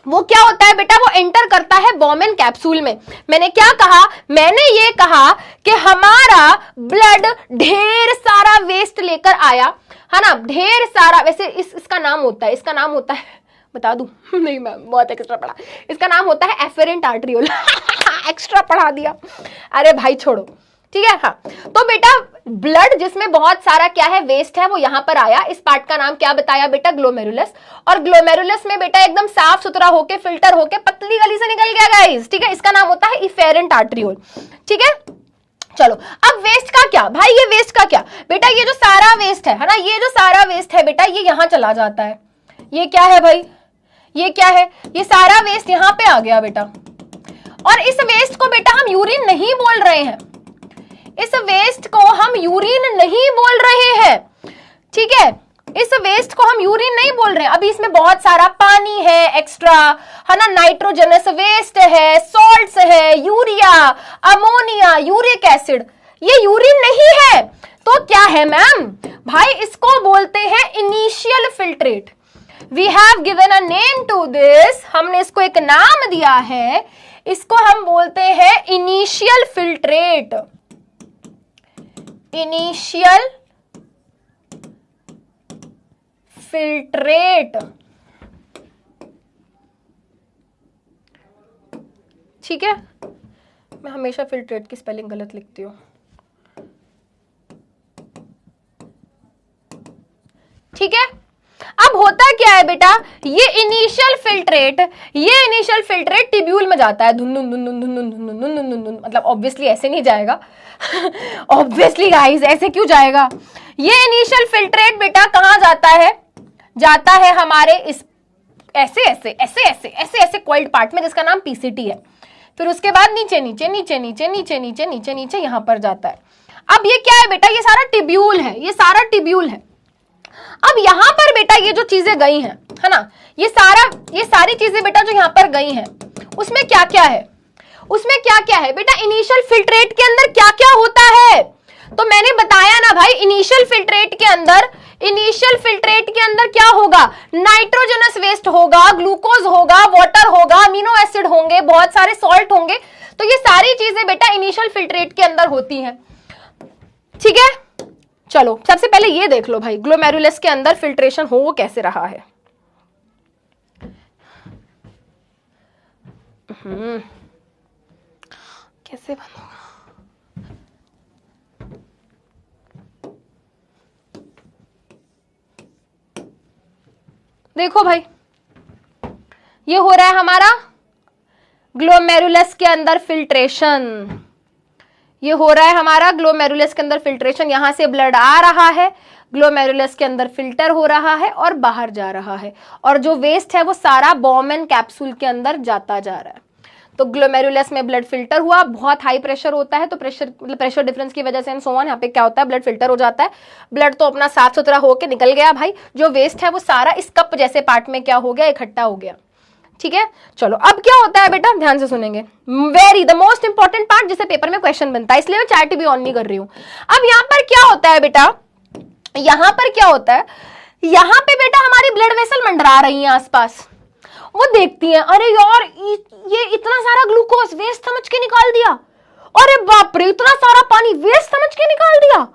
वो क्या होता है बेटा, वो एंटर करता है बॉमेन कैप्सूल में। मैंने क्या कहा, मैंने ये कहा कि हमारा ब्लड ढेर सारा वेस्ट लेकर आया है ना, ढेर सारा। वैसे इसका नाम होता है, इसका नाम होता है, बता दूं नहीं मैम बहुत एक्स्ट्रा पढ़ा, इसका नाम होता है एफेरेंट आर्टरियोल एक्स्ट्रा पढ़ा दिया, अरे भाई छोड़ो, ठीक है। हाँ, तो बेटा ब्लड जिसमें बहुत सारा क्या है, वेस्ट है, वो यहां पर आया। इस पार्ट का नाम क्या बताया बेटा, ग्लोमेरुलस। और ग्लोमेरुलस में बेटा एकदम साफ सुथरा होके, फिल्टर होके पतली गली से निकल गया गाइस, ठीक है। इसका नाम होता है इफेरेंट आर्टरियोल, ठीक है। चलो अब वेस्ट का क्या भाई, ये वेस्ट का क्या बेटा, ये जो सारा वेस्ट है ना, ये जो सारा वेस्ट है बेटा, ये यहां चला जाता है। ये क्या है भाई, ये क्या है, ये सारा वेस्ट यहां पे आ गया बेटा। और इस वेस्ट को बेटा हम यूरिन नहीं बोल रहे हैं, इस वेस्ट को हम यूरिन नहीं बोल रहे हैं, ठीक है। इस वेस्ट को हम यूरिन नहीं बोल रहे हैं। अभी इसमें बहुत सारा पानी है एक्स्ट्रा, है ना, नाइट्रोजनस वेस्ट है, सॉल्ट्स है, यूरिया, अमोनिया, यूरिक एसिड, ये यूरिन नहीं है। तो क्या है मैम भाई, इसको बोलते हैं initial filtrate. We have given a name to this, हमने इसको एक नाम दिया है, इसको हम बोलते हैं इनिशियल फिल्ट्रेट। इनिशियल फिल्ट्रेट, ठीक है। मैं हमेशा फिल्ट्रेट की स्पेलिंग गलत लिखती हूं, ठीक है। अब होता क्या है बेटा, ये इनिशियल फिल्ट्रेट ट्यूब्यूल में जाता है, धुन धुन धुन धुन धुन धुन धुन धुन धुन धुन, मतलब ऑब्वियसली ऐसे नहीं जाएगा ऑब्वियसली गाइस ऐसे क्यों जाएगा। ये इनिशियल फिल्ट्रेट बेटा कहां जाता है, जाता है हमारे इस ऐसे ऐसे ऐसे ऐसे ऐसे ऐसे कॉइल्ड पार्ट में, जिसका नाम पीसीटी है। फिर उसके बाद नीचे नीचे नीचे नीचे नीचे नीचे नीचे नीचे यहां पर जाता है। अब ये क्या है बेटा, ये सारा ट्यूब्यूल है, ये सारा ट्यूब्यूल है। अब यहां पर बेटा ये जो चीजें गई हैं, है ना, ये सारी चीजें बेटा जो यहां पर गई हैं, उसमें क्या क्या है, उसमें क्या क्या है बेटा, इनिशियल फिल्ट्रेट के अंदर क्या क्या होता है। तो मैंने बताया ना भाई, इनिशियल फिल्ट्रेट के अंदर क्या होगा, नाइट्रोजनस वेस्ट होगा, ग्लूकोज होगा, वाटर होगा, अमीनो एसिड होंगे, बहुत सारे सॉल्ट होंगे। तो ये सारी चीजें बेटा इनिशियल फिल्ट्रेट के अंदर होती हैं, ठीक है। चलो सबसे पहले ये देख लो भाई, ग्लोमेरुलस के अंदर फिल्ट्रेशन हो कैसे रहा है। कैसे बंद होगा, देखो भाई, ये हो रहा है हमारा ग्लोमेरुलस के अंदर फिल्ट्रेशन, ये हो रहा है हमारा ग्लोमेरुलस के अंदर फिल्ट्रेशन। यहां से ब्लड आ रहा है, ग्लोमेरुलस के अंदर फिल्टर हो रहा है और बाहर जा रहा है, और जो वेस्ट है वो सारा बॉमेन कैप्सूल के अंदर जाता जा रहा है। तो ग्लोमेरुलस में ब्लड फिल्टर हुआ, बहुत हाई प्रेशर होता है, तो प्रेशर डिफरेंस की वजह से एंड सो ऑन, यहाँ पे क्या होता है, ब्लड फिल्टर हो जाता है, ब्लड तो अपना साफ सुथरा होके निकल गया भाई, जो वेस्ट है वो सारा इस कप जैसे पार्ट में क्या हो गया, इकट्ठा हो गया, ठीक है। चलो अब क्या होता है बेटा, ध्यान से सुनेंगे, very the most important part, जिससे पेपर में क्वेश्चन बनता है, इसलिए मैं चैट भी ऑन नहीं कर रही हूं। अब यहाँ पर क्या होता है बेटा, यहाँ पर क्या होता है, यहाँ पे बेटा हमारी ब्लड वेसल मंडरा रही है आसपास, वो देखती है, अरे यार ये इतना सारा ग्लूकोज वेस्ट समझ के निकाल दिया, अरे बाप रे इतना सारा पानी वेस्ट समझ के निकाल दिया,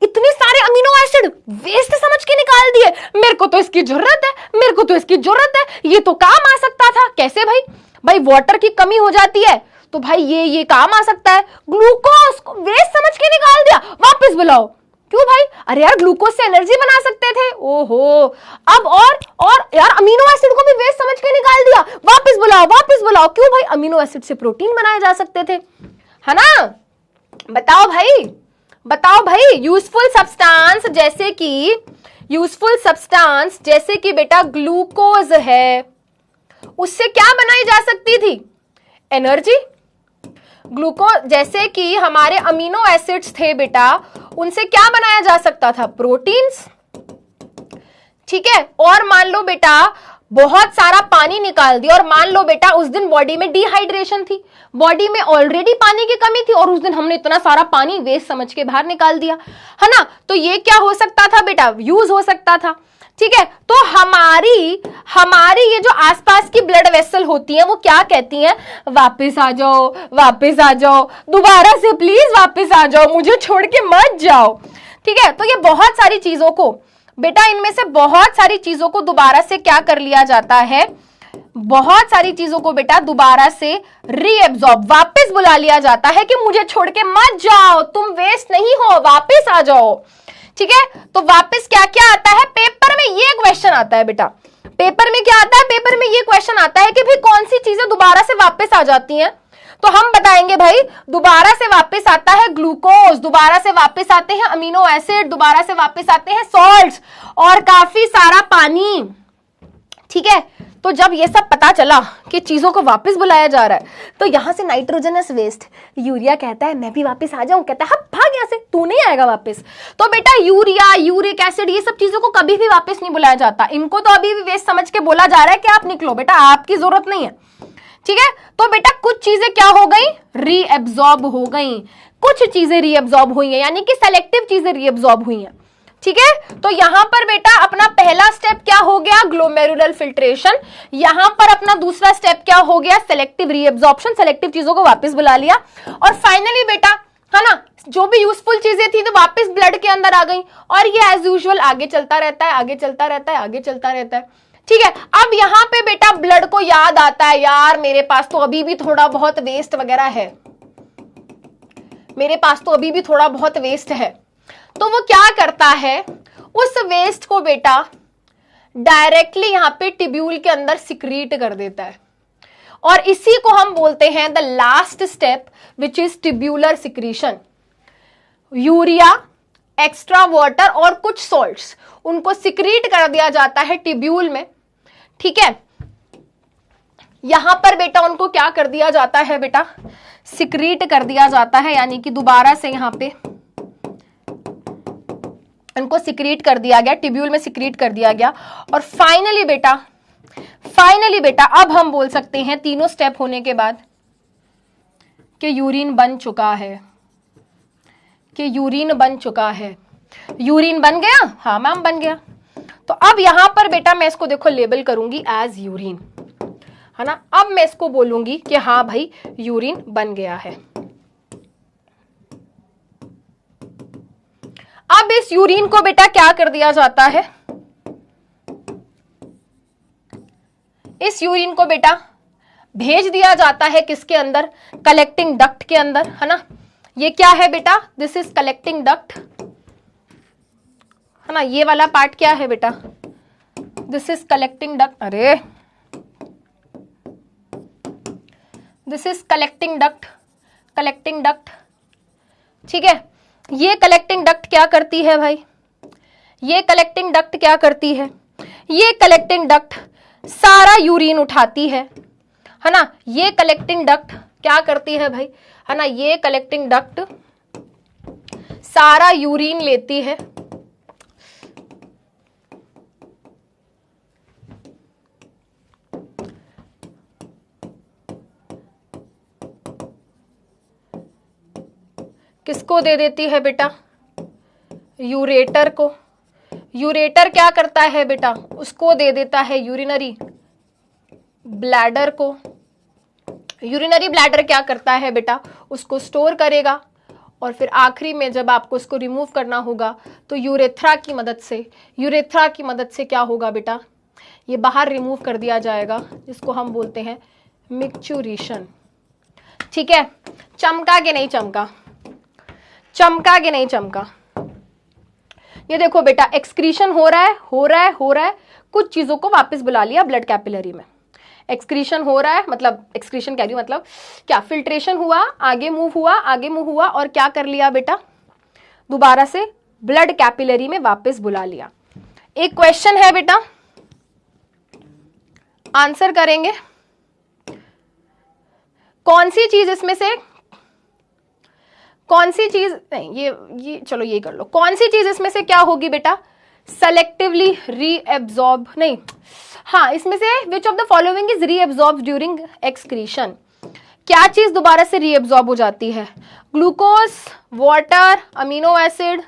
इतने सारे अमीनो एसिड वेस्ट समझ के निकाल दिए, मेरे को तो इसकी जरूरत है, मेरे को तो इसकी जरूरत है, ये तो काम आ सकता था। कैसे भाई, भाई वाटर की कमी हो जाती है तो भाई ये काम आ सकता है, ग्लूकोज को वेस्ट समझ के निकाल दिया, वापस बुलाओ। क्यों भाई, अरे यार ग्लूकोज से एनर्जी बना सकते थे, ओहो। अब और यार अमीनो एसिड को भी वेस्ट समझ के निकाल दिया, वापस बुलाओ वापस बुलाओ। क्यों भाई, अमीनो एसिड से प्रोटीन बनाए जा सकते थे, है ना। बताओ भाई यूजफुल सब्सटेंस जैसे कि बेटा ग्लूकोज है, उससे क्या बनाई जा सकती थी, एनर्जी। ग्लूकोज जैसे कि हमारे अमीनो एसिड्स थे बेटा, उनसे क्या बनाया जा सकता था, प्रोटीन्स, ठीक है। और मान लो बेटा बहुत सारा पानी निकाल दिया, और मान लो बेटा उस दिन बॉडी में डिहाइड्रेशन थी, बॉडी में ऑलरेडी पानी की कमी थी, और उस दिन हमने इतना सारा पानी वेस्ट समझ के बाहर निकाल दिया, है ना। तो ये क्या हो सकता था बेटा, यूज हो सकता था। ठीक है, तो हमारी ये जो आसपास की ब्लड वेसल होती हैं वो क्या कहती हैं, वापस आ जाओ, वापस आ जाओ, दोबारा से प्लीज वापस आ जाओ, मुझे छोड़ के मत जाओ। ठीक है, तो ये बहुत सारी चीजों को बेटा, इनमें से बहुत सारी चीजों को दोबारा से क्या कर लिया जाता है, बहुत सारी चीजों को बेटा दोबारा से रीएब्जॉर्ब, वापस बुला लिया जाता है कि मुझे छोड़ के मत जाओ, तुम वेस्ट नहीं हो, वापस आ जाओ। ठीक है, तो वापस क्या क्या आता है, पेपर में ये क्वेश्चन आता है बेटा, पेपर में क्या आता है, पेपर में ये क्वेश्चन आता है कि भाई कौन सी चीजें दोबारा से वापस आ जाती हैं। तो हम बताएंगे भाई, दोबारा से वापस आता है ग्लूकोज, दोबारा से वापस आते हैं अमीनो एसिड, दोबारा से वापस आते हैं सॉल्ट्स, और काफी सारा पानी। ठीक है, तो जब ये सब पता चला कि चीजों को वापस बुलाया जा रहा है, तो यहां से नाइट्रोजनस वेस्ट, यूरिया कहता है मैं भी वापस आ जाऊं, कहता है भाग यहां से, तू नहीं आएगा वापस। तो बेटा यूरिया, यूरिक एसिड, ये सब चीजों को कभी भी वापस नहीं बुलाया जाता, इनको तो अभी भी वेस्ट समझ के बोला जा रहा है कि आप निकलो बेटा, आपकी जरूरत नहीं है। ठीक है, तो बेटा कुछ चीजें क्या हो गई, रीएब्जॉर्ब हो गई, कुछ चीजें रीएब्जॉर्ब हुई हैं, यानी कि सेलेक्टिव चीजें रीएब्जॉर्ब हुई हैं। ठीक है, तो यहां पर बेटा अपना पहला स्टेप क्या हो गया, ग्लोमेरुलर फिल्ट्रेशन, यहां पर अपना दूसरा स्टेप क्या हो गया, सेलेक्टिव रीएब्जॉर्प्शन, सेलेक्टिव चीजों को वापस बुला लिया, और फाइनली बेटा, है ना, जो भी यूजफुल चीजें थी तो वापस ब्लड के अंदर आ गई, और ये एज यूजुअल आगे चलता रहता है, आगे चलता रहता है, आगे चलता रहता है। ठीक है, अब यहां पे बेटा ब्लड को याद आता है, यार मेरे पास तो अभी भी थोड़ा बहुत वेस्ट वगैरह है, मेरे पास तो अभी भी थोड़ा बहुत वेस्ट है, तो वो क्या करता है, उस वेस्ट को बेटा डायरेक्टली यहां पे टिब्यूल के अंदर सिक्रीट कर देता है, और इसी को हम बोलते हैं the last step which is tubular secretion. Urea, extra water और कुछ सॉल्ट्स, उनको सिक्रीट कर दिया जाता है टिब्यूल में। ठीक है, यहां पर बेटा उनको क्या कर दिया जाता है बेटा, सिक्रीट कर दिया जाता है, यानी कि दोबारा से यहां पे उनको सिक्रीट कर दिया गया, टिब्यूल में सिक्रीट कर दिया गया, और फाइनली बेटा अब हम बोल सकते हैं तीनों स्टेप होने के बाद कि यूरिन बन चुका है, कि यूरिन बन चुका है। यूरिन बन गया, हाँ मैम बन गया। तो अब यहां पर बेटा मैं इसको देखो लेबल करूंगी एज यूरिन, है ना, अब मैं इसको बोलूंगी कि हाँ भाई यूरिन बन गया है। अब इस यूरिन को बेटा क्या कर दिया जाता है, इस यूरिन को बेटा भेज दिया जाता है किसके अंदर, कलेक्टिंग डक्ट के अंदर, है ना। ये क्या है बेटा, दिस इज कलेक्टिंग डक्ट, है ना, ये वाला पार्ट क्या है बेटा, दिस इज कलेक्टिंग डक्ट, अरे this is collecting duct, collecting duct. ठीक है, ये कलेक्टिंग डक्ट क्या करती है भाई, ये कलेक्टिंग डक्ट क्या करती है, ये कलेक्टिंग डक्ट सारा यूरिन उठाती है ना, ये कलेक्टिंग डक्ट क्या करती है भाई, है ना, ये कलेक्टिंग डक्ट सारा यूरिन लेती है, किसको दे देती है बेटा, यूरेटर को। यूरेटर क्या करता है बेटा, उसको दे देता है यूरिनरी ब्लैडर को। यूरिनरी ब्लैडर क्या करता है बेटा, उसको स्टोर करेगा, और फिर आखिरी में जब आपको इसको रिमूव करना होगा तो यूरेथ्रा की मदद से क्या होगा बेटा, ये बाहर रिमूव कर दिया जाएगा, जिसको हम बोलते हैं मिक्चुरेशन। ठीक है, चमका कि नहीं चमका, चमका कि नहीं चमका। ये देखो बेटा एक्सक्रीशन हो रहा है, कुछ चीजों को वापस बुला लिया ब्लड कैपिलरी में, एक्सक्रीशन हो रहा है, मतलब एक्सक्रीशन कह रही हूं, मतलब क्या, फिल्ट्रेशन हुआ, आगे मूव हुआ, और क्या कर लिया बेटा, दोबारा से ब्लड कैपिलरी में वापस बुला लिया। एक क्वेश्चन है बेटा, आंसर करेंगे, कौन सी चीज इसमें से, कौन सी चीज नहीं, ये चलो ये कर लो, कौन सी चीज इसमें से क्या होगी बेटा, सेलेक्टिवली रीएब्जॉर्ब, नहीं, हाँ, इसमें से which of the following is reabsorb during excretion? क्या चीज दोबारा से रीएब्जॉर्ब हो जाती है? Glucose, water, amino acid?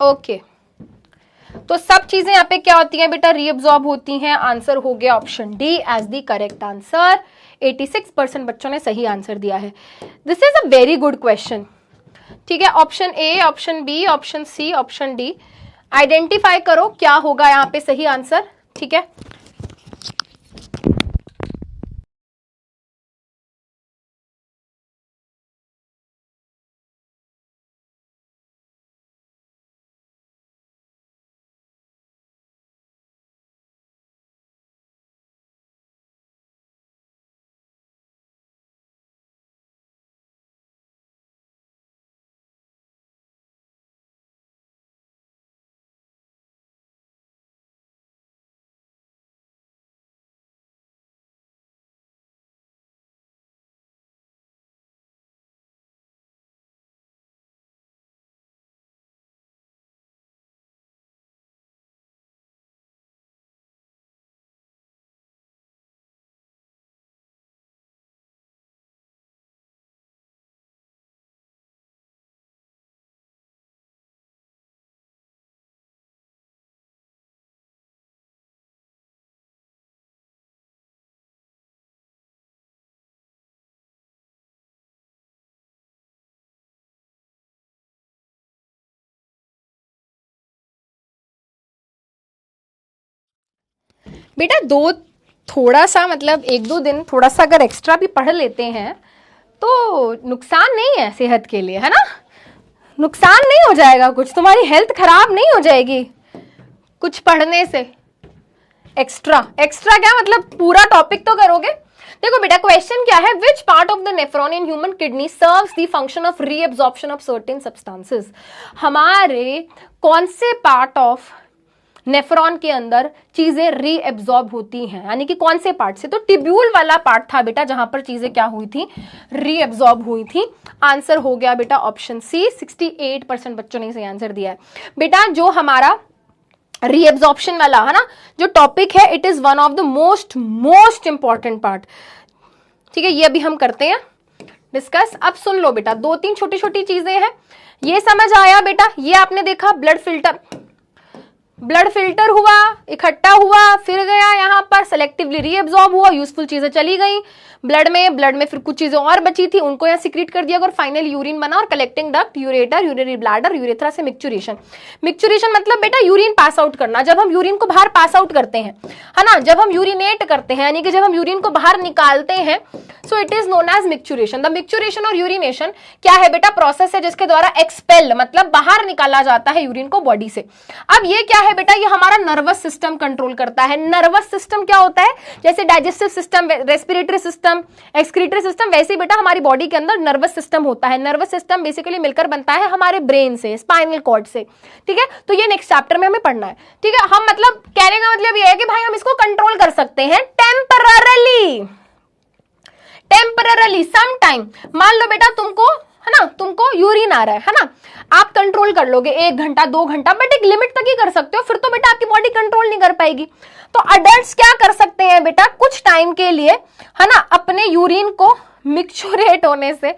Okay, तो सब चीजें यहाँ पे क्या होती हैं बेटा? रीअब्सॉर्ब होती हैं। आंसर हो गया option D as the correct answer. 86% बच्चों ने सही आंसर दिया है। This is a very good question. ठीक है, option A, option B, option C, option D, identify करो क्या होगा यहाँ पे सही आंसर। ठीक है, बेटा दो थोड़ा सा मतलब एक दो दिन थोड़ा सा अगर एक्स्ट्रा भी पढ़ लेते हैं तो नुकसान नहीं है सेहत के लिए, है ना? नुकसान नहीं हो जाएगा कुछ, तुम्हारी हेल्थ खराब नहीं हो जाएगी कुछ पढ़ने से। एक्स्ट्रा क्या मतलब पूरा टॉपिक तो करोगे। देखो बेटा क्वेश्चन क्या है, which part of the nephron in human kidney serves the function of reabsorption of certain substances? हमारे कौन से पार्ट ऑफ नेफ्रॉन के अंदर चीजें रीएब्जॉर्ब होती हैं, यानी कि कौन से पार्ट से? तो टिब्यूल वाला पार्ट था बेटा जहां पर चीजें क्या हुई थी, रीएब्जॉर्ब हुई थी। आंसर हो गया बेटा ऑप्शन सी। 68% बच्चों ने इसे आंसर दिया है। बेटा जो हमारा रीएब्जॉर्प्शन वाला है ना जो टॉपिक है, it is one of the most important part. ठीक है, ये अभी हम करते हैं डिस्कस। अब सुन लो बेटा, दो तीन छोटी छोटी चीजें हैं, ये समझ आया बेटा? ये आपने देखा ब्लड फिल्टर हुआ, इकट्ठा हुआ, फिर गया यहाँ पर सेलेक्टिवली रीएब्जॉर्ब हुआ, यूजफुल चीजें चली गई ब्लड में फिर कुछ चीजें और बची थी उनको यहाँ सिक्रीट कर दिया और फाइनल यूरिन बना और collecting duct, ureter, urinary bladder, urethra से मिक्चुरेशन मतलब बेटा यूरिन पास आउट करना। जब हम यूरिन को बाहर पास आउट करते हैं, है ना, जब हम यूरिनेट करते हैं यानी कि जब हम यूरिन को बाहर निकालते हैं, so it is known as micturition. The micturition और यूरिनेशन क्या है बेटा? प्रोसेस है जिसके द्वारा एक्सपेल मतलब बाहर निकाला जाता है यूरिन को बॉडी से। अब ये क्या है बेटा? ये हमारा नर्वस सिस्टम कंट्रोल करता है। नर्वस सिस्टम क्या होता है? जैसे digestive system, respiratory system, excretory system, वैसे ही बेटा हमारी बॉडी के अंदर नर्वस सिस्टम होता है। नर्वस सिस्टम बेसिकली मिलकर बनता है हमारे ब्रेन से, स्पाइनल कॉर्ड से। ठीक है, तो ये नेक्स्ट चैप्टर में हमें पढ़ना है। ठीक है, हम मतलब कहने का मतलब ये है कि भाई हम इसको कंट्रोल कर सकते हैं टेम्पररली सम टाइम। मान लो बेटा तुमको, है ना, तुमको यूरिन आ रहा है ना, आप कंट्रोल कर लोगे 1 घंटा 2 घंटा, बट एक लिमिट तक ही कर सकते हो, फिर तो बेटा आपकी बॉडी कंट्रोल नहीं कर पाएगी। तो अडल्ट्स क्या कर सकते हैं बेटा? कुछ टाइम के लिए, है ना, अपने यूरिन को मिक्चुरेट होने से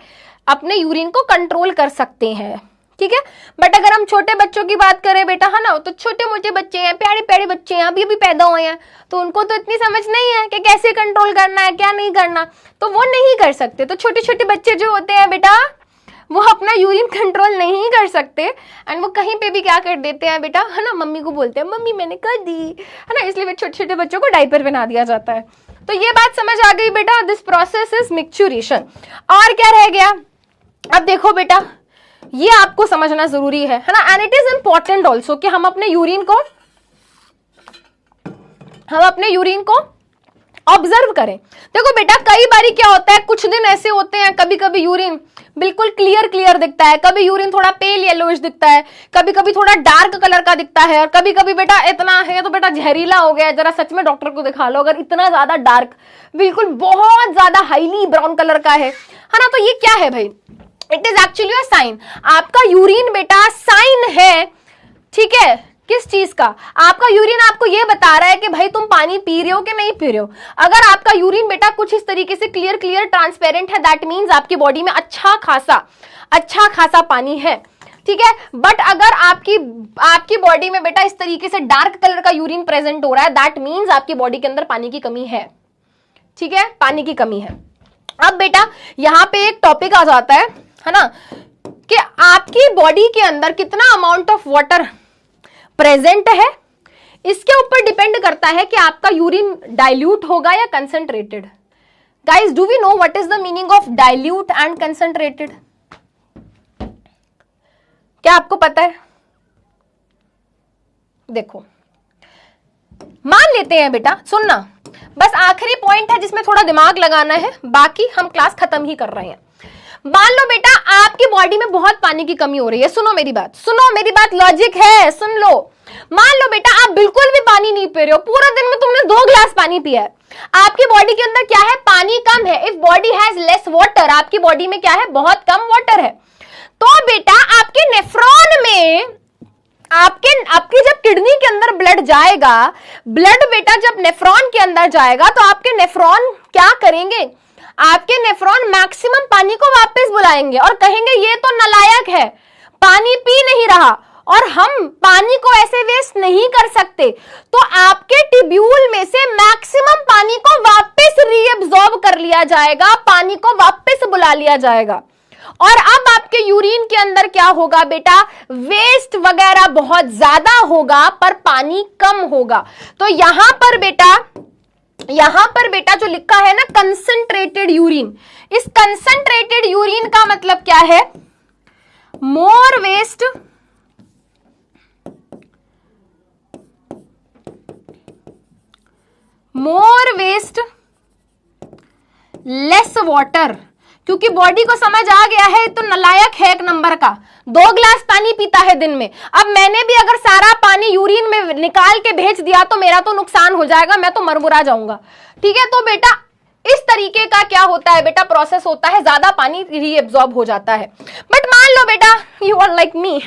अपने यूरिन को कंट्रोल कर सकते हैं। ठीक है, बट अगर हम छोटे बच्चों की बात करें बेटा, है ना, तो छोटे मोटे बच्चे हैं, प्यारे प्यारे बच्चे हैं, अभी पैदा हुए हैं, तो उनको तो इतनी समझ नहीं है कि कैसे कंट्रोल करना है क्या नहीं करना, तो वो नहीं कर सकते। तो छोटे छोटे बच्चे जो होते हैं बेटा वो अपना यूरिन कंट्रोल नहीं कर सकते एंड वो कहीं पे भी क्या कर देते हैं बेटा, है ना, मम्मी को बोलते हैं मम्मी मैंने कर दी, है ना, इसलिए छोटे छोटे बच्चों को डायपर पहना दिया जाता है। तो ये बात समझ आ गई बेटा, दिस प्रोसेस इज मिक्चुरेशन। और क्या रह गया, अब देखो बेटा, ये आपको समझना जरूरी है ना, and it is important also कि हम अपने यूरिन को ऑब्जर्व करें। देखो बेटा, कई बारी क्या होता है, कुछ दिन ऐसे होते हैं, कभी कभी यूरिन बिल्कुल क्लियर दिखता है, कभी यूरिन थोड़ा पेल येलोइश दिखता है, कभी कभी थोड़ा डार्क कलर का दिखता है, और कभी कभी बेटा इतना है तो बेटा जहरीला हो गया, जरा सच में डॉक्टर को दिखा लो। अगर इतना ज्यादा डार्क, बिल्कुल बहुत ज्यादा हाईली ब्राउन कलर का है ना, तो ये क्या है भाई, it is actually a sign. आपका यूरिन बेटा साइन है, ठीक है, किस चीज का, आपका यूरिन आपको ये बता रहा है कि भाई तुम पानी पी रहे हो कि नहीं पी रहे हो। अगर आपका यूरिन बेटा कुछ इस तरीके से क्लियर ट्रांसपेरेंट है, दैट मींस आपकी बॉडी में अच्छा खासा पानी है, ठीक है। बट अगर आपकी बॉडी में बेटा इस तरीके से डार्क कलर का यूरिन प्रेजेंट हो रहा है, दैट मींस आपकी बॉडी के अंदर पानी की कमी है, ठीक है, पानी की कमी है। अब बेटा यहां पे एक टॉपिक आ जाता है ना, कि आपकी बॉडी के अंदर कितना अमाउंट ऑफ वाटर प्रेजेंट है, इसके ऊपर डिपेंड करता है कि आपका यूरिन डाइल्यूट होगा या concentrated. Guys, do we know what is the meaning of dilute and concentrated? क्या आपको पता है? देखो, मान लेते हैं बेटा, सुनना, बस आखिरी पॉइंट है जिसमें थोड़ा दिमाग लगाना है, बाकी हम क्लास खत्म ही कर रहे हैं। मान लो बेटा आपकी बॉडी में बहुत पानी की कमी हो रही है, सुनो मेरी बात, लॉजिक है, सुन लो। मान लो बेटा आप बिल्कुल भी पानी नहीं पी रहे हो, पूरे दिन में तुमने 2 ग्लास पानी पिया है, आपकी बॉडी के अंदर क्या है, पानी कम है। If body has less water, आपकी बॉडी में क्या है, बहुत कम वाटर है, तो बेटा आपके नेफ्रॉन में, आपकी जब किडनी के अंदर ब्लड जाएगा, ब्लड बेटा जब नेफ्रॉन के अंदर जाएगा, तो आपके नेफ्रॉन क्या करेंगे, आपके नेफ्रॉन मैक्सिमम पानी को वापस बुलाएंगे और कहेंगे ये तो नालायक है, पानी पी नहीं रहा, और हम पानी को ऐसे वेस्ट नहीं कर सकते, तो आपके टिब्यूल में से मैक्सिमम पानी को वापस रीअब्सॉर्ब कर लिया जाएगा, पानी को वापस बुला लिया जाएगा। और अब आपके यूरिन के अंदर क्या होगा बेटा, वेस्ट वगैरह बहुत ज्यादा होगा पर पानी कम होगा। तो यहां पर बेटा जो लिखा है ना कंसंट्रेटेड यूरिन, इस कंसंट्रेटेड यूरिन का मतलब क्या है, मोर वेस्ट लेस वाटर, क्योंकि बॉडी को समझ आ गया है तो नालायक है एक नंबर का, 2 ग्लास पानी पीता है दिन में। अब मैंने भी अगर सारा पानी यूरिन में निकाल के भेज दिया तो मेरा तो नुकसान हो जाएगा, मैं तो मरमुरा जाऊंगा, ठीक है। तो बेटा इस तरीके का क्या होता है बेटा, प्रोसेस होता है, ज्यादा पानी रीअब्सॉर्ब हो जाता है। बट मान लो बेटा you are like me,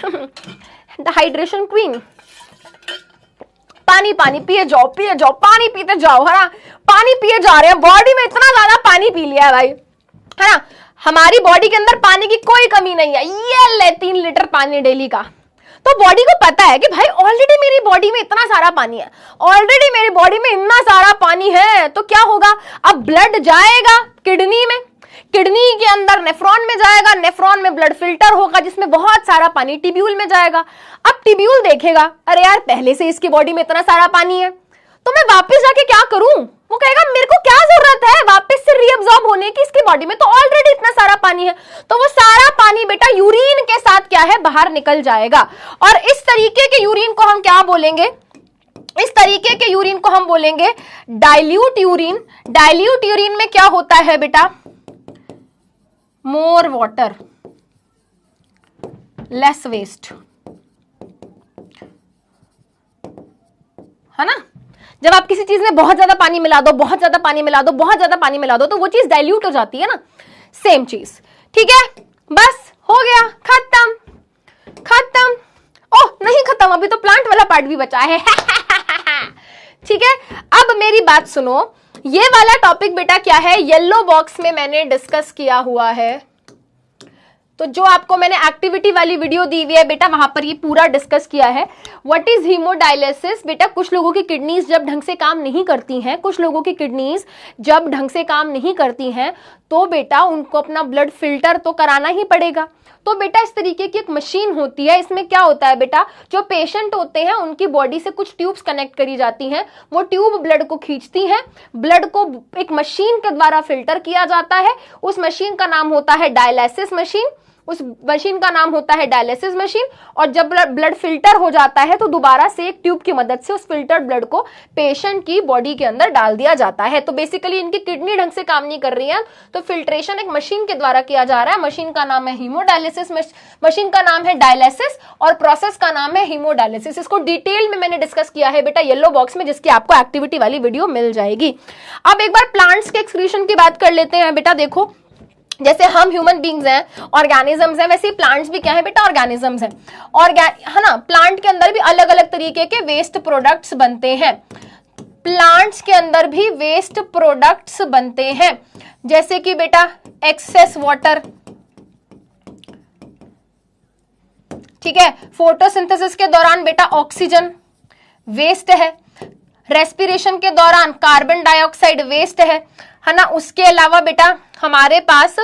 the hydration queen, पानी पिए जाओ, पानी पीते जाओ, है ना, पानी पिए जा रहे हैं, बॉडी में इतना ज्यादा पानी पी लिया है भाई, है ना, हमारी बॉडी के अंदर पानी की कोई कमी नहीं है, ये ले 3 लीटर पानी डेली का। तो बॉडी को पता है कि भाई ऑलरेडी मेरी बॉडी में इतना सारा पानी है, ऑलरेडी मेरी बॉडी में इतना सारा पानी है, तो क्या होगा, अब ब्लड जाएगा किडनी में, किडनी के अंदर नेफ्रॉन में जाएगा, नेफ्रॉन में ब्लड फिल्टर होगा जिसमें बहुत सारा पानी टिब्यूल में जाएगा। अब टिब्यूल देखेगा, अरे यार पहले से इसकी बॉडी में इतना सारा पानी है, तो मैं वापस जाके क्या करूं, वो कहेगा मेरे को क्या जरूरत है वापस से रीअब्सॉर्ब होने की, इसकी बॉडी में तो ऑलरेडी इतना सारा पानी है। तो वो सारा पानी बेटा यूरिन के साथ क्या है, बाहर निकल जाएगा। और इस तरीके के यूरिन को हम क्या बोलेंगे, इस तरीके के यूरिन को हम बोलेंगे डाइल्यूट यूरिन। डाइल्यूट यूरिन में क्या होता है बेटा, मोर वाटर लेस वेस्ट, है ना। जब आप किसी चीज में बहुत ज्यादा पानी मिला दो, बहुत ज्यादा पानी मिला दो, बहुत ज्यादा पानी मिला दो, तो वो चीज डाइल्यूट हो जाती है ना, सेम चीज, ठीक है। बस हो गया, खत्म। ओह नहीं खत्म, अभी तो प्लांट वाला पार्ट भी बचा है ठीक है। अब मेरी बात सुनो, ये वाला टॉपिक बेटा क्या है, येलो बॉक्स में मैंने डिस्कस किया हुआ है, तो जो आपको मैंने एक्टिविटी वाली वीडियो दी हुई है बेटा, वहां पर ये पूरा डिस्कस किया है। What is haemodialysis? बेटा कुछ लोगों की किडनीज जब ढंग से काम नहीं करती हैं, कुछ लोगों की किडनीज जब ढंग से काम नहीं करती हैं, तो बेटा उनको अपना ब्लड फिल्टर तो कराना ही पड़ेगा। तो बेटा इस तरीके की एक मशीन होती है। इसमें क्या होता है बेटा, जो पेशेंट होते हैं उनकी बॉडी से कुछ ट्यूब्स कनेक्ट करी जाती हैं, वो ट्यूब ब्लड को खींचती हैं, ब्लड को एक मशीन के द्वारा फिल्टर किया जाता है। उस मशीन का नाम होता है डायलिसिस मशीन, उस मशीन का नाम होता है डायलिसिस मशीन। और जब ब्लड फिल्टर हो जाता है तो दोबारा से एक ट्यूब की मदद से उस फिल्टर्ड ब्लड को पेशेंट की बॉडी के अंदर डाल दिया जाता है। तो बेसिकली इनकी किडनी ढंग से काम नहीं कर रही है, तो फिल्ट्रेशन एक मशीन के द्वारा किया जा रहा है। मशीन का नाम है हीमोडायलिसिस, मशीन का नाम है डायलिसिस और प्रोसेस का नाम है हीमोडायलिसिस। इसको डिटेल में मैंने डिस्कस किया है बेटा येलो बॉक्स में, जिसकी आपको एक्टिविटी वाली वीडियो मिल जाएगी। अब एक बार प्लांट्स के एक्सक्रीशन की बात कर लेते हैं बेटा। देखो जैसे हम ह्यूमन बींग्स हैं, ऑर्गेनिजम्स हैं, वैसे ही प्लांट्स भी क्या है बेटा, ऑर्गेनिजम्स हैं। है ना, प्लांट के अंदर भी अलग अलग तरीके के वेस्ट प्रोडक्ट्स बनते हैं। प्लांट्स के अंदर भी वेस्ट प्रोडक्ट्स बनते हैं, जैसे कि बेटा एक्सेस वाटर, ठीक है। फोटोसिंथेसिस के दौरान बेटा ऑक्सीजन वेस्ट है, रेस्पिरेशन के दौरान कार्बन डाइऑक्साइड वेस्ट है ना। उसके अलावा बेटा हमारे पास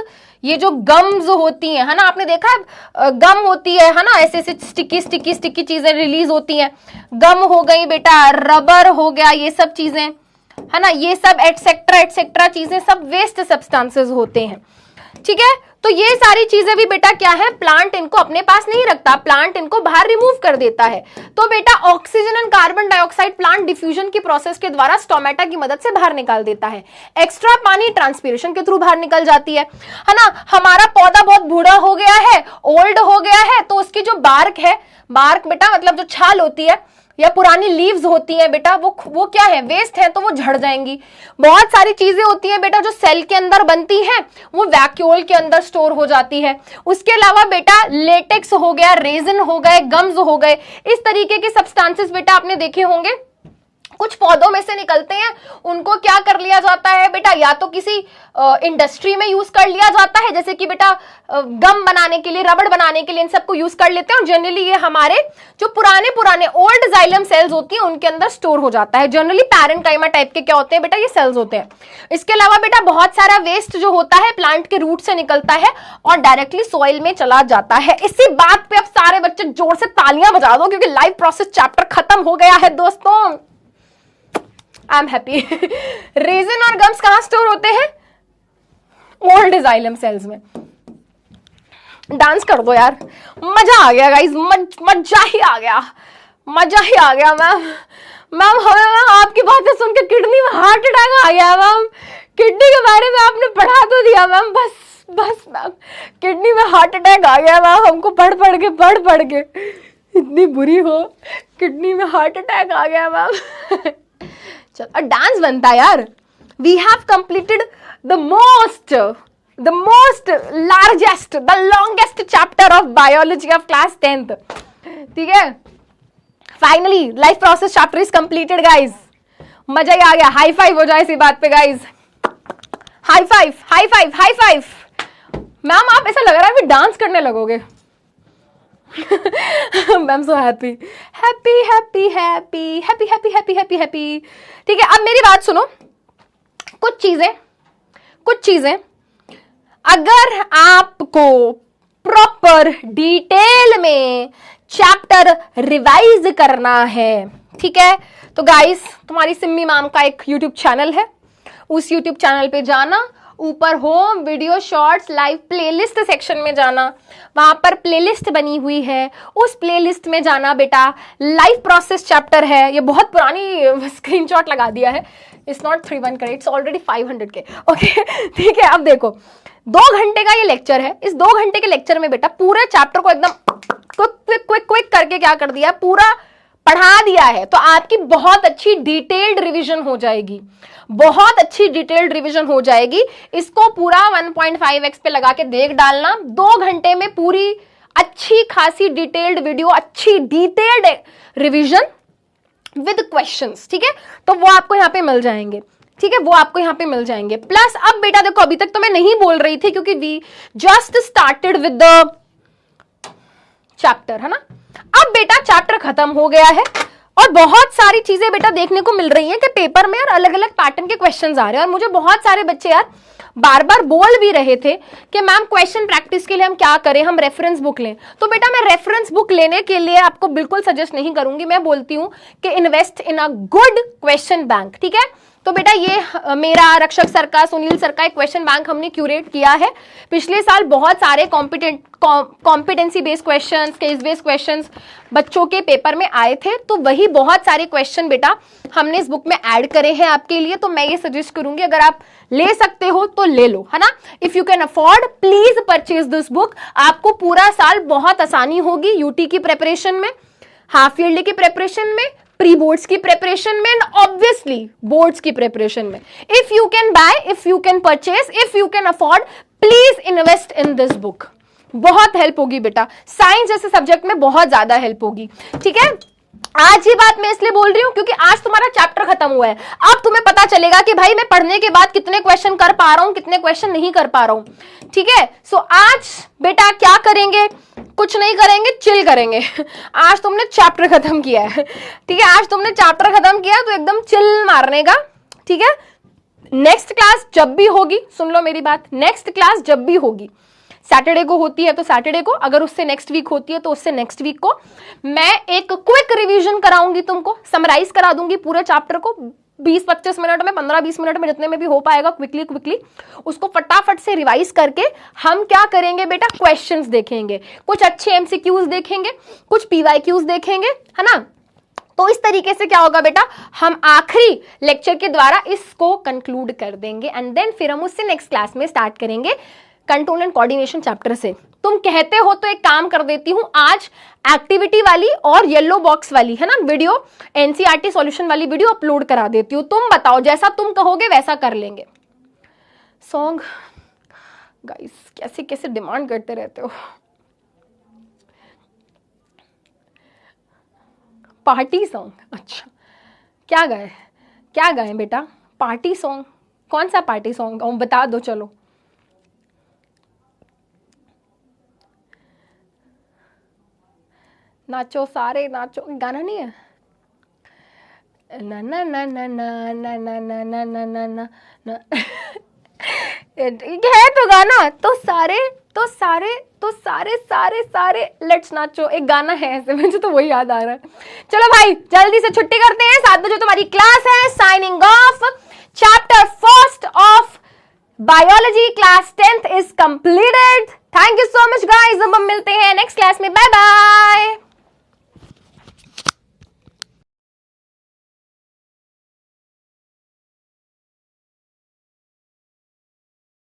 ये जो गम्स होती हैं, है ना, आपने देखा है गम होती है ना, ऐसे ऐसे स्टिकी चीजें रिलीज होती हैं। गम हो गई बेटा, रबर हो गया, ये सब चीजें, है ना, ये सब एटसेट्रा चीजें सब वेस्ट सब्सटेंसेस होते हैं, ठीक है। तो ये सारी चीजें भी बेटा क्या है, प्लांट इनको अपने पास नहीं रखता, प्लांट इनको बाहर रिमूव कर देता है। तो बेटा oxygen and carbon dioxide plant diffusion की प्रोसेस के द्वारा स्टोमेटा की मदद से बाहर निकाल देता है। एक्स्ट्रा पानी ट्रांसपीरेशन के थ्रू बाहर निकल जाती है ना। हमारा पौधा बहुत बूढ़ा हो गया है, ओल्ड हो गया है, तो उसकी जो बार्क है, बार्क बेटा मतलब जो छाल होती है या पुरानी लीव्स होती हैं बेटा, वो क्या है, वेस्ट है, तो वो झड़ जाएंगी। बहुत सारी चीजें होती हैं बेटा जो सेल के अंदर बनती हैं, वो वैक्यूल के अंदर स्टोर हो जाती है। उसके अलावा बेटा लेटेक्स हो गया, रेजिन हो गए, गम्स हो गए, इस तरीके के सब्सटेंसेस बेटा आपने देखे होंगे कुछ पौधों में से निकलते हैं। उनको क्या कर लिया जाता है बेटा, या तो किसी इंडस्ट्री में यूज कर लिया जाता है, जैसे कि बेटा गम बनाने के लिए, रबड़ बनाने के लिए इन सबको यूज कर लेते हैं। और जनरली ये हमारे जो पुराने ओल्ड जाइलम सेल्स होती हैं उनके अंदर स्टोर हो जाता है। जनरली पैरेंकाइमा टाइप के क्या होते हैं बेटा, ये सेल्स होते हैं। इसके अलावा बेटा बहुत सारा वेस्ट जो होता है प्लांट के रूट से निकलता है और डायरेक्टली सॉइल में चला जाता है। इसी बात पे अब सारे बच्चे जोर से तालियां बजा दो, क्योंकि लाइफ प्रोसेस चैप्टर खत्म हो गया है दोस्तों। I am happy. रेजिन और गम्स कहां स्टोर होते हैं, ओल्ड जाइलम सेल्स में। डांस कर दो यार, मजा आ गया गाइस, मजा ही आ गया मैम हमें आपकी बातें सुन के किडनी में हार्ट अटैक आ गया मैम। किडनी के बारे में आपने पढ़ा तो दिया मैम, बस मैम किडनी में हार्ट अटैक आ गया मैम, हमको पढ़ के इतनी बुरी हो, किडनी में हार्ट अटैक आ गया मैम। चल डांस बनता यार। We have completed the most largest, the longest chapter of biology of class 10th, ठीक है। Finally life process chapter is completed guys. मजा ही आ गया, हाई फाइव हो जाए इसी बात पे गाइज। High five. मैम आप ऐसा लग रहा है कि डांस करने लगोगे। I'm so happy, ठीक है। अब मेरी बात सुनो, कुछ चीजें अगर आपको प्रॉपर डिटेल में चैप्टर रिवाइज करना है, ठीक है, तो गाइस तुम्हारी सिम्मी मैम का एक यूट्यूब चैनल है, उस यूट्यूब चैनल पे जाना, ऊपर home video shorts live playlist section में जाना, वहां पर प्लेलिस्ट बनी हुई है, उस प्लेलिस्ट में जाना बेटा। लाइफ प्रोसेस चैप्टर है, ये बहुत पुरानी स्क्रीनशॉट लगा दिया है, इट्स नॉट 3-1 करे, इट्स ऑलरेडी 500 के, ओके ठीक है। अब देखो 2 घंटे का ये लेक्चर है, इस 2 घंटे के लेक्चर में बेटा पूरे चैप्टर को एकदम क्विक करके क्या कर दिया, पूरा पढ़ा दिया है। तो आपकी बहुत अच्छी डिटेल्ड रिवीजन हो जाएगी, इसको पूरा 1.5x पे लगा के देख डालना। 2 घंटे में पूरी अच्छी खासी डिटेल्ड वीडियो, अच्छी डिटेल्ड रिवीजन विद क्वेश्चंस, ठीक है, तो वो आपको यहां पे मिल जाएंगे। ठीक है, वो आपको यहाँ पे मिल जाएंगे। प्लस अब बेटा देखो, अभी तक तो मैं नहीं बोल रही थी क्योंकि we just started with the chapter, है ना। अब बेटा चैप्टर खत्म हो गया है और बहुत सारी चीजें बेटा देखने को मिल रही हैं कि पेपर में यार अलग अलग पैटर्न के क्वेश्चंस आ रहे हैं। और मुझे बहुत सारे बच्चे यार बार बार बोल भी रहे थे कि मैम क्वेश्चन प्रैक्टिस के लिए हम क्या करें, हम रेफरेंस बुक लें। तो बेटा मैं रेफरेंस बुक लेने के लिए आपको बिल्कुल सजेस्ट नहीं करूंगी। मैं बोलती हूं कि invest in a good question bank, ठीक है। तो बेटा ये मेरा रक्षक सर का, सुनील सर का एक क्वेश्चन बैंक हमने क्यूरेट किया है। पिछले साल बहुत सारे competency based questions, case based questions बच्चों के पेपर में आए थे, तो वही बहुत सारे क्वेश्चन बेटा हमने इस बुक में ऐड करे हैं आपके लिए। तो मैं ये सजेस्ट करूंगी अगर आप ले सकते हो तो ले लो, है ना। If you can afford please purchase this book. आपको पूरा साल बहुत आसानी होगी यूटी की प्रिपरेशन में, हाफ ईयरली की प्रिपरेशन में, प्री बोर्ड्स की प्रिपरेशन में एंड ऑब्वियसली बोर्ड्स की प्रिपरेशन में। If you can buy, if you can purchase, if you can afford, please invest in this book. बहुत हेल्प होगी बेटा, साइंस जैसे सब्जेक्ट में बहुत ज्यादा हेल्प होगी, ठीक है। आज ये बात मैं इसलिए बोल रही हूं क्योंकि आज तुम्हारा चैप्टर खत्म हुआ है। अब तुम्हें पता चलेगा कि भाई मैं पढ़ने के बाद कितने क्वेश्चन कर पा रहा हूं, कितने क्वेश्चन नहीं कर पा रहा हूं, ठीक है। सो आज बेटा क्या करेंगे, कुछ नहीं करेंगे, चिल करेंगे। आज तुमने चैप्टर खत्म किया है, ठीक है। आज तुमने चैप्टर खत्म किया तो एकदम चिल मारने का, ठीक है। नेक्स्ट क्लास जब भी होगी, सुन लो मेरी बात, नेक्स्ट क्लास जब भी होगी, सैटरडे को होती है तो सैटरडे को, अगर उससे नेक्स्ट वीक होती है तो उससे नेक्स्ट वीक को मैं एक क्विक रिवीजन कराऊंगी, तुमको समराइज करा दूंगी पूरे चैप्टर को 20-25 मिनट में, 15-20 मिनट में, जितने में भी हो पाएगा, क्विकली उसको फटाफट से रिवाइज करके हम क्या करेंगे बेटा, क्वेश्चंस देखेंगे, कुछ अच्छे एमसीक्यूज देखेंगे, कुछ पीवाईक्यूज देखेंगे, है ना। तो इस तरीके से क्या होगा बेटा, हम आखिरी लेक्चर के द्वारा इसको कंक्लूड कर देंगे एंड देन फिर हम उससे नेक्स्ट क्लास में स्टार्ट करेंगे कंट्रोल एंड कोऑर्डिनेशन चैप्टर से। तुम कहते हो तो एक काम कर देती हूं, आज एक्टिविटी वाली और येलो बॉक्स वाली, है ना, वीडियो, एनसीईआरटी सॉल्यूशन वाली वीडियो अपलोड करा देती हूं। तुम बताओ, जैसा तुम कहोगे वैसा कर लेंगे। सॉन्ग गाइस कैसे कैसे डिमांड करते रहते हो। पार्टी सॉन्ग, अच्छा क्या गाए बेटा, पार्टी सॉन्ग, कौन सा पार्टी सॉन्ग बता दो। चलो नाचो सारे नाचो, गाना नहीं है, ना ना ना ना ना ना ना ना ना ना ना ना ना है तो गाना, तो सारे लेट्स नाचो, एक गाना है ऐसे, मुझे तो वही याद आ रहा है। चलो भाई जल्दी से छुट्टी करते हैं, 7 बजे तुम्हारी क्लास है। Signing off. Chapter first of biology class 10th is completed. Thank you so much guys, अब हम मिलते हैं नेक्स्ट क्लास में, बाय बाय।